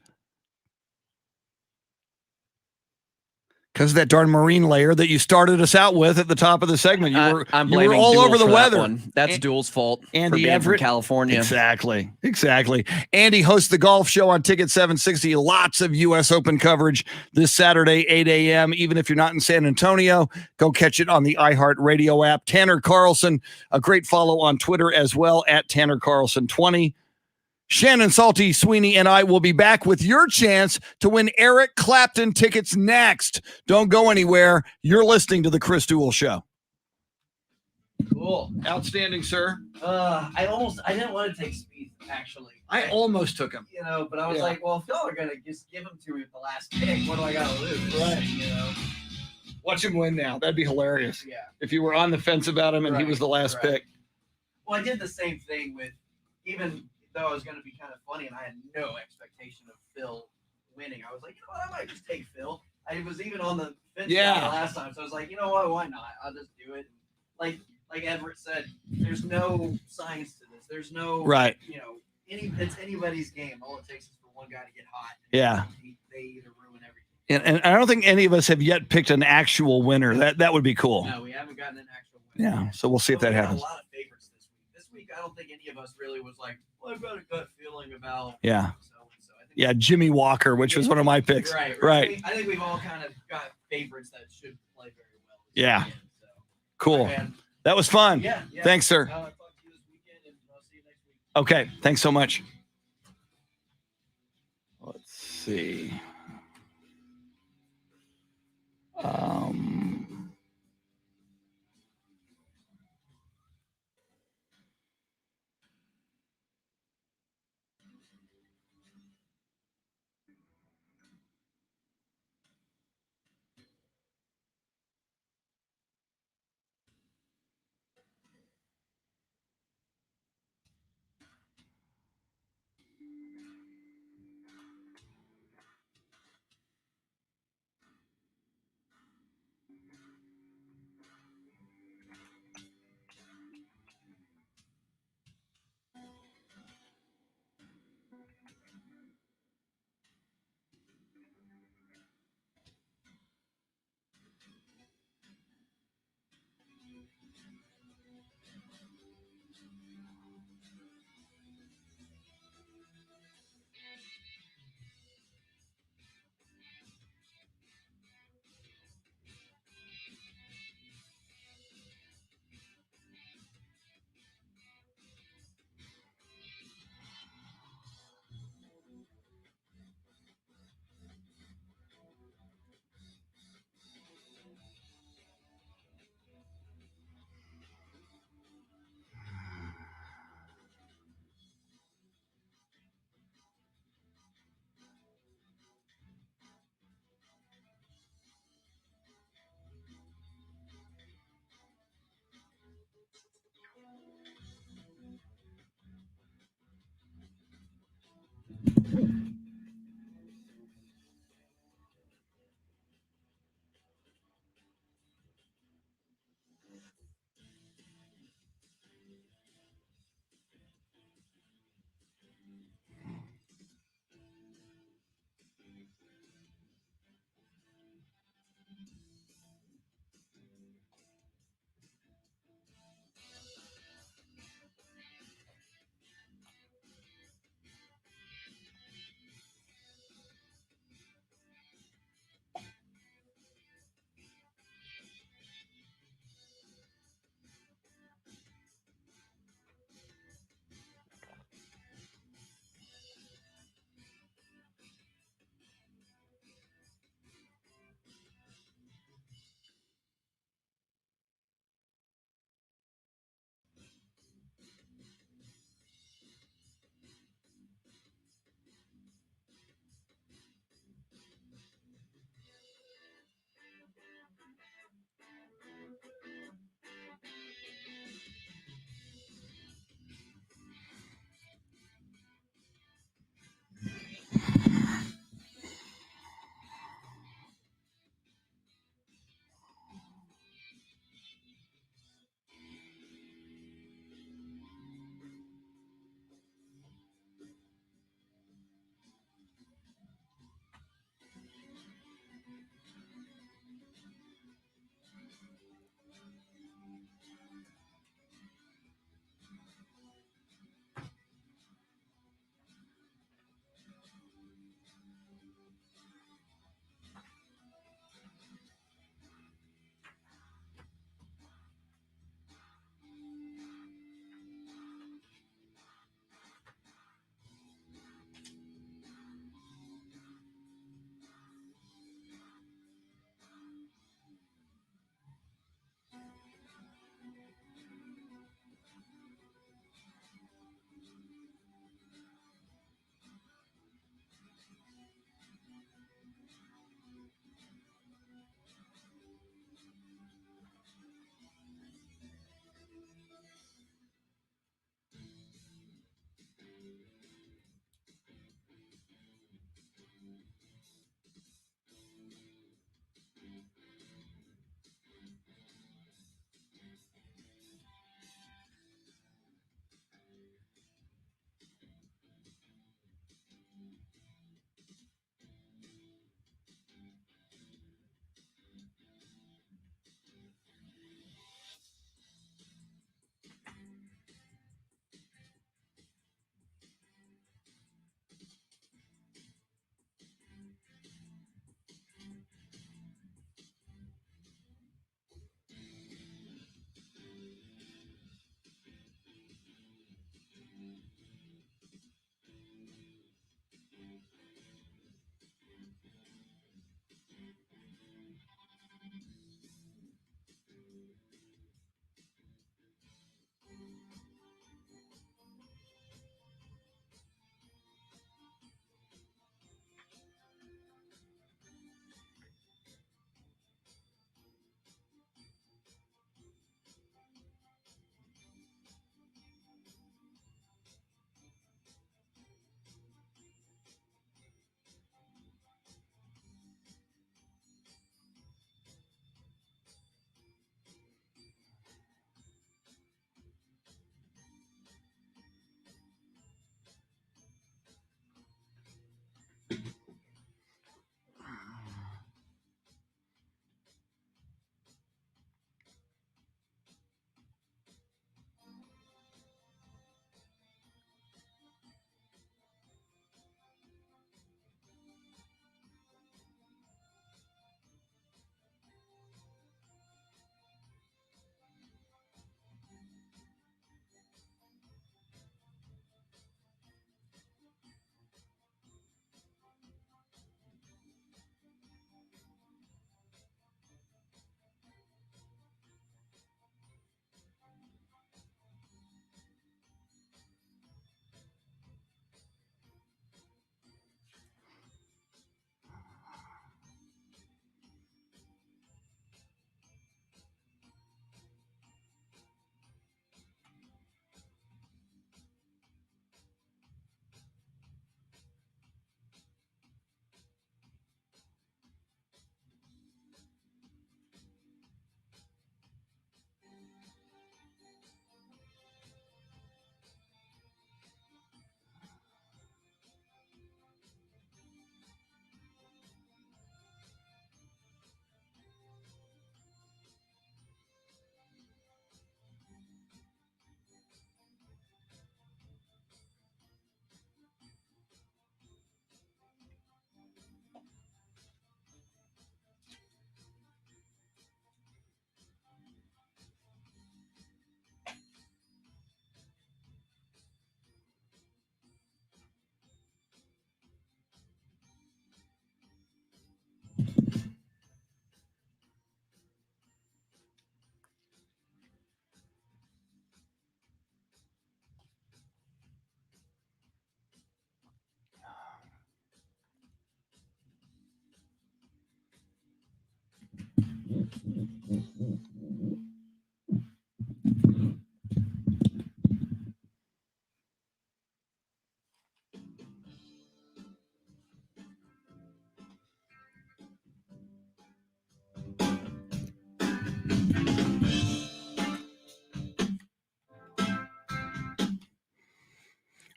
because of that darn marine layer that you started us out with at the top of the segment. You were I'm you were blaming all Duel over the for that weather. one. That's Duel's fault for Andy being Everett, from California. Exactly. Andy hosts the golf show on Ticket 760. Lots of U.S. Open coverage this Saturday, 8 a.m. Even if you're not in San Antonio, go catch it on the iHeartRadio app. Tanner Carlson, a great follow on Twitter as well, at Tanner Carlson 20. Shannon Salty, Sweeney, and I will be back with your chance to win Eric Clapton tickets next. Don't go anywhere. You're listening to The Chris Duel Show. Cool. Outstanding, sir. I didn't want to take Spieth, actually. I almost took him. But I was like, well, if y'all are going to just give him to me at the last pick, what do I got to lose? Right. Watch him win now. That'd be hilarious. Yeah. If you were on the fence about him and he was the last pick. Well, I did the same thing with, even though it was going to be kind of funny and I had no expectation of Phil winning, I was like, you know what, I might just take Phil. I was even on the fence last time, so I was like, you know what, why not? I'll just do it. Like Everett said, there's no science to this. There's no, it's anybody's game. All it takes is for one guy to get hot. Yeah. They either ruin everything. And I don't think any of us have yet picked an actual winner. That would be cool. No, we haven't gotten an actual winner. Yeah, so we'll see if that happens. A lot of favorites this week. This week, I don't think any of us really was like, well, I've got a gut feeling about Yeah. so-and-so. Yeah, Jimmy Walker, which was one of my picks. Right. I think we've all kind of got favorites that should play very well. Yeah. Weekend, so. Cool. Right, man. That was fun. Yeah. Thanks, sir. I'll talk to you this weekend, and I'll see you next week. Okay. Thanks so much. Let's see.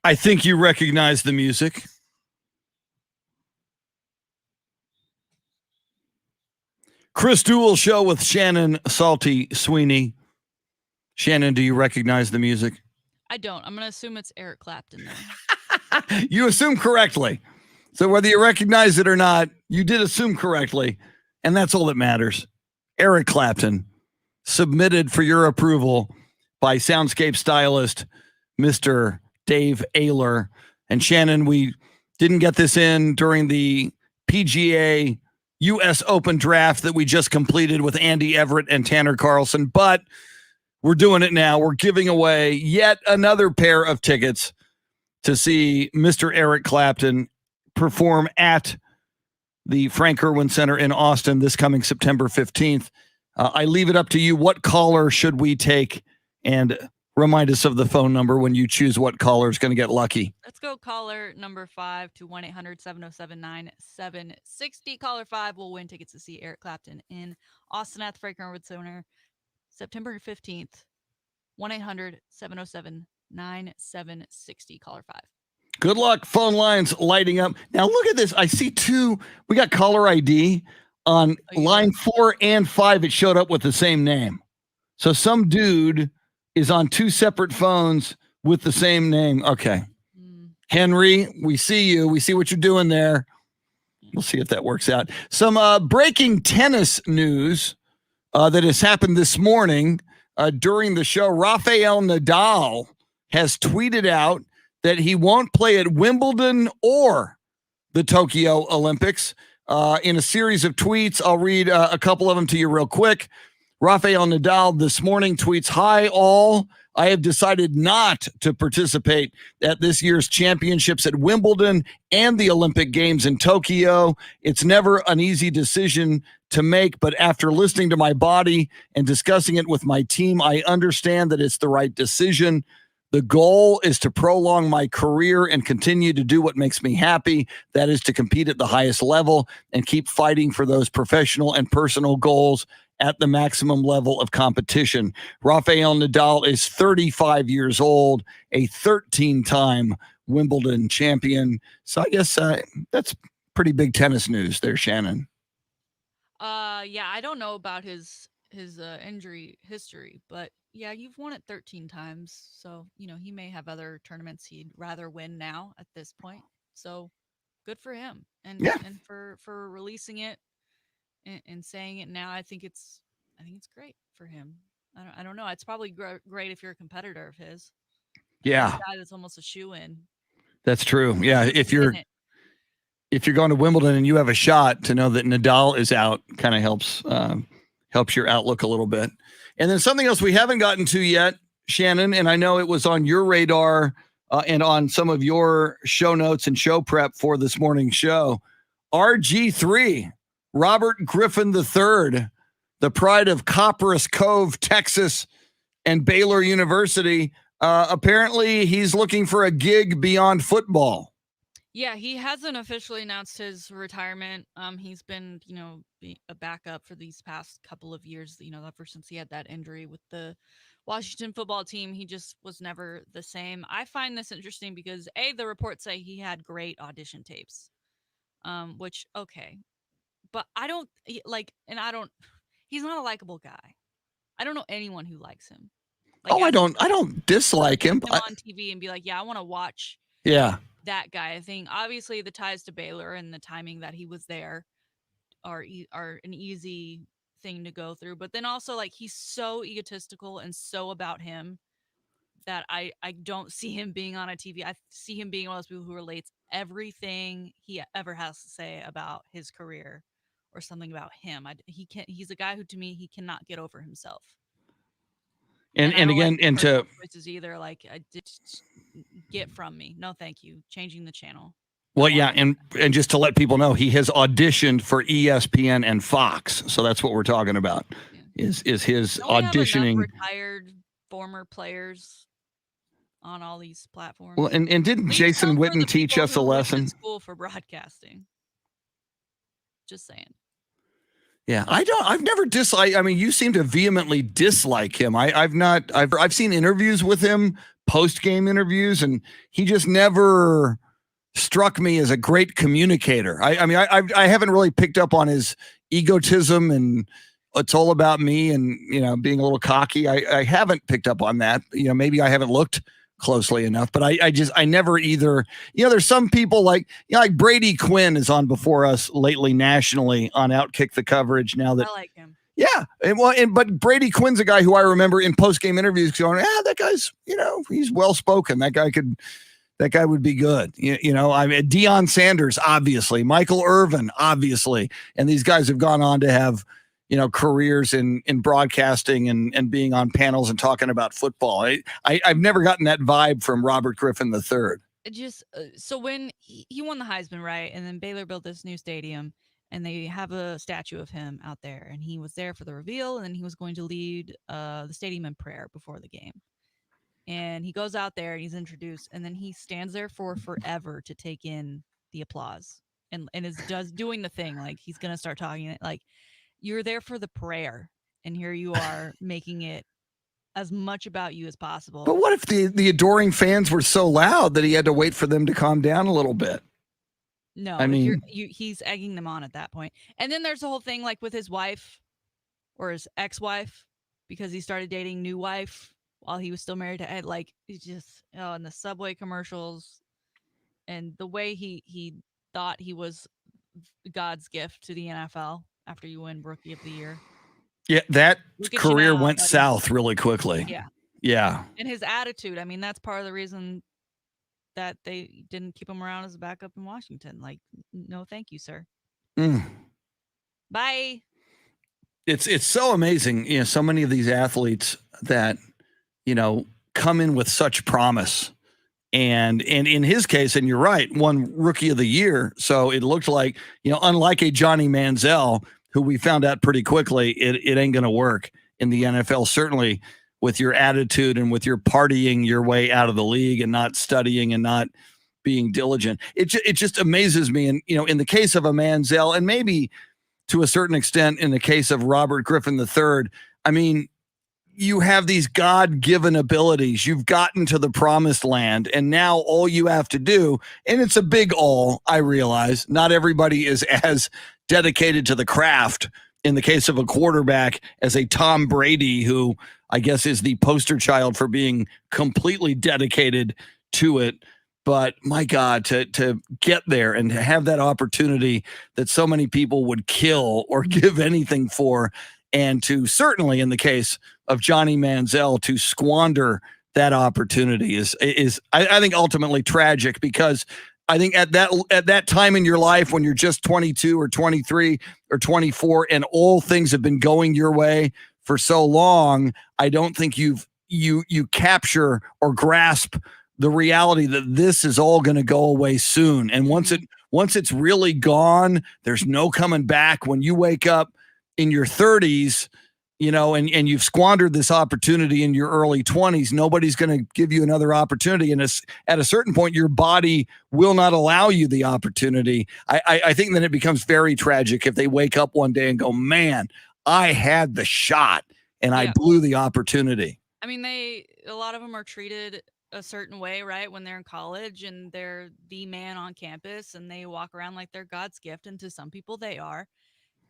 I think you recognize the music. Chris Duel show with Shannon Salty Sweeney. Shannon, do you recognize the music? I don't. I'm going to assume it's Eric Clapton, though. You assume correctly. So whether you recognize it or not, you did assume correctly. And that's all that matters. Eric Clapton, submitted for your approval by soundscape stylist Mr. Dave Ayler. And Shannon, we didn't get this in during the PGA U.S. Open draft that we just completed with Andy Everett and Tanner Carlson, but we're doing it now. We're giving away yet another pair of tickets to see Mr. Eric Clapton perform at the Frank Irwin Center in Austin this coming September 15th. I leave it up to you. What caller should we take? And remind us of the phone number when you choose what caller is going to get lucky. Let's go caller number 5 to 1-800-707-9760. Caller 5 will win tickets to see Eric Clapton in Austin at the Frank Irwin Center September 15th. 1-800-707-9760. Caller 5. Good luck. Phone lines lighting up. Now look at this. I see two. We got caller ID on line 4 and 5. It showed up with the same name. So some dude is on two separate phones with the same name. Okay. Henry, we see you. We see what you're doing there. We'll see if that works out. Some breaking tennis news that has happened this morning during the show. Rafael Nadal has tweeted out that he won't play at Wimbledon or the Tokyo Olympics. In a series of tweets, I'll read a couple of them to you real quick. Rafael Nadal this morning tweets, "Hi all, I have decided not to participate at this year's championships at Wimbledon and the Olympic Games in Tokyo. It's never an easy decision to make, but after listening to my body and discussing it with my team, I understand that it's the right decision. The goal is to prolong my career and continue to do what makes me happy. That is to compete at the highest level and keep fighting for those professional and personal goals at the maximum level of competition." Rafael Nadal is 35 years old, a 13-time Wimbledon champion. So I guess that's pretty big tennis news there, Shannon. Yeah, I don't know about his injury history, but yeah, you've won it 13 times. So, he may have other tournaments he'd rather win now at this point. So good for him. And for releasing it and saying it now, I think it's great for him. I don't know. It's probably great if you're a competitor of his. Yeah. A guy that's almost a shoe-in. That's true. Yeah, if you're going to Wimbledon and you have a shot, to know that Nadal is out kind of helps your outlook a little bit. And then something else we haven't gotten to yet, Shannon, and I know it was on your radar and on some of your show notes and show prep for this morning's show. RG3, Robert Griffin III, the pride of Copperas Cove, Texas, and Baylor University. Apparently, he's looking for a gig beyond football. Yeah, he hasn't officially announced his retirement. He's been, a backup for these past couple of years, ever since he had that injury with the Washington football team. He just was never the same. I find this interesting because the reports say he had great audition tapes, which, okay. But he's not a likable guy. I don't know anyone who likes him. I don't dislike him. On TV and be like, yeah, I want to watch. Yeah. That guy. I think obviously the ties to Baylor and the timing that he was there are an easy thing to go through. But then also, he's so egotistical and so about him that I don't see him being on a TV. I see him being one of those people who relates everything he ever has to say about his career or something about him. He's a guy who, to me, he cannot get over himself. And again, into choices either, just get from me. No, thank you. Changing the channel. Well, yeah, and just to let people know, he has auditioned for ESPN and Fox, so that's what we're talking about. Yeah. Is his auditioning? Retired former players on all these platforms. Well, and didn't Jason Witten teach us a lesson? School for broadcasting. Just saying. Yeah, I've never disliked. I mean, you seem to vehemently dislike him. I've seen interviews with him post-game interviews, and he just never struck me as a great communicator. I mean, I haven't really picked up on his egotism and it's all about me and, being a little cocky. I haven't picked up on that. Maybe I haven't looked closely enough, but I never either. There's some people like Brady Quinn is on before us lately nationally on Outkick the Coverage now that I like him. Yeah. But Brady Quinn's a guy who I remember in post-game interviews going, that guy's, he's well-spoken. That guy would be good. I mean, Deion Sanders, obviously, Michael Irvin, obviously. And these guys have gone on to have, careers in broadcasting and being on panels and talking about football. I've never gotten that vibe from Robert Griffin III. So when he won the Heisman, right? And then Baylor built this new stadium and they have a statue of him out there, and he was there for the reveal, and then he was going to lead the stadium in prayer before the game. And he goes out there and he's introduced, and then he stands there for forever to take in the applause and is doing the thing. Like he's going to start talking. Like, you're there for the prayer, and here you are making it as much about you as possible. But what if the adoring fans were so loud that he had to wait for them to calm down a little bit? No, I mean, he's egging them on at that point. And then there's the whole thing like with his wife or his ex-wife, because he started dating new wife while he was still married to Ed. Like, it's just, and the Subway commercials and the way he thought he was God's gift to the NFL after you win Rookie of the Year. Yeah, that Look at career you now, went buddy. south really quickly. Yeah. Yeah. And his attitude, I mean, that's part of the reason that they didn't keep him around as a backup in Washington. Like, no, thank you, sir. Bye. It's so amazing, so many of these athletes that, come in with such promise. And in his case, and you're right, won Rookie of the Year. So it looked like, unlike a Johnny Manziel, who we found out pretty quickly, it ain't going to work in the NFL, certainly with your attitude and with your partying your way out of the league and not studying and not being diligent. It just amazes me. And, in the case of a Manziel, and maybe to a certain extent in the case of Robert Griffin III, I mean, you have these God-given abilities. You've gotten to the promised land, and now all you have to do, and it's a big all, I realize, not everybody is as dedicated to the craft in the case of a quarterback as a Tom Brady, who I guess is the poster child for being completely dedicated to it. But my God, to get there and to have that opportunity that so many people would kill or give anything for, and to certainly in the case of Johnny Manziel to squander that opportunity is I think ultimately tragic, because I think at that time in your life when you're just 22 or 23 or 24 and all things have been going your way for so long, I don't think you capture or grasp the reality that this is all going to go away soon. And once it's really gone, there's no coming back. When you wake up in your 30s, and you've squandered this opportunity in your early 20s, nobody's going to give you another opportunity. And at a certain point, your body will not allow you the opportunity. I think that it becomes very tragic if they wake up one day and go, man, I had the shot and I blew the opportunity. I mean, a lot of them are treated a certain way, right? When they're in college and they're the man on campus and they walk around like they're God's gift. And to some people they are.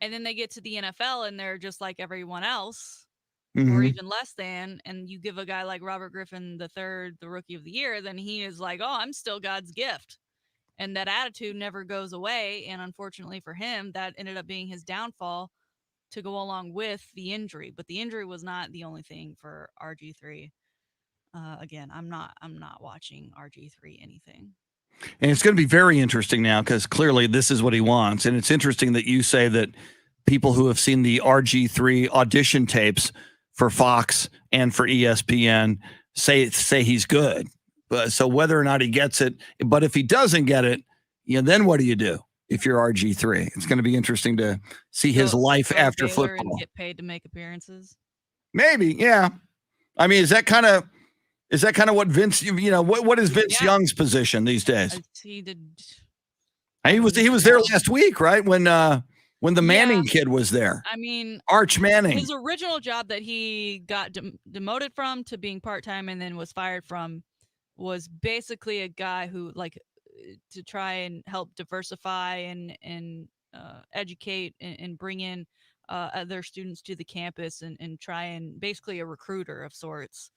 And then they get to the NFL and they're just like everyone else, or even less than. And you give a guy like Robert Griffin III, the Rookie of the Year, then he is like, oh, I'm still God's gift. And that attitude never goes away. And unfortunately for him, that ended up being his downfall to go along with the injury. But the injury was not the only thing for RG3. Again, I'm not watching RG3 anything. And it's going to be very interesting now, because clearly this is what he wants. And it's interesting that you say that people who have seen the RG3 audition tapes for Fox and for ESPN say he's good. So whether or not he gets it, but if he doesn't get it, then what do you do if you're RG3? It's going to be interesting to see his life after Baylor football. And get paid to make appearances. Maybe, yeah. I mean, is that kind of what Vince? What is Vince Young's position these days? He did. He was there last week, right? When when the Manning Yeah. kid was there. I mean, Arch Manning. his original job that he got demoted from to being part-time and then was fired from was basically a guy who to try and help diversify and educate and bring in other students to the campus and try and basically a recruiter of sorts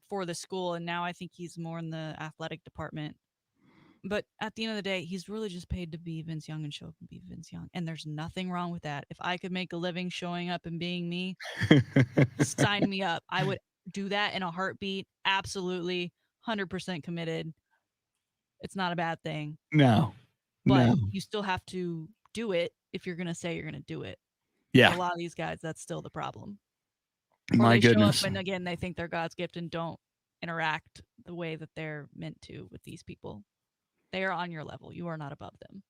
for the school. And now I think he's more in the athletic department. But at the end of the day, he's really just paid to be Vince Young and show up and be Vince Young. And there's nothing wrong with that. If I could make a living showing up and being me, sign me up. I would do that in a heartbeat. Absolutely. 100% committed. It's not a bad thing. No. But No. you still have to do it if you're going to say you're going to do it. Yeah. For a lot of these guys, that's still the problem. My they goodness. show up and again, they think they're God's gift and don't interact the way that they're meant to with these people. They are on your level. You are not above them.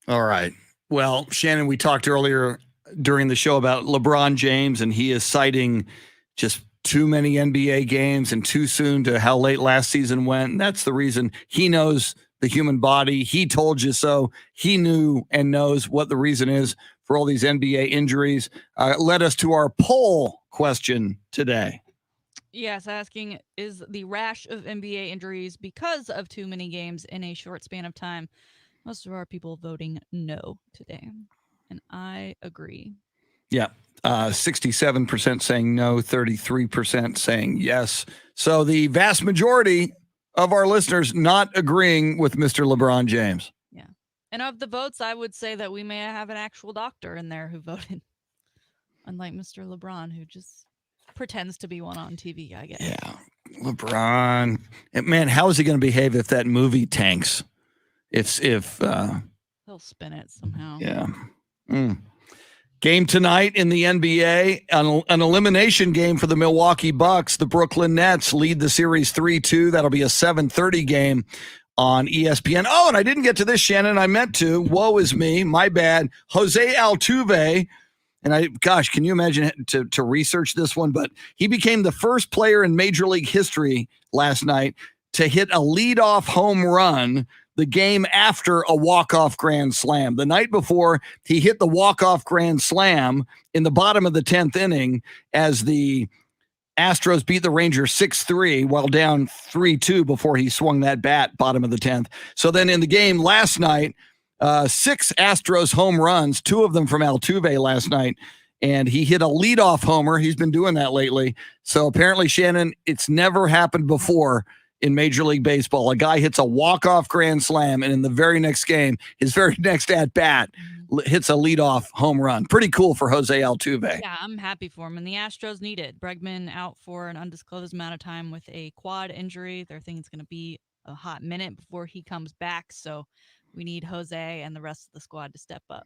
All right. Well, Shannon, we talked earlier during the show about LeBron James, and he is citing just too many NBA games and too soon to how late last season went. And that's the reason. He knows the human body. He told you so. He knew and knows what the reason is for all these NBA injuries. Led us to our poll question today. Yes, asking, is the rash of NBA injuries because of too many games in a short span of time? Most of our people voting no today. And I agree. Yeah. 67% saying no, 33% saying yes. So the vast majority of our listeners not agreeing with Mr. LeBron James. Yeah. And of the votes, I would say that we may have an actual doctor in there who voted. Unlike Mr. LeBron, who just pretends to be one on TV, I guess. Yeah. LeBron. Man, how is he going to behave if that movie tanks? If He'll spin it somehow. Yeah. Game tonight in the NBA, an elimination game for the Milwaukee Bucks. The Brooklyn Nets lead the series 3-2. That'll be a 7:30 game on ESPN. Oh, and I didn't get to this, Shannon. I meant to. Woe is me. My bad. Jose Altuve. And can you imagine to research this one? But he became the first player in Major League history last night to hit a leadoff home run the game after a walk-off grand slam. The night before, he hit the walk-off grand slam in the bottom of the 10th inning as the Astros beat the Rangers 6-3 while down 3-2 before he swung that bat bottom of the 10th. So then in the game last night, 6 Astros home runs, 2 of them from Altuve last night, and he hit a leadoff homer. He's been doing that lately. So apparently, Shannon, it's never happened before in Major League Baseball. A guy hits a walk-off grand slam, and in the very next game, his very next at-bat, hits a leadoff home run. Pretty cool for Jose Altuve. Yeah, I'm happy for him. And the Astros need it. Bregman out for an undisclosed amount of time with a quad injury. They're thinking it's going to be a hot minute before he comes back. So we need Jose and the rest of the squad to step up.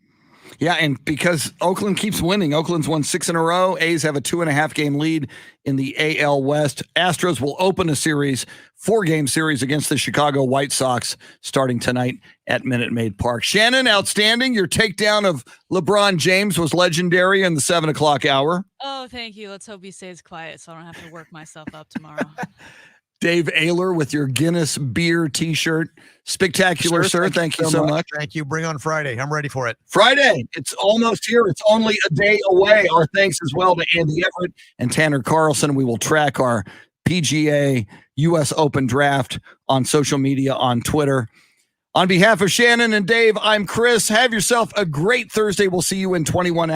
Yeah, and because Oakland keeps winning. Oakland's won 6 in a row. A's have a 2.5-game lead in the AL West. Astros will open a 4-game series against the Chicago White Sox starting tonight at Minute Maid Park. Shannon, outstanding. Your takedown of LeBron James was legendary in the 7 o'clock hour. Oh, thank you. Let's hope he stays quiet so I don't have to work myself up tomorrow. Dave Ayler with your Guinness beer t-shirt. Spectacular, sir. Thank you so much. Thank you. Bring on Friday. I'm ready for it. Friday. It's almost here. It's only a day away. Our thanks as well to Andy Everett and Tanner Carlson. We will track our PGA U.S. Open draft on social media, on Twitter. On behalf of Shannon and Dave, I'm Chris. Have yourself a great Thursday. We'll see you in 21 hours.